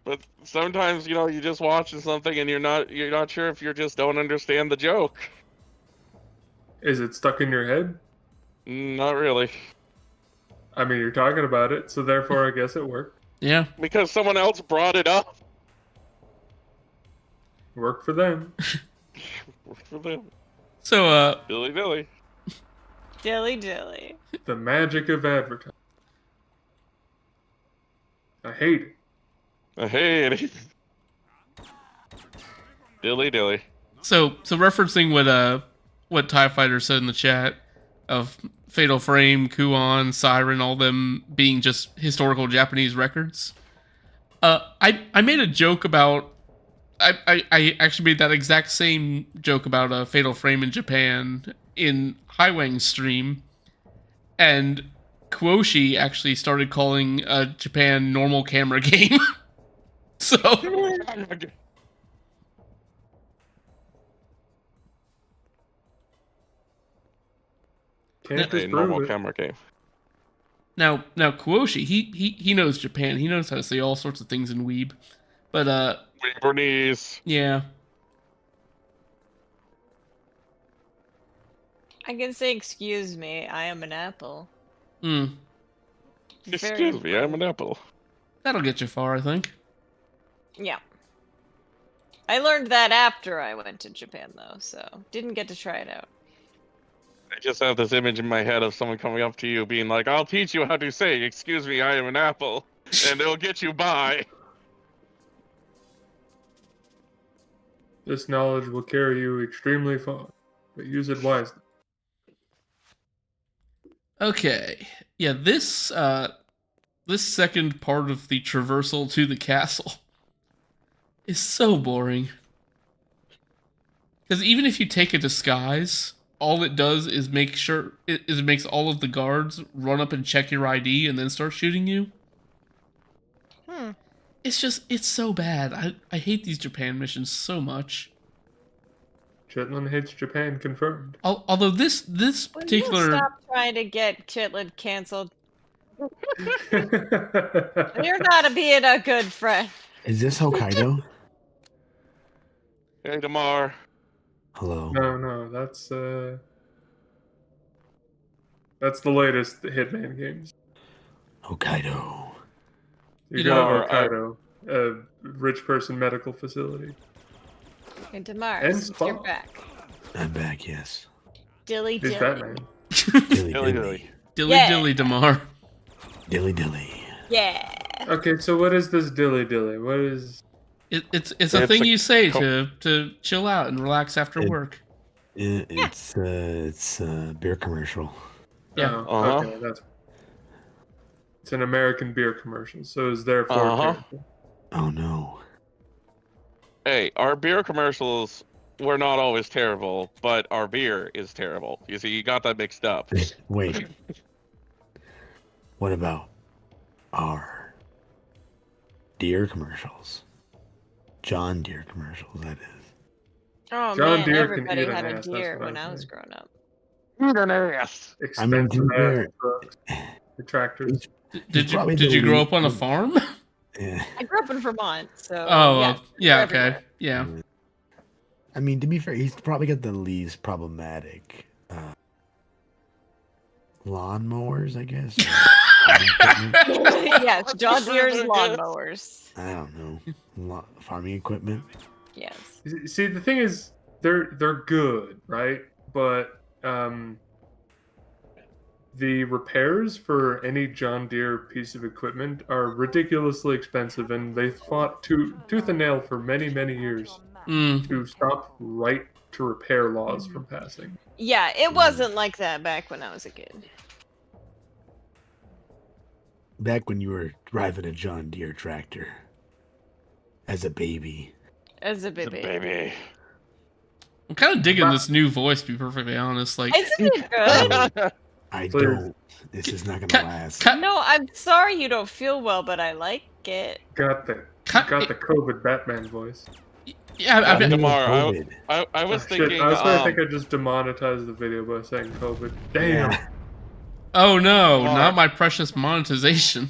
But sometimes, you know, you just watching something and you're not sure if you just don't understand the joke. Is it stuck in your head? Not really. I mean, you're talking about it, so therefore I guess it worked. Yeah. Because someone else brought it up. Worked for them. Worked for them. So, Dilly dilly. Dilly Dilly. The magic of advertising. I hate it. I hate it. Dilly dilly. so referencing what TIE Fighter said in the chat of Fatal Frame, Kuon, Siren, all them being just historical Japanese records. I made a joke about. I actually made that exact same joke about a Fatal Frame in Japan in Highwang's stream, and Kuoshi actually started calling Japan normal camera game. So Can't a disprove normal it. camera game. now Kuoshi he knows Japan. He knows how to say all sorts of things in Weeb, but Weebernies. yeah. I can say, excuse me, I am an apple. Hmm. Very Excuse me, I'm an apple. That'll get you far, I think. Yeah. I learned that after I went to Japan, though, so didn't get to try it out. I just have this image in my head of someone coming up to you being like, I'll teach you how to say, excuse me, I am an apple. And it'll get you by. This knowledge will carry you extremely far, but use it wisely. Okay. Yeah, this second part of the traversal to the castle is so boring. Because even if you take a disguise, all it does is it makes all of the guards run up and check your ID and then start shooting you. It's so bad. I hate these Japan missions so much. Chitlin hates Japan, confirmed. Although this Will you particular stop trying to get Chitlin canceled? You're not being a good friend. Is this Hokkaido? Hey, Damar. Hello. No, that's the latest Hitman games. Hokkaido. You You got know, Hokkaido, a rich person medical facility. And Damar, And since Spa. you're back. I'm back, yes. Dilly He's Dilly. Batman. Dilly Dilly dilly. dilly Yeah. dilly Damar. Dilly dilly. Yeah. Okay, so what is this dilly dilly? What is... It's a It's thing a you say co- to chill out and relax after It- work. It's a beer commercial. Yeah. Oh, Uh-huh. okay, that's... It's an American beer commercial, so is therefore Uh-huh. character. Oh no. Hey, our beer commercials were not always terrible, but our beer is terrible. You see, you got that mixed up. Wait. What about our Deere commercials? John Deere commercials, that is. Oh John man, Deere can everybody eat an had a ass, that's deer what when I'm I was saying. growing up. Eat an ass. I mean, to Expensive be fair, ass trucks, the tractors. Did you grow up on a farm? Yeah. I grew up in Vermont, so Oh, yeah, yeah, they're okay, yeah. I mean, to be fair, he's probably got the least problematic lawnmowers, I guess. Farming equipment? Yes, John Deere's Yes. lawnmowers. I don't know. Farming equipment. Yes. See, the thing is, they're good, right? But the repairs for any John Deere piece of equipment are ridiculously expensive, and they fought tooth and nail for many, many years to stop right to repair laws from passing. Yeah, it wasn't like that back when I was a kid. Back when you were driving a John Deere tractor as a baby. As a baby. Baby. I'm kind of digging this new voice, to be perfectly honest. Like, Isn't it good? I Please. don't. This is not gonna Cut- last. cut- No, I'm sorry you don't feel well, but I like it. Got the Cut- COVID Batman voice. yeah, I I've, Tomorrow, COVID. I was Shit, thinking. I was gonna think I just demonetized the video by saying COVID. Damn. Yeah. oh no, Mark. not my precious monetization.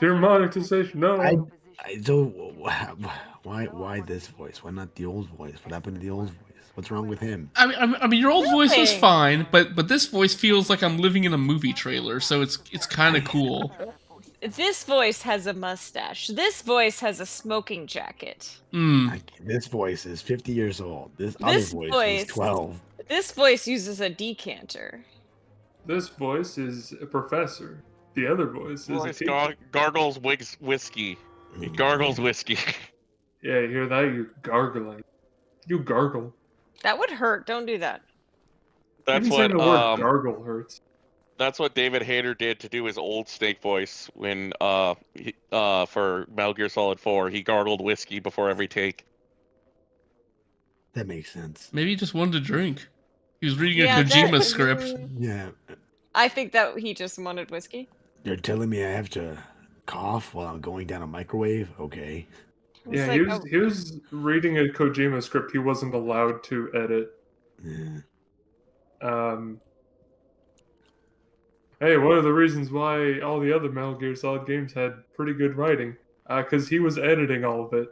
Your monetization, no. I don't. Why this voice? Why not the old voice? What happened to the old voice? What's wrong with him? I mean, your old voice was Nothing. fine, but this voice feels like I'm living in a movie trailer, so it's kind of cool. This voice has a mustache. This voice has a smoking jacket. This voice is 50 years old. This other voice is 12. This voice uses a decanter. This voice is a professor. The other voice is a Voice teacher. gargles whiskey. He gargles whiskey. Yeah, you hear that? You gargling. You gargle. That would hurt. Don't do that. That's Even saying what the word gargle hurts. that's what David Hayter did to do his old Snake voice when for Metal Gear Solid 4. He gargled whiskey before every take. That makes sense. Maybe he just wanted to drink. He was reading Yeah, a Kojima that- script. Yeah. I think that he just wanted whiskey. You're telling me I have to cough while I'm going down a microwave? Okay. It's Yeah, like, he was reading a Kojima script he wasn't allowed to edit. Yeah. Hey, one of the reasons why all the other Metal Gear Solid games had pretty good writing, because he was editing all of it.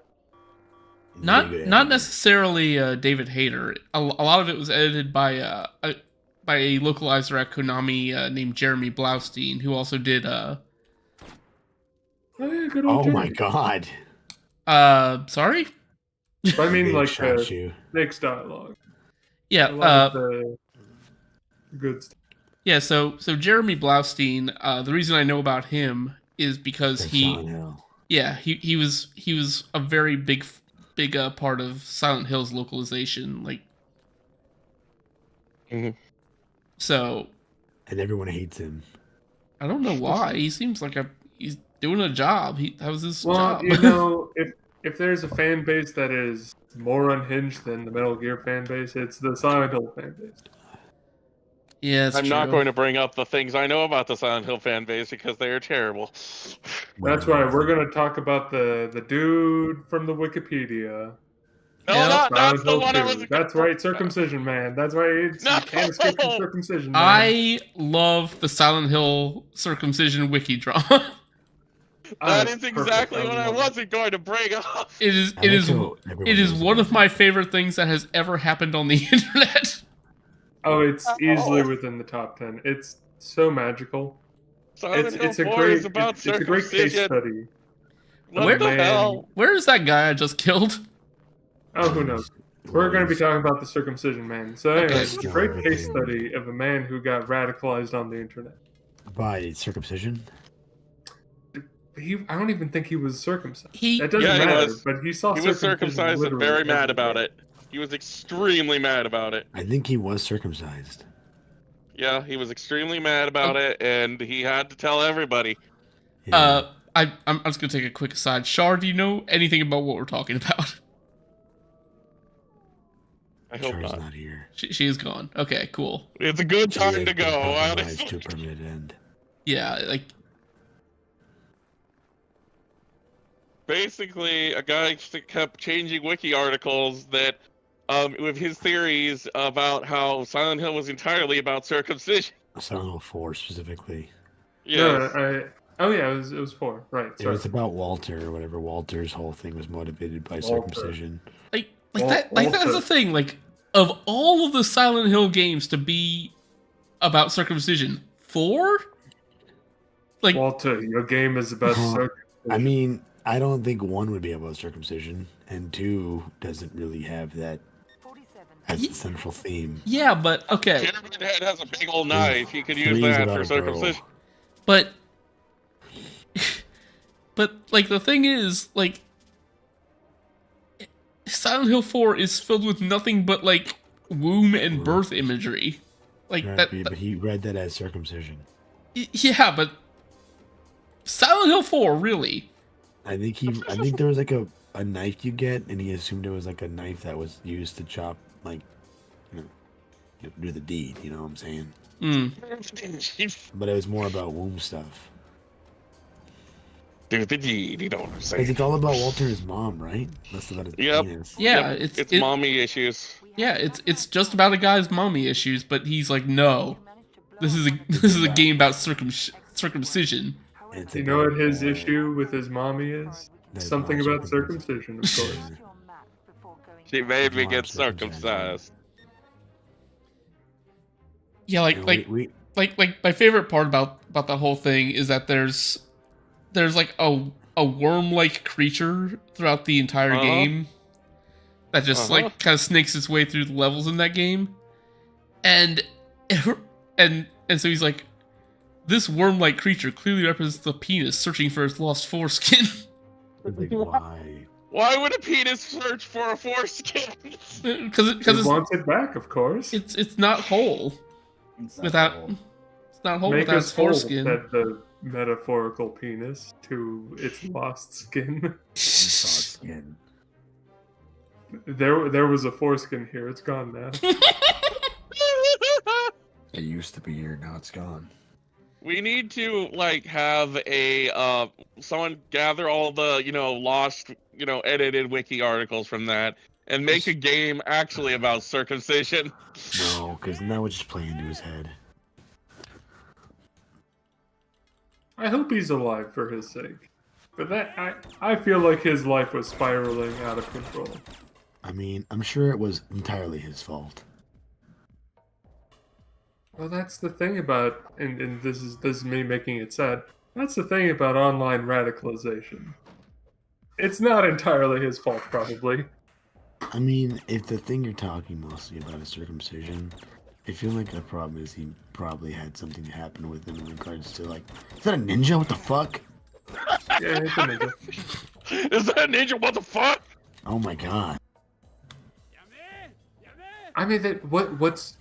Not Maybe not necessarily David Hayter. A lot of it was edited by a localizer at Konami named Jeremy Blaustein, who also did Oh, yeah, good old Oh my Jeremy. god. sorry? But I mean, Big like, shot you. Snake's dialogue. Yeah, A lot of the good stuff. yeah, so Jeremy Blaustein, the reason I know about him is because That's he Silent Hill. yeah, he was a very big part of Silent Hill's localization, like Mhm. so And everyone hates him. I don't know why. He seems like he's doing a job. That was his Well, job. you know, if there's a fan base that is more unhinged than the Metal Gear fan base, it's the Silent Hill fan base. Yeah, it's I'm true. not going to bring up the things I know about the Silent Hill fan base because they are terrible. That's right. We're gonna talk about the dude from the Wikipedia. No, Yeah. that's Silent the Hill one I 2. was. That's right, circumcision man. That's right. You can't escape from circumcision. Man. I love the Silent Hill circumcision wiki drama. That it's is exactly perfect. what I love it. wasn't going to bring up. It is I it like is how everyone it is knows one about of my it. favorite things that has ever happened on the internet. Oh, it's easily within the top 10. It's so magical. Silent Hill It's a 4 great is about it's a great case circumcision. study. What Where- the Man. hell? Where is that guy I just killed? Oh, who knows? We're going to be talking about the circumcision man. So, Okay. anyways, it's a great case study of a man who got radicalized on the internet. By circumcision? I don't even think he was circumcised. He That doesn't Yeah, he matter. was. But he saw He was circumcised and literally very mad everywhere. about it. He was extremely mad about it. I think he was circumcised. Yeah, he was extremely mad about it, and he had to tell everybody. Yeah. I'm just gonna take a quick aside. Shar, do you know anything about what we're talking about? I hope Char's not. not here. She is gone. Okay, cool. It's a good She time has to been go. compromised to a permanent end. Yeah, like Basically, a guy kept changing wiki articles that, with his theories about how Silent Hill was entirely about circumcision. Silent Hill 4 specifically. Yes. Oh yeah, it was 4. Right. It Sorry. was about Walter or whatever. Walter's whole thing was motivated by Walter. circumcision. that's the thing. Like, of all of the Silent Hill games to be about circumcision. 4? Like, Walter, your game is about circumcision. I mean, I don't think 1 would be about circumcision, and 2 doesn't really have that as the central theme. yeah, but okay. Pyramid Head has a big old knife. He could use 3 is that about for a girl. circumcision. But like the thing is, like, Silent Hill 4 is filled with nothing but like womb and birth imagery. Like Right, that. but he read that as circumcision. Yeah, but Silent Hill 4, really? I think there was like a knife you get, and he assumed it was like a knife that was used to chop, like, do the deed. You know what I'm saying? But it was more about womb stuff. Do the deed. You know what I'm saying? Because it's all about Walter's mom, right? Less about his penis. Yeah, Yep, it's mommy issues. Yeah, it's just about a guy's mommy issues, but he's like, no, this is a game about circumcision. You know what his issue with his mommy is? Something about circumcision, of course. She made me get circumcised. Yeah, like my favorite part about the whole thing is that there's like a worm-like creature throughout the entire game that just like kind of snakes its way through the levels in that game, and so he's like, this worm-like creature clearly represents the penis searching for its lost foreskin. Like, why? Why would a penis search for a foreskin? Because it wants it back, of course. It's not whole without Make its us whole, foreskin. said the metaphorical penis to its lost skin. Skin. There was a foreskin here. It's gone now. It used to be here. Now it's gone. We need to like have a someone gather all the lost edited wiki articles from that and make a game actually about circumcision. No, because now we're just playing into his head. I hope he's alive for his sake. But I feel like his life was spiraling out of control. I mean, I'm sure it was entirely his fault. Well, that's the thing about, and this is me making it sad. That's the thing about online radicalization. It's not entirely his fault, probably. I mean, if the thing you're talking mostly about is circumcision, I feel like the problem is he probably had something happen with him in regards to, like, is that a ninja? What the fuck? Yeah, it's a ninja. Is that a ninja? What the fuck? Oh my god. I mean, what's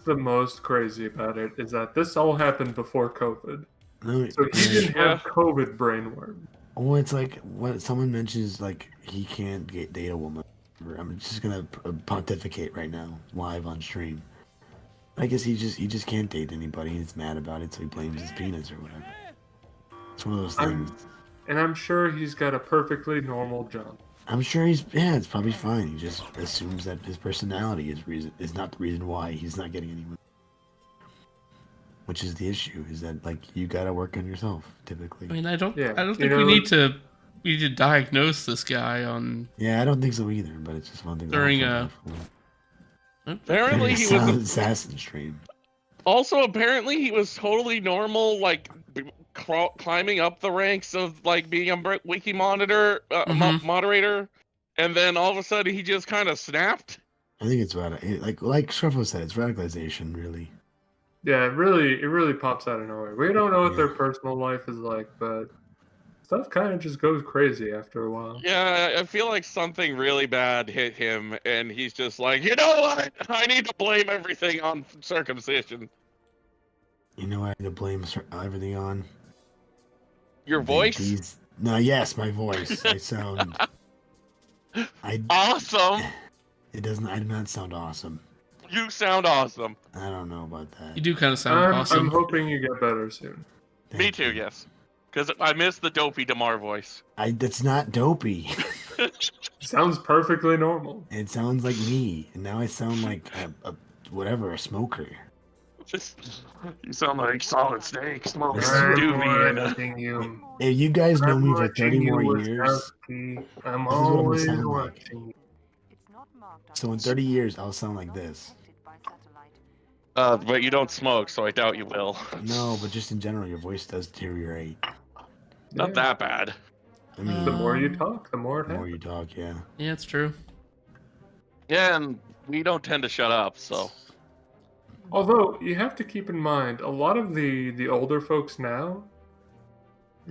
the most crazy about it is that this all happened before COVID. No, So he didn't have COVID brainworm. Well, it's like what someone mentions, like he can't date a woman. I'm just gonna pontificate right now, live on stream. I guess he just can't date anybody. He's mad about it, so he blames his penis or whatever. It's one of those things. I'm sure he's got a perfectly normal job. I'm sure it's probably fine. He just assumes that his personality is not the reason why he's not getting anyone. Which is the issue, is that, like, you gotta work on yourself, typically. I mean, I don't think we need to diagnose this guy on. Yeah, I don't think so either. But it's just one thing. During apparently he was an assassin stream. Also, apparently he was totally normal, like climbing up the ranks of like being a wiki monitor moderator, and then all of a sudden he just kind of snapped. I think it's like Shreffo said, it's radicalization, really. Yeah, it really pops out of nowhere. We don't know what their personal life is like, but stuff kind of just goes crazy after a while. Yeah, I feel like something really bad hit him, and he's just like, you know what? I need to blame everything on circumcision. You know what I need to blame everything on? Your voice? Yes, my voice. I sound... Awesome! It doesn't... I do not sound awesome. You sound awesome. I don't know about that. You do kind of sound awesome. I'm hoping you get better soon. Me too, yes. Because I miss the dopey DeMar voice. That's not dopey. Sounds perfectly normal. It sounds like me, and now I sound like a smoker. You sound like Solid Snake, smoking I'm doobie. If you guys know me for 30 more years, I'm always watching you. So in 30 years, I'll sound like this. But you don't smoke, so I doubt you will. No, but just in general, your voice does deteriorate. Not that bad. I mean, The more you Um, talk, the more it the more happens. you talk, yeah. Yeah, it's true. Yeah, and we don't tend to shut up, so. Although you have to keep in mind, a lot of the older folks now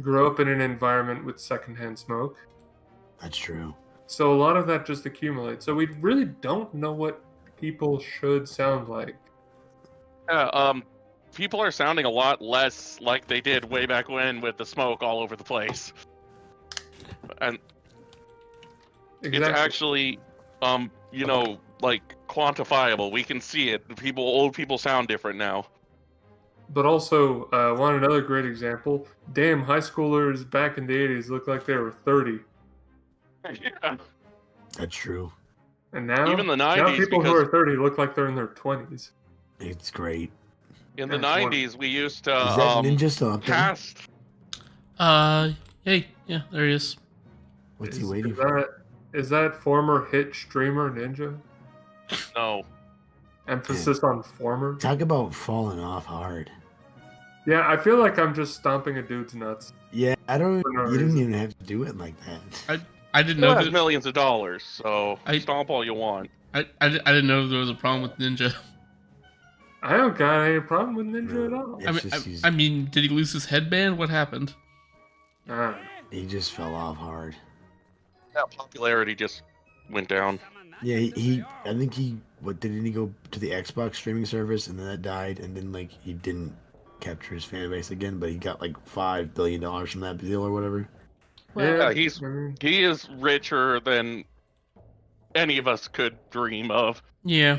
grew up in an environment with secondhand smoke, That's true. so a lot of that just accumulates. So we really don't know what people should sound like. Yeah, people are sounding a lot less like they did way back when with the smoke all over the place. And Exactly. it's actually, like quantifiable. We can see it. Old people sound different now. But also, want another great example? Damn, high schoolers back in the 80s looked like they were 30. Yeah. That's true. And now, Even the now 90s, people who because are 30 look like they're in their 20s. It's great. in the Yeah, it's 90s we used to Is that Ninja still up there? cast. Hey, yeah, there he is. What's Is- he waiting is for? Is that former hit streamer Ninja? No. Emphasis on former? Talk about falling off hard. Yeah, I feel like I'm just stomping a dude's nuts. Yeah, I don't. For no You didn't reason. even have to do it like that. I didn't Still know has that. millions of dollars, so I- stomp all you want. I didn't know there was a problem with Ninja. I don't got any problem with Ninja at all. It's just he's- I mean, did he lose his headband? What happened? Ah. He just fell off hard. That popularity just went down. Yeah, he I think didn't he go to the Xbox streaming service and then that died and then like he didn't capture his fan base again, but he got like $5 billion from that deal or whatever. Yeah, Well, he is richer than any of us could dream of. Yeah,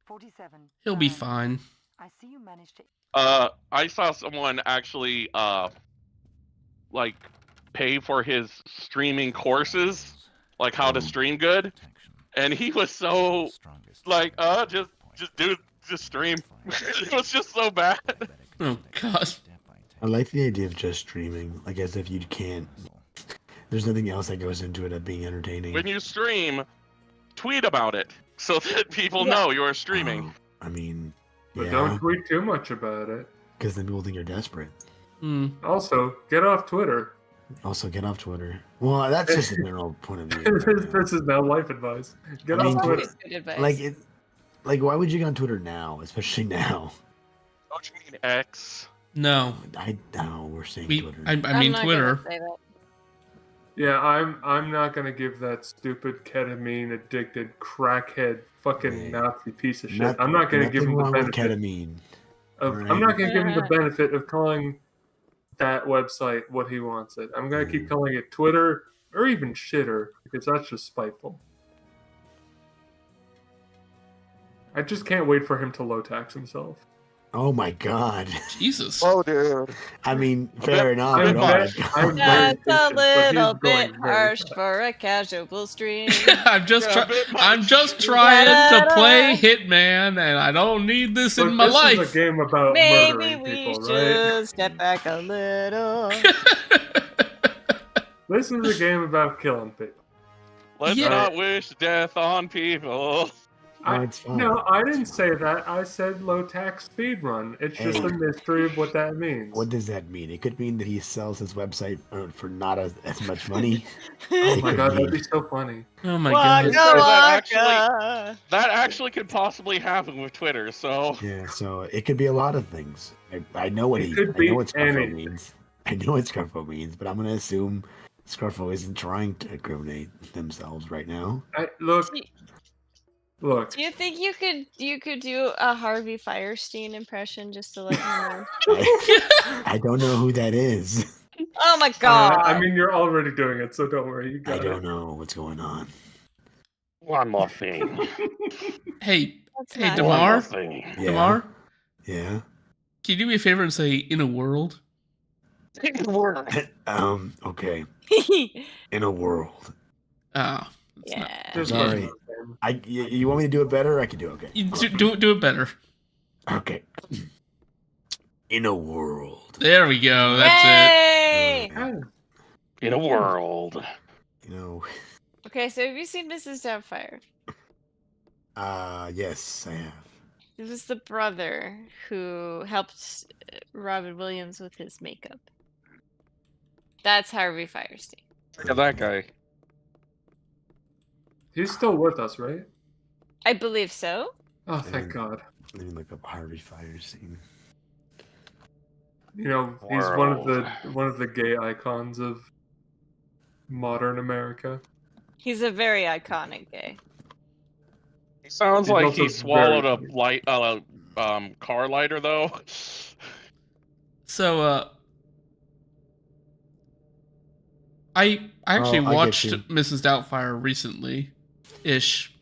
47. he'll be fine. I see you managed to. I saw someone actually like pay for his streaming courses, like how to stream good, and he was so like just stream. It was just so bad. Oh god. I like the idea of just streaming, like as if you can't. There's nothing else that goes into it of being entertaining. When you stream, tweet about it so that people know you are streaming. I mean, But yeah, don't tweet too much about it. because then people think you're desperate. Also, get off Twitter. Also, get off Twitter. Well, that's just a general point of view. This is now life advice. Get I mean, off Twitter. Always good advice. Like, why would you get on Twitter now, especially now? Don't you mean X? No, We're saying Twitter. I mean I'm not gonna Twitter. say that. Yeah, I'm not gonna give that stupid ketamine addicted crackhead fucking Nazi piece of shit. I'm not gonna give him the nothing wrong with benefit ketamine. of. Alright. I'm not gonna give him the benefit of calling that website what he wants it. I'm gonna keep calling it Twitter or even shitter because that's just spiteful. I just can't wait for him to low tax himself. Oh my god. Jesus. Oh, dude. I mean, fair enough. I'm but oh my very- god. I'm very That's a patient, but he's little going bit very harsh fast. for a casual stream. I'm just Yeah, a bit much. I'm just trying to play Hitman, and I don't need this But in my this life. is a game about Maybe murdering we people, should right? step back a little. This is a game about killing people. Let's Yeah. not wish death on people. No, it's fine. No, I didn't say that. I said low tax speedrun. It's just a mystery of what that means. What does that mean? It could mean that he sells his website for not as much money. Oh my god, that'd be so funny. Oh my Waka god. waka. That actually could possibly happen with Twitter, so Yeah, so it could be a lot of things. I know what It I could know be what Scarfo anything. means. I know what Scarfo means, but I'm gonna assume Scarfo isn't trying to incriminate themselves right now. Look. Do you think you could do a Harvey Firestein impression just to let you know? I don't know who that is. Oh my god! I mean, you're already doing it, so don't worry. You I got don't it. know what's going on. one more thing. Hey, That's hey, not- Damar. thing. Yeah. Damar, Yeah. can you do me a favor and say "in a world"? Okay. In a world. Ah, yeah. Just All right. You want me to do it better? Or I can do it. Okay. you do it better. Okay. In a world. There we go. That's it. Yay! In a world. You know. Okay, so have you seen Mrs. Doubtfire? Yes, I have. It was the brother who helped Robin Williams with his makeup. That's Harvey Firestein. Look at that guy. He's still with us, right? I believe so. Oh, thank God. Let me look up Harvey Firestein. You know, he's one of the gay icons of modern America. He's a very iconic gay. He sounds He's like also he swallowed a very- car lighter though. So, I actually Oh, I get watched you. Mrs. Doubtfire recently-ish,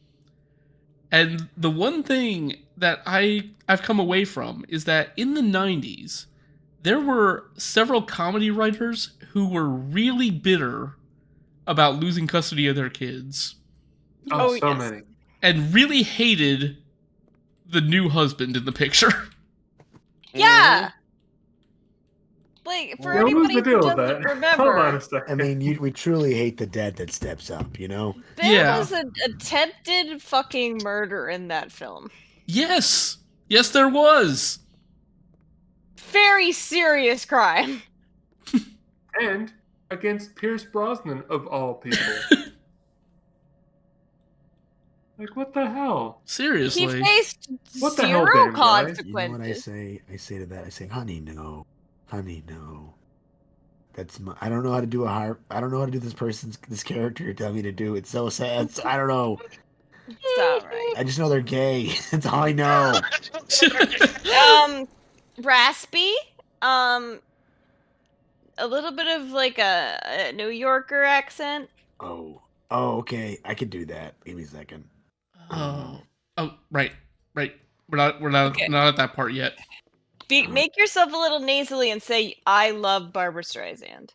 and the one thing that I've come away from is that in the 90s, there were several comedy writers who were really bitter about losing custody of their kids Oh, so yes. many. and really hated the new husband in the picture. Yeah. Like, for What was anybody the who deal with doesn't that? remember, Hold on a second. I mean, we truly hate the dad that steps up, you know? there Yeah. was an attempted fucking murder in that film. Yes, there was. Very serious crime. And against Pierce Brosnan, of all people. Like, what the hell? He Seriously. faced What the hell, zero damn guy? consequences. You know what I say? I say to that, I say, honey, no. Honey, no. That's my, I don't know how to do I don't know how to do this character you're telling me to do. It's so sad. I don't know. It's alright. I just know they're gay. That's all I know. Raspy. A little bit of like a New Yorker accent. Oh, okay. I could do that. Give me a second. Oh, right. We're not Okay. not at that part yet. Make yourself a little nasally and say, "I love Barbara Streisand."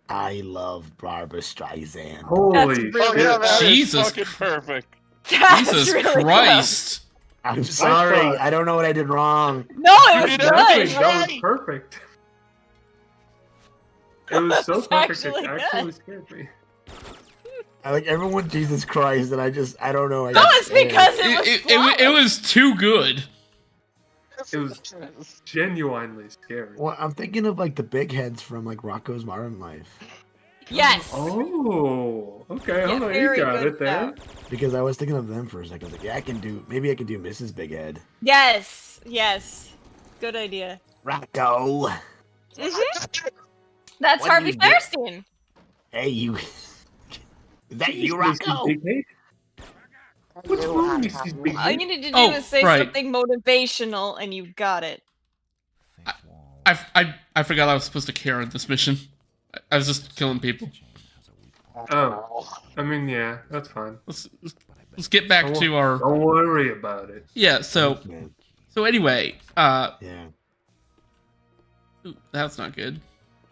I love Barbara Streisand. Holy really Oh yeah, shit. that is Jesus fucking perfect. That's Jesus really Christ. I'm sorry. thought- I don't know what I did wrong. close. No, it was did good. everything That was right. perfect. It was so That's perfect, actually it good. actually scared me. I like everyone, Jesus Christ, and I don't know. I No, got it's scared. because it was It was too good. It was genuinely scary. Well, I'm thinking of like the big heads from like Rocco's Modern Life. Yes. Oh, okay. Yeah, Hold on, you very got good it there. Because I was thinking of them for a second. I was like, yeah, maybe I could do Mrs. Big Head. Yes. Good idea. Rocco. That's What do Harvey you do? Firestein. Hey, you. Is that you, Mrs. Rocco? Big Head? What's wrong, Mrs. Big All you Head? need to do Oh, is say right. something motivational, and you got it. I forgot I was supposed to care on this mission. I was just killing people. Oh, I mean, yeah, that's fine. Let's get back to our. Don't worry about it. Yeah. So anyway, Yeah, ooh, that's not good.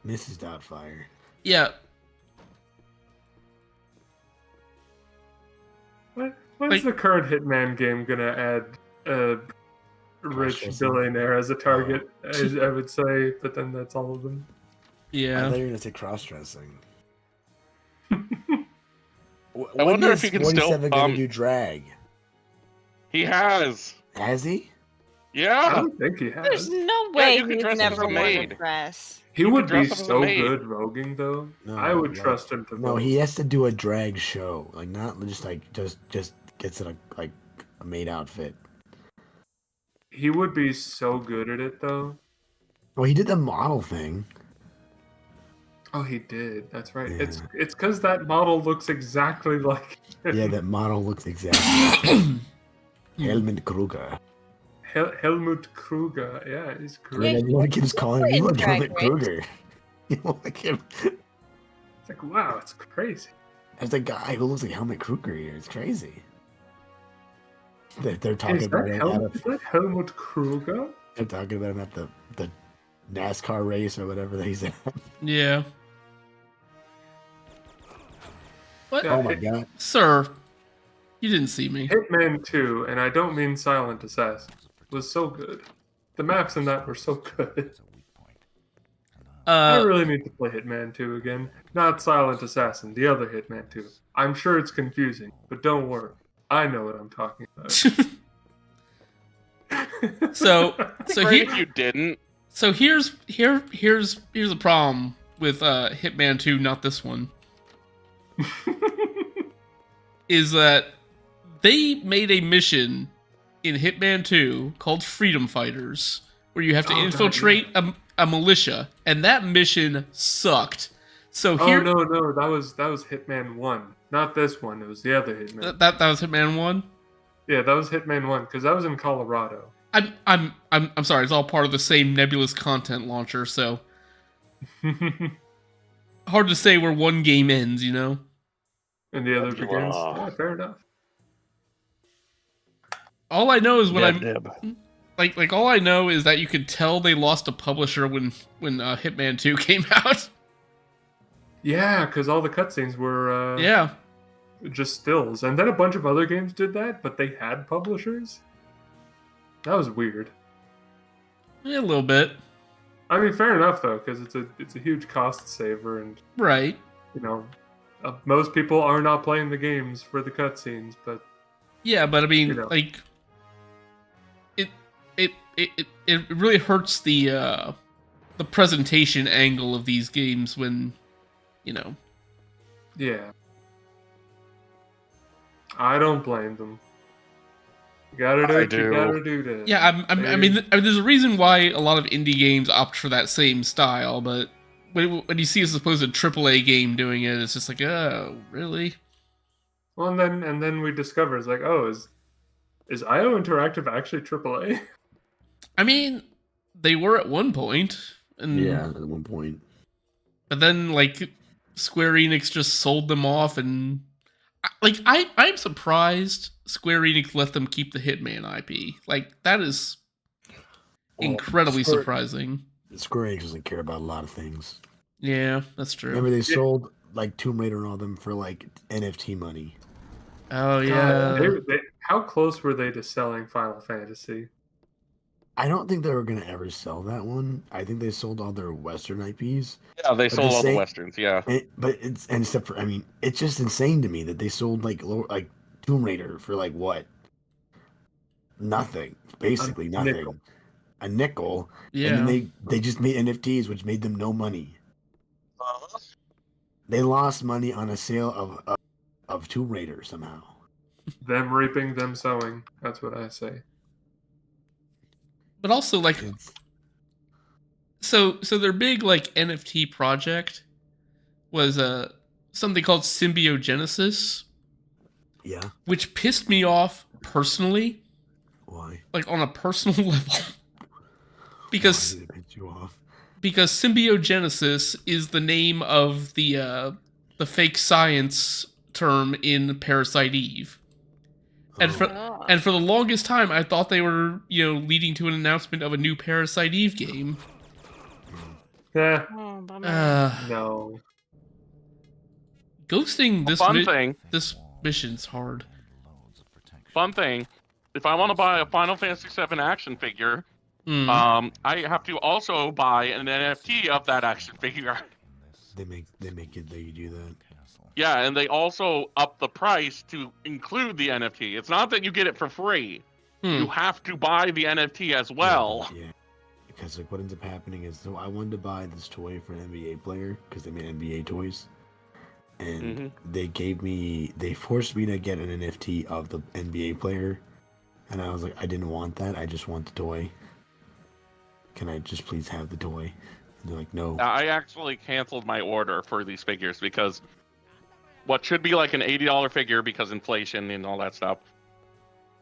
Mrs. Doubtfire. Yeah. When's the current Hitman game gonna add a rich Cross-dressing. billionaire as a target? I would say, but then that's all of them. I Yeah. thought you were gonna say cross-dressing. I wonder if he can still, 47 gonna do drag? He has. Has he? I Yeah. don't think he There's has. no way you can he's dress up as never a worn a maid. dress. He You would can be dress up as a so maid. good roguing, though. No, I would like- trust him to. No, vote. he has to do a drag show, like not just just gets in a maid outfit. He would be so good at it, though. Well, he did the model thing. Oh, he did. That's right. Yeah. It's because that model looks exactly like him. Yeah, that model looks exactly. Helmut Kruger. Helmut Kruger. Yeah, he's I great. mean, everyone keeps calling him. You look Drag Helmut Race. Kruger. You look like him. It's like, wow, it's crazy. There's a guy who looks like Helmut Kruger here. It's crazy. They're talking Is about that, him. is that Helmut Kruger? They're talking about him at the NASCAR race or whatever that he's at. Yeah. What? Yeah. Oh my god. Sir, you didn't see me. Hitman 2, and I don't mean Silent Assassin, was so good. The maps in that were so good. I really need to play Hitman 2 again. Not Silent Assassin, the other Hitman 2. I'm sure it's confusing, but don't worry. I know what I'm talking about. So Great if you didn't. So here's the problem with Hitman 2, not this one. Is that they made a mission in Hitman 2 called Freedom Fighters, where you have to infiltrate a militia, and that mission sucked. So here, no, that was Hitman 1, not this one. It was the other Hitman. That was Hitman 1. Yeah, that was Hitman 1 because that was in Colorado. I'm sorry. It's all part of the same nebulous content launcher, so hard to say where one game ends, you know. And the other begins. Yeah, fair enough. All I know is like all I know is that you could tell they lost a publisher when Hitman 2 came out. Yeah, because all the cutscenes were just stills, and then a bunch of other games did that, but they had publishers. That was weird. Yeah, a little bit. I mean, fair enough though, because it's a huge cost saver, and right. You know, most people are not playing the games for the cutscenes, but yeah, but I mean, like, it really hurts the presentation angle of these games when, you know. Yeah. I don't blame them. You gotta do what you gotta do to. Yeah, I mean, there's a reason why a lot of indie games opt for that same style, but when you see a supposed AAA game doing it, it's just like, oh, really? Well, and then we discover it's like, oh, is IO Interactive actually AAA? I mean, they were at one point, and yeah, at one point. But then, like, Square Enix just sold them off, and like, I'm surprised Square Enix let them keep the Hitman IP. Like, that is incredibly surprising. Square Enix doesn't care about a lot of things. Yeah, that's true. Remember, they sold like Tomb Raider and all them for like NFT money. Oh yeah. How close were they to selling Final Fantasy? I don't think they were gonna ever sell that one. I think they sold all their Western IPs. Yeah, they sold all the Westerns. Yeah, except for, I mean, it's just insane to me that they sold like Tomb Raider for like what? Nothing, basically nothing. A nickel. Yeah. And then they just made NFTs, which made them no money. They lost money on a sale of Tomb Raider somehow. Them reaping, them sowing. That's what I say. But also, like, so their big like NFT project was something called Symbiogenesis. Yeah. Which pissed me off personally. Why? Like, on a personal level. Because why did it piss you off? Because Symbiogenesis is the name of the fake science term in Parasite Eve. And for the longest time, I thought they were, leading to an announcement of a new Parasite Eve game. Yeah. No. Ghosting this mission's hard. Fun thing, if I want to buy a Final Fantasy VII action figure, I have to also buy an NFT of that action figure. They make it that you do that. Yeah, and they also up the price to include the NFT. It's not that you get it for free. You have to buy the NFT as well. Yeah. Because like what ends up happening is, so I wanted to buy this toy for an NBA player because they made NBA toys, and they forced me to get an NFT of the NBA player, and I was like, I didn't want that. I just want the toy. Can I just please have the toy? And they're like, no. I actually canceled my order for these figures because what should be like an $80 figure, because inflation and all that stuff,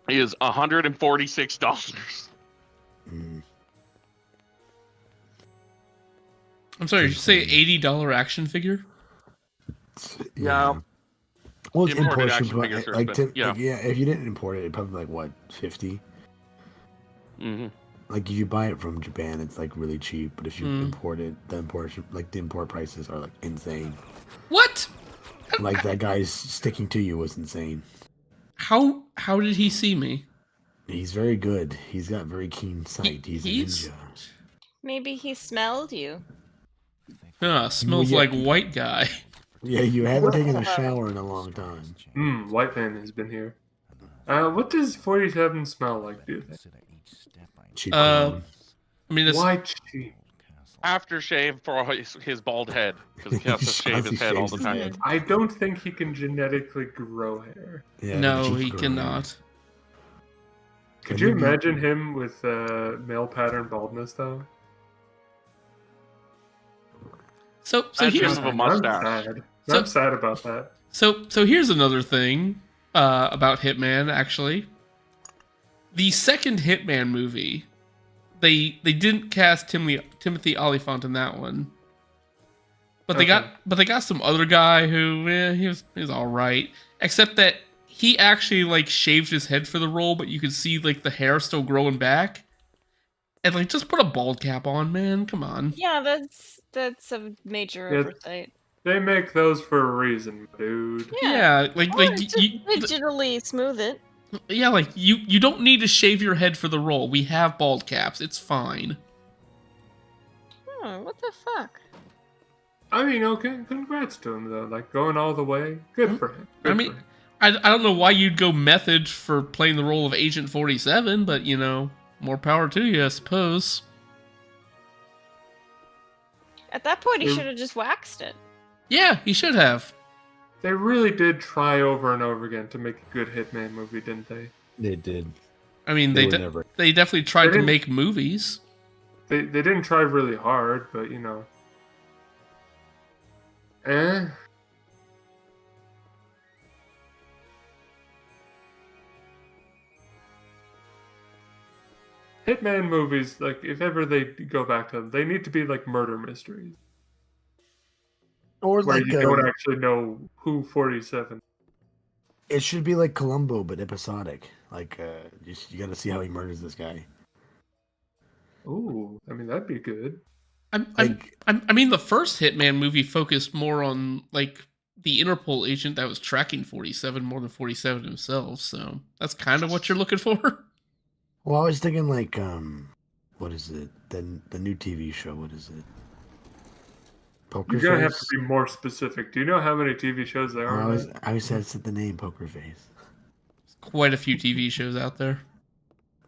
is $146. I'm sorry, did you say $80 action figure? Yeah. Well, it's imported import, action figures are like, yeah. If you didn't import it, it'd probably like what, 50? Like if you buy it from Japan, it's like really cheap. But if you import it, the import prices are like insane. What? Like that guy's sticking to you was insane. How did he see me? He's very good. He's got very keen sight. He's a ninja. Maybe he smelled you. Smells like white guy. Yeah, you haven't taken a shower in a long time. White man has been here. What does 47 smell like, do you think? Cheap Uh, cologne. I mean, it's, Why cheap? Aftershave for his bald head because he has to shave his head all the time. I don't think he can genetically grow hair. Yeah, no, cheap he cologne. cannot. Could you imagine him with male pattern baldness, though? So That's here's just a mustache. I'm sad. So- I'm sad about that. so here's another thing about Hitman. Actually, the second Hitman movie, they didn't cast Timothy Olyphant in that one, but they got some other guy who he was all right, except that he actually like shaved his head for the role, but you could see like the hair still growing back, and like just put a bald cap on, man. Come on. Yeah, that's a major Yeah. oversight. They make those for a reason, dude. Yeah, like Or like just digitally smooth it. yeah, like you don't need to shave your head for the role. We have bald caps. It's fine. What the fuck? I mean, okay, congrats to him, though. Like, going all the way. Good for him. Good I mean, for him. I don't know why you'd go method for playing the role of Agent 47, but you know, more power to you, I suppose. At that point, he Mm. should have just waxed it. Yeah, he should have. They really did try over and over again to make a good Hitman movie, didn't they? They did. I mean, They they would never. they definitely tried to didn't- make movies. They didn't try really hard, but, you know. Hitman movies, like, if ever they go back to them, they need to be like murder mysteries. Or Where like you don't actually know who 47. it should be like Columbo, but episodic. Like you got to see how he murders this guy. Ooh, I mean, that'd be good. I mean, the first Hitman movie focused more on like the Interpol agent that was tracking 47 more than 47 himself. So that's kind of what you're looking for. Well, I was thinking like what is it? The new TV show. What is it? Poker You're gonna have Face? to be more specific. Do you know how many TV shows there are? I always said the name Poker Face. Quite a few TV shows out there.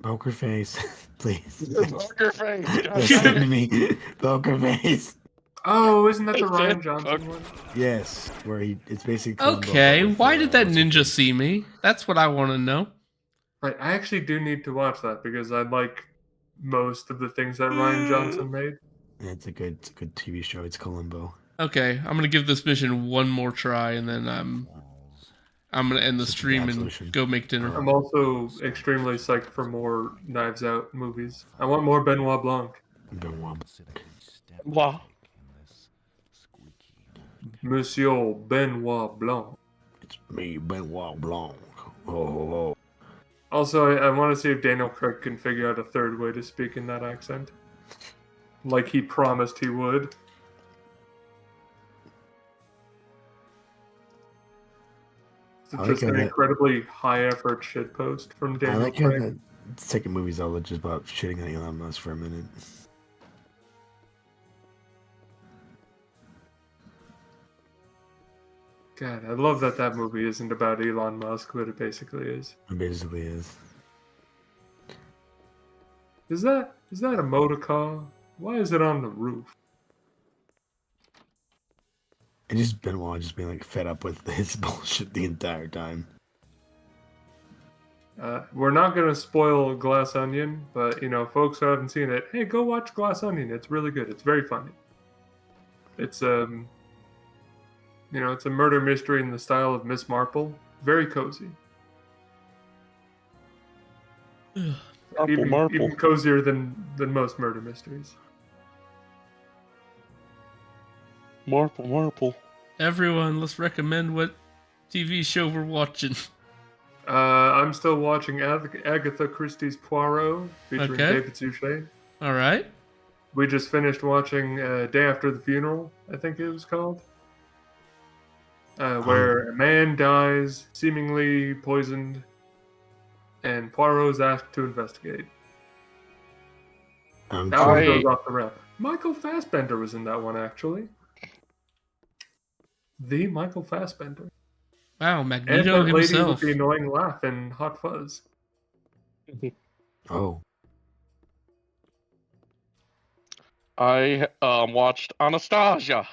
Poker Face, please. Poker Face. Listen to me. Poker Face. Oh, isn't that the It's Ryan it. Johnson one? Yes, where it's basically Columbo, Okay, but with, why did that what's his ninja name? see me? That's what I want to know. Right, I actually do need to watch that because I like most of the things that Ryan Johnson made. Yeah, it's a good TV show. It's Columbo. Okay, I'm gonna give this mission one more try, and then I'm gonna end the Such a stream bad and solution. go make dinner. I'm also extremely psyched for more Knives Out movies. I want more Benoit Blanc. Wow. Monsieur Benoit Blanc. It's me, Benoit Blanc. Oh. Also, I want to see if Daniel Craig can figure out a third way to speak in that accent. Like he promised he would. It's I like just how an that- incredibly high effort shit post from I Daniel like how Craig. the second movie's all just about shitting on Elon Musk for a minute. God, I love that movie isn't about Elon Musk, but it basically is. It basically is. Is that a motor car? Why is it on the roof? And just Benoit just being like fed up with his bullshit the entire time. We're not gonna spoil Glass Onion, but you know, folks who haven't seen it, hey, go watch Glass Onion. It's really good. It's very funny. It's you know, it's a murder mystery in the style of Miss Marple. Very cozy. Even cozier than most murder mysteries. Marple. Everyone, let's recommend what TV show we're watching. I'm still watching Agatha Christie's Poirot, featuring Okay. David Suchet. All right. We just finished watching Day After the Funeral, I think it was called. Where a man dies, seemingly poisoned, and Poirot is asked to investigate. That one goes off the rep. Michael Fassbender was in that one, actually. The Michael Fassbender. Wow, And Magneto that lady with himself. the annoying laugh and Hot Fuzz. Oh, I watched Anastasia.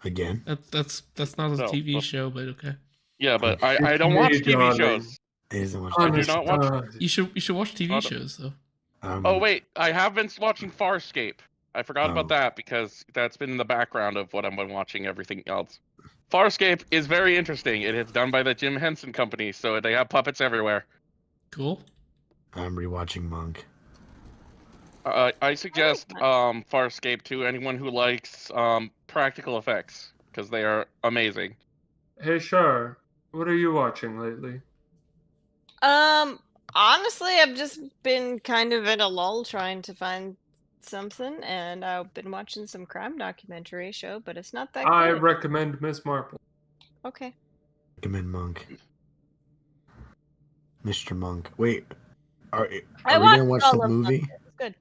again? That's not a No, TV but- show, but okay. Yeah, but I It's don't watch me, TV darling. shows. It isn't much. I do not watch. Anastasia. You should watch TV Oh, no. shows though. Oh wait, I have been watching Farscape. I forgot about Oh. that because that's been in the background of what I've been watching everything else. Farscape is very interesting. It is done by the Jim Henson Company, so they have puppets everywhere. Cool. I'm rewatching Monk. I suggest Farscape to anyone who likes practical effects because they are amazing. Hey, Shar, what are you watching lately? Honestly, I've just been kind of in a lull trying to find something, and I've been watching some crime documentary show, but it's not that I good. recommend Miss Marple. Okay. Recommend Monk. Mr. Monk. Wait, are we watched gonna watch all the of them. movie? It's good.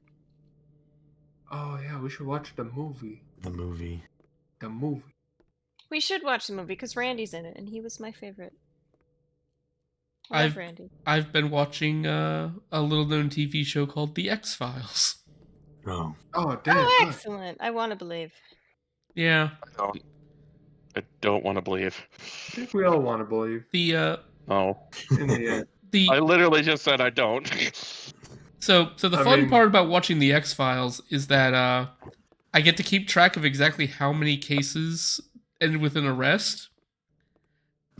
Oh yeah, we should watch the movie. The movie. The movie. We should watch the movie because Randy's in it, and he was my favorite. I love Randy. I've been watching a little known TV show called The X-Files. Oh. Oh damn. Oh, good. excellent! I want to believe. Yeah. I don't want to believe. I think we all want to believe The Oh, in the end. the I literally just said I don't. so the I fun mean- part about watching The X-Files is that I get to keep track of exactly how many cases ended with an arrest.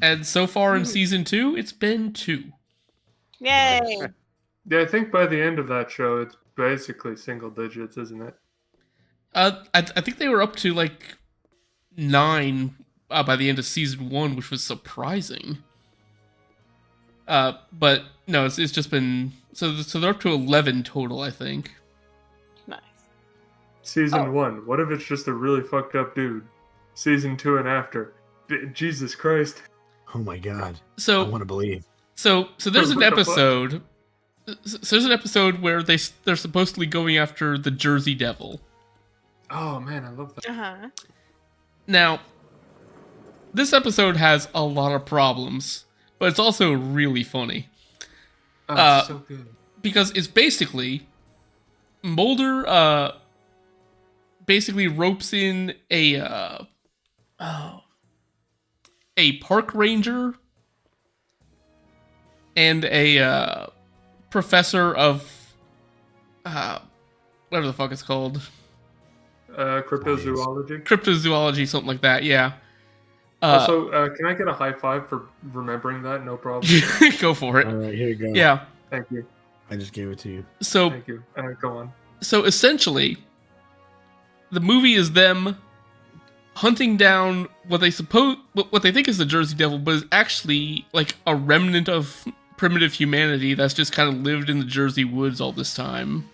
And so far in season 2, it's been 2. Yay! Yeah, I think by the end of that show, it's basically single digits, isn't it? I think they were up to like 9 by the end of season 1, which was surprising. But no, it's just been so they're up to 11 total, I think. Nice. Season 1. What if it's just a really fucked up dude? Season 2 and after. Jesus Christ. Oh my god. I So want to believe. so there's an What the fuck? episode. So there's an episode where they're supposedly going after the Jersey Devil. Oh man, I love that. Uh-huh. Now, this episode has a lot of problems, but it's also really funny. Oh, it's so good. Because it's basically Mulder basically ropes in a park ranger and a professor of whatever the fuck it's called, Cryptozoology. cryptozoology, something like that. Yeah. Also, can I get a high five for remembering that? No problem. Go for it. All right, here you go. Yeah. Thank you. I just gave it to you. So Thank you. Go on. So essentially, the movie is them hunting down what they think is the Jersey Devil, but is actually like a remnant of primitive humanity that's just kind of lived in the Jersey woods all this time.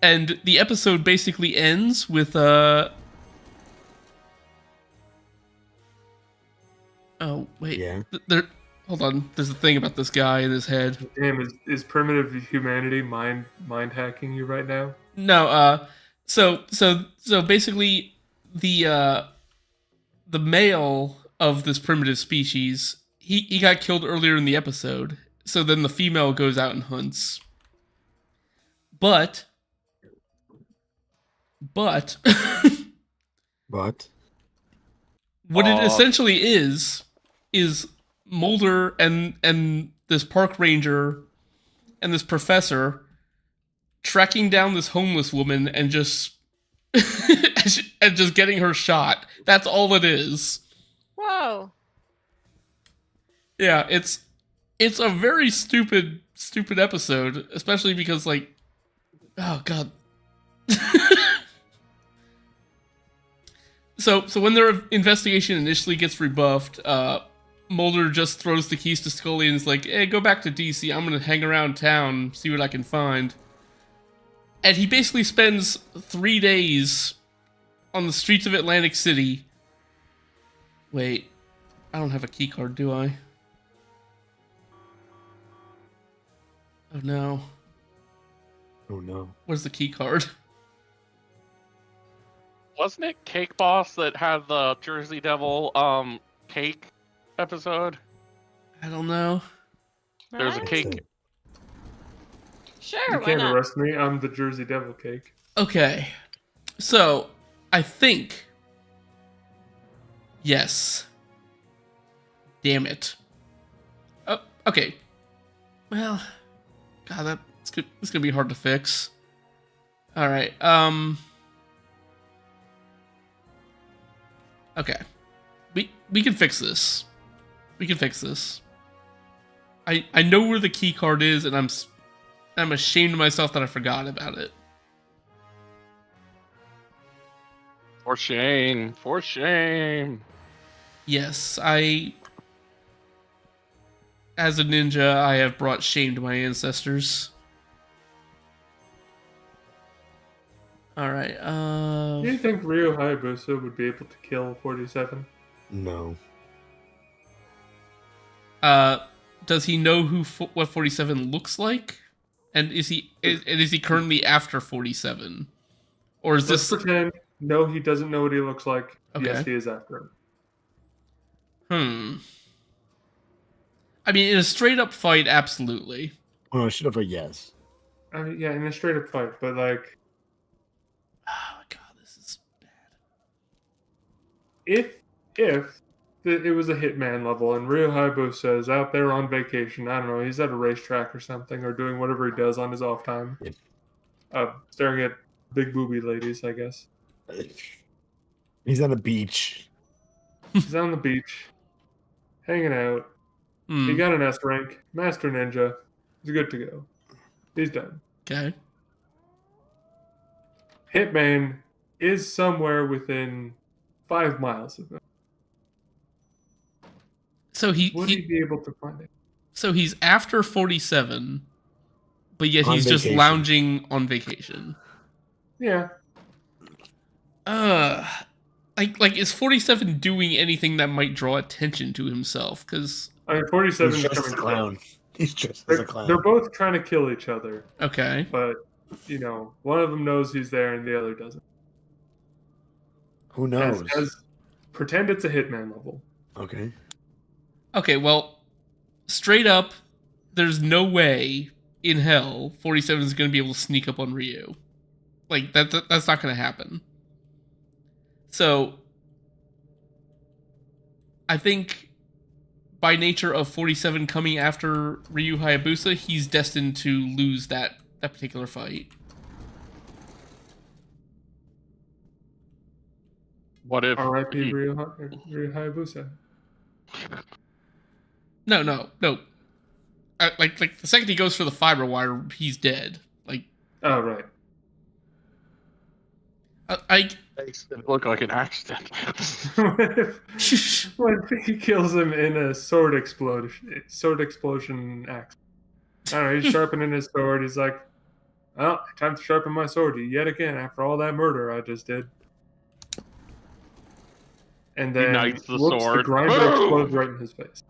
And the episode basically ends with oh wait, Yeah. there. Hold on, there's a thing about this guy in his head. Damn, is primitive humanity mind hacking you right now? No, so basically the male of this primitive species, he got killed earlier in the episode. So then the female goes out and hunts. But But what it essentially is Mulder and this park ranger and this professor tracking down this homeless woman and just and just getting her shot. That's all it is. Whoa. Yeah, it's a very stupid episode, especially because like, oh god. So when their investigation initially gets rebuffed, Mulder just throws the keys to Scully and is like, hey, go back to DC. I'm going to hang around town, see what I can find. And he basically spends 3 days on the streets of Atlantic City. Wait, I don't have a key card, do I? Oh no. oh no. Where's the key card? Wasn't it Cake Boss that had the Jersey Devil cake episode? I don't know. There's a Alright. cake. Sure, You why can't not? arrest me. I'm the Jersey Devil Cake. Okay. So, I think... Yes. Damn it. Oh, okay. Well, God, it's gonna be hard to fix. All right. Okay. We can fix this. We can fix this. I know where the key card is, and I'm ashamed of myself that I forgot about it. For shame. For shame. Yes, as a ninja, I have brought shame to my ancestors. Alright, Do you think Ryo Hayabusa would be able to kill 47? No. does he know what 47 looks like? And is he currently after 47? Or is Let's this... pretend, no, he doesn't know what he looks like. Okay. Yes, he is after I him. mean, in a straight up fight, absolutely. Oh, I should have a yes. Yeah, in a straight up fight, but like... Oh my god, this is bad. If it was a Hitman level and Ryo Hayabusa is out there on vacation, I don't know, he's at a racetrack or something, or doing whatever he does on his off time, staring at big booby ladies, I guess. He's on a beach. He's on the beach, hanging out. He got an S rank, Master Ninja. He's good to go. He's done. Okay. Hitman is somewhere within 5 miles of him. So Would he be able to find it? So he's after 47, but yet On he's just vacation. lounging on vacation. Yeah. Like is 47 doing anything that might draw attention to himself? Because I mean, 47 He's is just a coming clown. He's just as a clown. They're both trying to kill each other, okay, but, you know, one of them knows he's there and the other doesn't. Who knows? Pretend it's a Hitman level. Okay. okay. Well, straight up, there's no way in hell 47 is going to be able to sneak up on Ryu. Like that's not going to happen. So I think by nature of 47 coming after Ryu Hayabusa, he's destined to lose that particular fight. What if... R.I.P. Ryo Hayabusa. No. Like the second he goes for the fiber wire, he's dead. Like, Oh, right. Makes it look like an accident. When he kills him in a sword explosion accident. I don't know, he's sharpening his sword. He's like, oh, time to sharpen my sword yet again after all that murder I just did. And then, ignites the whoops, the sword. grinder Boom! explodes right in his face.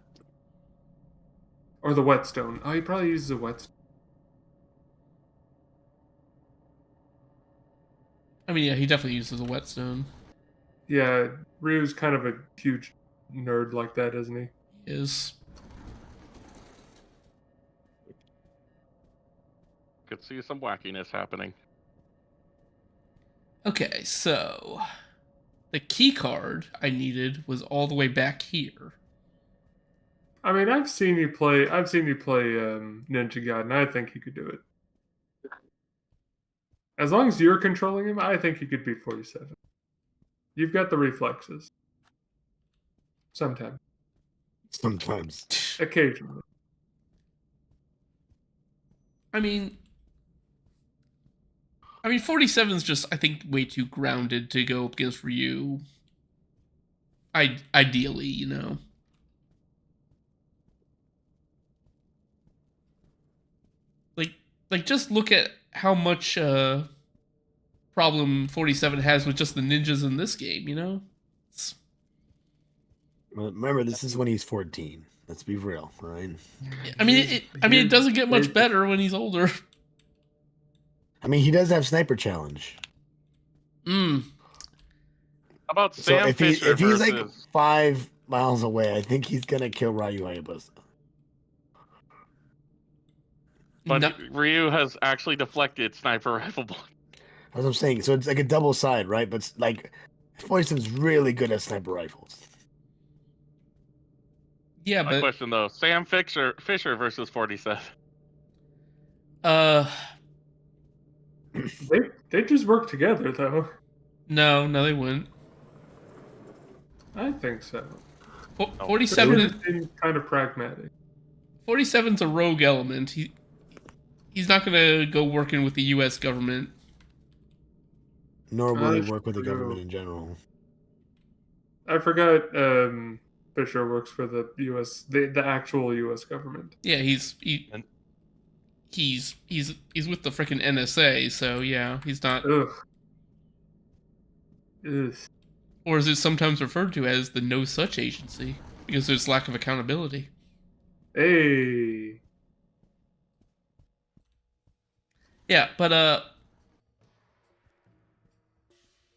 Or the whetstone. Oh, he probably uses a whetstone. I mean, yeah, he definitely uses a whetstone. Yeah, Ryu's kind of a huge nerd like that, isn't he? He is. Could see some wackiness happening. Okay, so the key card I needed was all the way back here. I mean, I've seen you play Ninja God, and I think you could do it. As long as you're controlling him, I think you could beat 47. You've got the reflexes. Sometimes. Occasionally. I mean 47's just, I think, way too grounded to go up against Ryu. Ideally, you know. Like just look at how much problem 47 has with just the ninjas in this game, you know? Well, remember, this is when he's 14. Let's be real, right? I mean, it doesn't get much better when he's older. I mean, he does have Sniper Challenge. How about So Sam if Fisher he's versus? like 5 miles away, I think he's gonna kill Ryu Hayabusa. But No, Ryu has actually deflected sniper rifle bullets. That's what I'm saying. So it's like a double side, right? But like, 47's really good at sniper rifles. yeah, My but question though, Sam Fisher versus 47. They just work together though. no, they wouldn't. I think so. 47 They is seem kind of pragmatic. 47's a rogue element. He's not gonna go working with the U.S. government. Nor will he That's work with the true. government in general. I forgot Fisher works for the US the actual US government. Yeah, he's with the freaking NSA. So yeah, he's not. Ugh. Ugh. Or is it sometimes referred to as the No Such Agency because there's lack of accountability? Hey. Yeah, but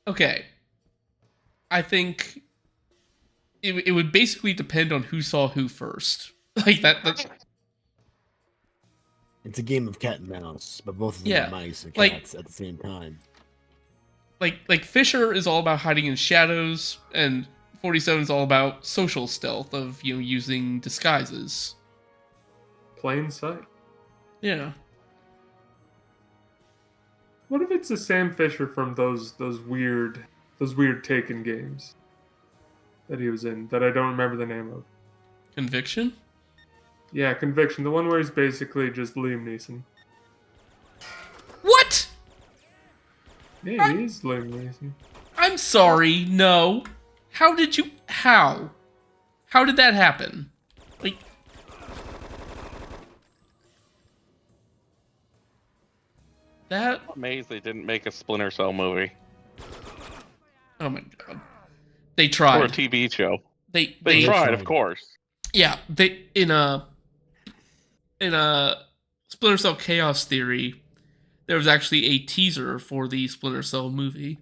okay. I think it would basically depend on who saw who first. Like that's It's a game of cat and mouse, but both of them Yeah, are mice and like- cats at the same time. like Fisher is all about hiding in shadows, and 47 is all about social stealth of using disguises. Plain sight. Yeah. What if it's a Sam Fisher from those weird Taken games that he was in that I don't remember the name of? Conviction? Yeah, Conviction, the one where he's basically just Liam Neeson. What? Yeah, he is Liam Neeson. I'm sorry, no. How did that happen? Like, that. I'm amazed they didn't make a Splinter Cell movie Oh my god. They tried. or a TV show. They Tried, of course. Yeah, they in a Splinter Cell Chaos Theory, there was actually a teaser for the Splinter Cell movie.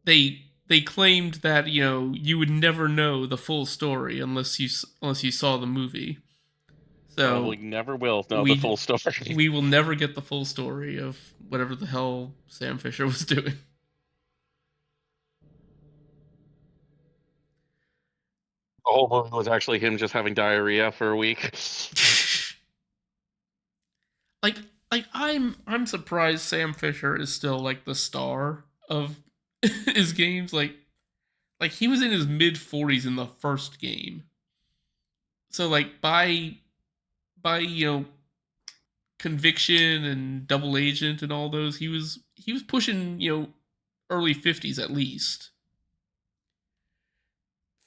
They claimed that you would never know the full story unless you saw the movie. So we never will know the full story. We will never get the full story of whatever the hell Sam Fisher was doing. The whole movie was actually him just having diarrhea for a week. like I'm surprised Sam Fisher is still like the star of his games. Like he was in his mid-40s in the first game. So like by Conviction and Double Agent and all those, he was pushing early 50s at least.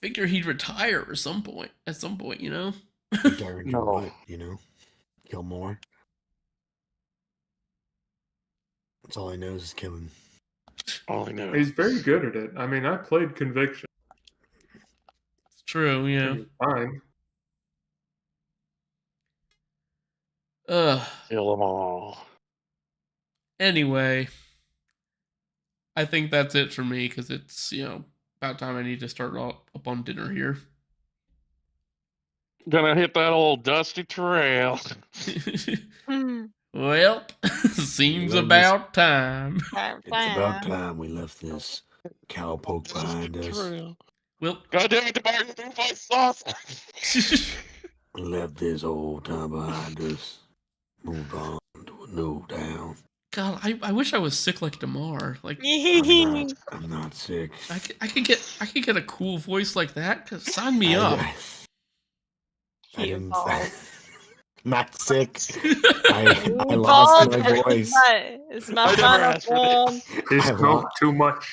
Figure he'd retire at some point, Retire and No. what, kill more. That's all he knows is killing. All I know. He's very good at it. I mean, I played Conviction. It's true, yeah. It was fine. Kill them all. Anyway, I think that's it for me because it's about time I need to start up on dinner here. Gonna hit that old dusty trail. Well, seems Well, about time. It's about time we left this cowpoke behind us. Well, God damn it, the bar you fight sauce. We left this old time behind us. Moved on to a new town. God, I wish I was sick like Damar. Like I'm not sick. I could get a cool voice like that. Cause sign me up. I didn't. Not sick. I lost my voice. It's my final form. He smoked too much.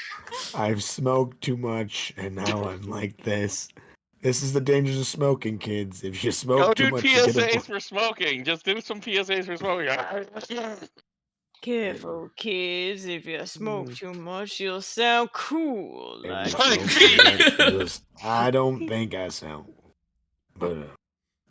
I've smoked too much, and now I'm like this. This is the dangers of smoking, kids. If you smoke Go too do much, you get PSAs a... for smoking. Just do some PSAs for smoking. Careful, kids. If you smoke too much, you'll sound cool. And Like I don't think I sound, but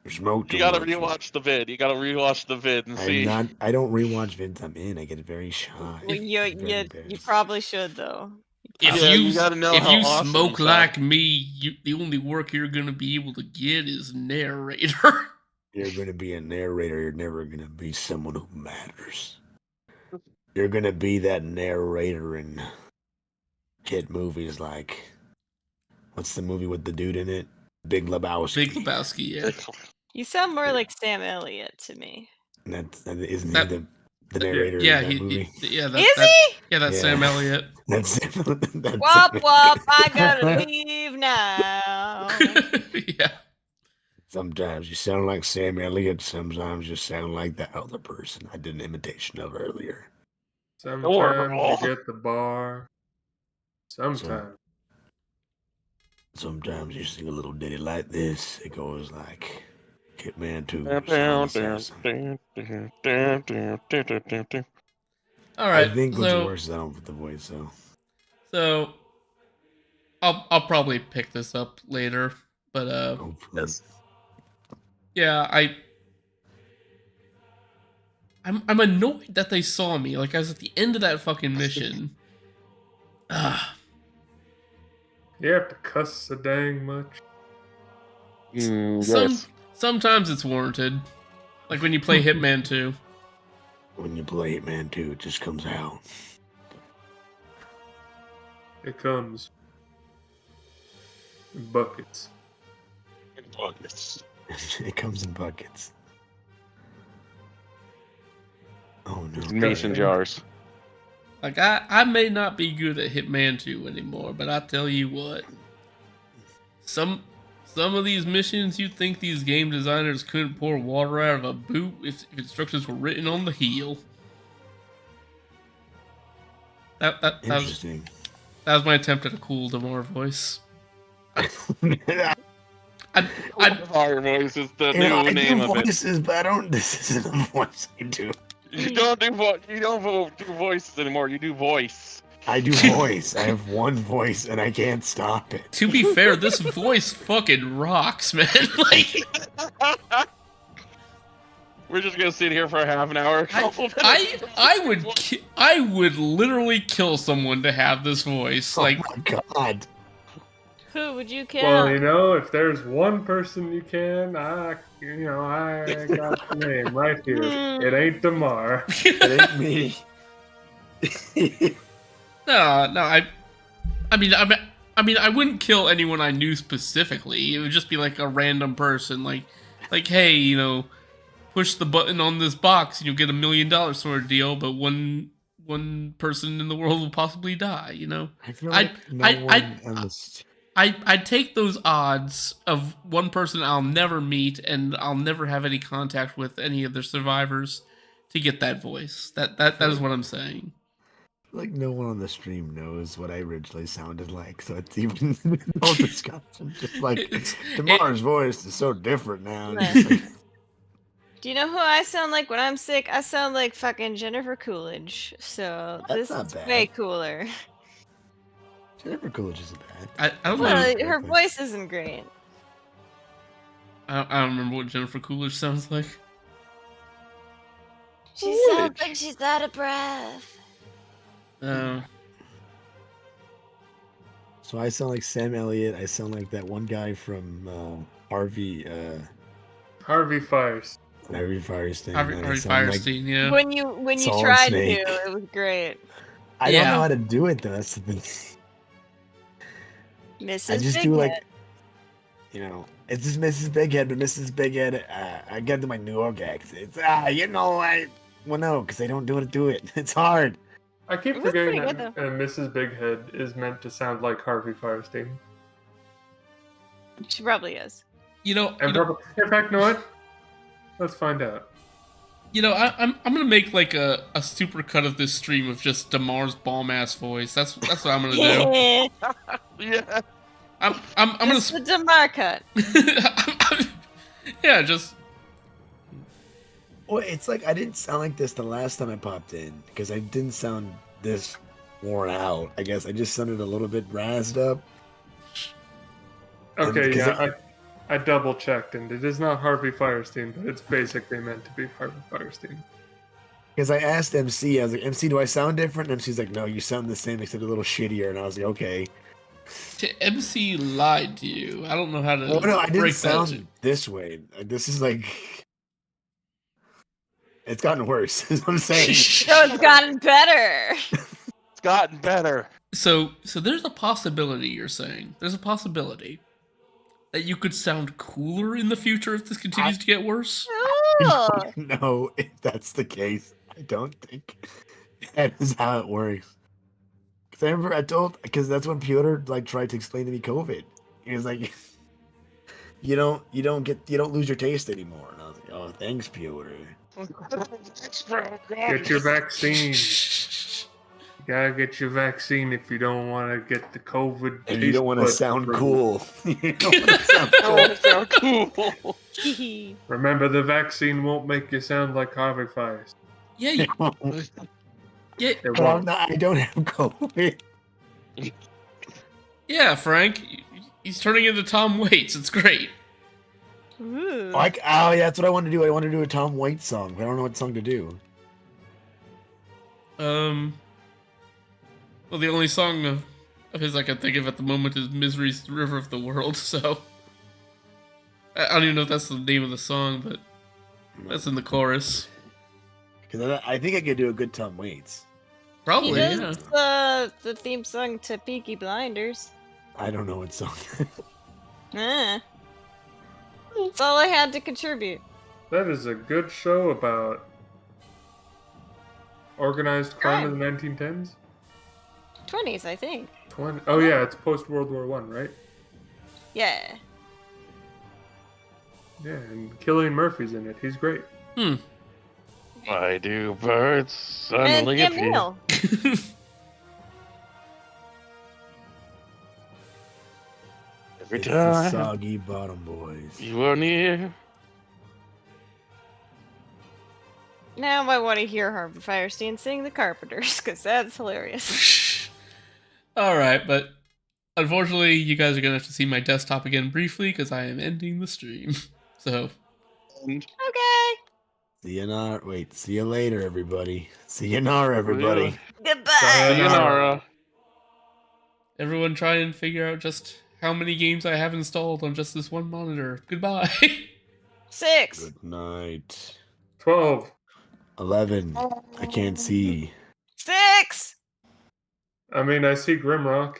smoke too You gotta much. rewatch the vid. You gotta rewatch the vid and see. I don't rewatch vids I'm in. I get very shy. Well, you probably should though. You If Yeah, you you gotta know if how you awesome smoke you sound. like me, the only work you're gonna be able to get is narrator. You're gonna be a narrator. You're never gonna be someone who matters. You're gonna be that narrator in hit movies like, what's the movie with the dude in it? Big Lebowski. Big Lebowski, yeah. You sound more like Sam Elliott to me. Isn't That- he the narrator Yeah, of that movie? yeah, Is he? Yeah, that's Yeah. Sam Elliott. That's Wop wop! I gotta leave now. Yeah. Sometimes you sound like Sam Elliott. Sometimes you sound like that other person I did an imitation of earlier. Sometimes you get the bar. Sometimes. Sometimes you sing a little ditty like this. It goes like Hitman 2. All right. I think what's so, worse is I don't put the voice though. So I'll probably pick this up later, but yeah, I'm annoyed that they saw me. Like I was at the end of that fucking mission. You have to cuss so dang much. Yes. Sometimes it's warranted. Like when you play Hitman 2. When you play Hitman 2, it just comes out. It comes in buckets. It comes in buckets. Oh no. Mason jars. Like I may not be good at Hitman 2 anymore, but I tell you what. Some of these missions, you'd think these game designers couldn't pour water out of a boot if instructions were written on the heel. That Interesting. That was my attempt at a cool Damar voice. Higher voice is the You know, new I name do of it. voices, but I don't. This isn't a voice I do. You don't do voices anymore. You do voice. I do voice. I have one voice, and I can't stop it. To be fair, this voice fucking rocks, man. Like we're just gonna sit here for a half an hour. I would literally kill someone to have this voice. Like, oh my god. Who would you kill? Well, you know, if there's one person you can, I got the name right here. It ain't Damar. It ain't me. no. I mean, I wouldn't kill anyone I knew specifically. It would just be like a random person, like, hey, you know, push the button on this box and you'll get $1 million sort of deal. But one person in the world will possibly die. You know, I feel like I'd take those odds of one person I'll never meet and I'll never have any contact with any of the survivors to get that voice. That is what I'm saying. Like no one on the stream knows what I originally sounded like, so it's even no discussion. Just like Damar's voice is so different now. Right. Do you know who I sound like when I'm sick? I sound like fucking Jennifer Coolidge. So That's this not is bad. way cooler. Jennifer Coolidge isn't bad. I don't know. Well, her voice isn't great. I don't remember what Jennifer Coolidge sounds like. She sounds like she's out of breath. So I sound like Sam Elliott. I sound like that one guy from Harvey Firestein. Harvey Firestein. Harvey Firestein, yeah. When you Solid tried Snake. to, it was great. I don't know how to do it though. That's the thing. Mrs. I just Big do Head. like, you know, it's just Mrs. Bighead, but Mrs. Bighead, I get to my New York accent. It's no, because they don't do it. It's hard. I keep It was forgetting pretty that good, Mrs. Bighead is meant to sound like Harvey Firestein. She probably is. You know, In fact, you know what? Let's find out. You know, I'm gonna make like a super cut of this stream of just Damar's bomb ass voice. That's what I'm gonna do. Yeah. I'm Just the Damar cut. Yeah, just. Well, it's like I didn't sound like this the last time I popped in because I didn't sound this worn out. I guess I just sounded a little bit razzed up. Okay, yeah, I double checked, and it is not Harvey Firestein, but it's basically meant to be Harvey Firestein. Because I asked MC, I was like, MC, do I sound different? And she's like, no, you sound the same, except a little shittier. And I was like, okay. MC lied to you. I don't know how to Well, no, I didn't break that. sound this way. This is like, it's gotten worse. Is what I'm saying. So it's gotten better. It's gotten better. So there's a possibility. You're saying there's a possibility that you could sound cooler in the future if this continues to get worse. Oh. No, if that's the case, I don't think that is how it works. Because I remember because that's when Piotr like tried to explain to me COVID. He was like, you don't lose your taste anymore. And I was like, oh, thanks, Piotr. Get your vaccine. You gotta get your vaccine if you don't want to get the COVID. And you don't want to sound cool. You don't want to sound cool. Remember, the vaccine won't make you sound like Harvey Fires. Yeah, It won't. I don't have COVID. Yeah, Frank. He's turning into Tom Waits. It's great. Ooh. Yeah, that's what I want to do. I want to do a Tom Waits song, but I don't know what song to do. Well, the only song of his I can think of at the moment is Misery's River of the World, so I don't even know if that's the name of the song, but that's in the chorus. Because I think I could do a good Tom Waits. Probably, he does, the theme song to Peaky Blinders. I don't know what song. That's all I had to contribute. That is a good show about organized crime in the 1910s. 20s, I think. 20. Oh yeah, it's post World War I, right? Yeah. Yeah, and Cillian Murphy's in it. He's great. Why do birds suddenly And appear? Camille. Every It's time the Soggy Bottom Boys. you are near. Now I want to hear Harvey Firestein sing The Carpenters, because that's hilarious. Alright, but unfortunately, you guys are going to have to see my desktop again briefly, because I am ending the stream. So. Okay. See you later, everybody. See you everybody. Goodbye. Sayonara. Everyone try and figure out just how many games I have installed on just this one monitor. Goodbye. 6. Good night. 12. 11. I can't see. 6. I mean, I see Grimrock.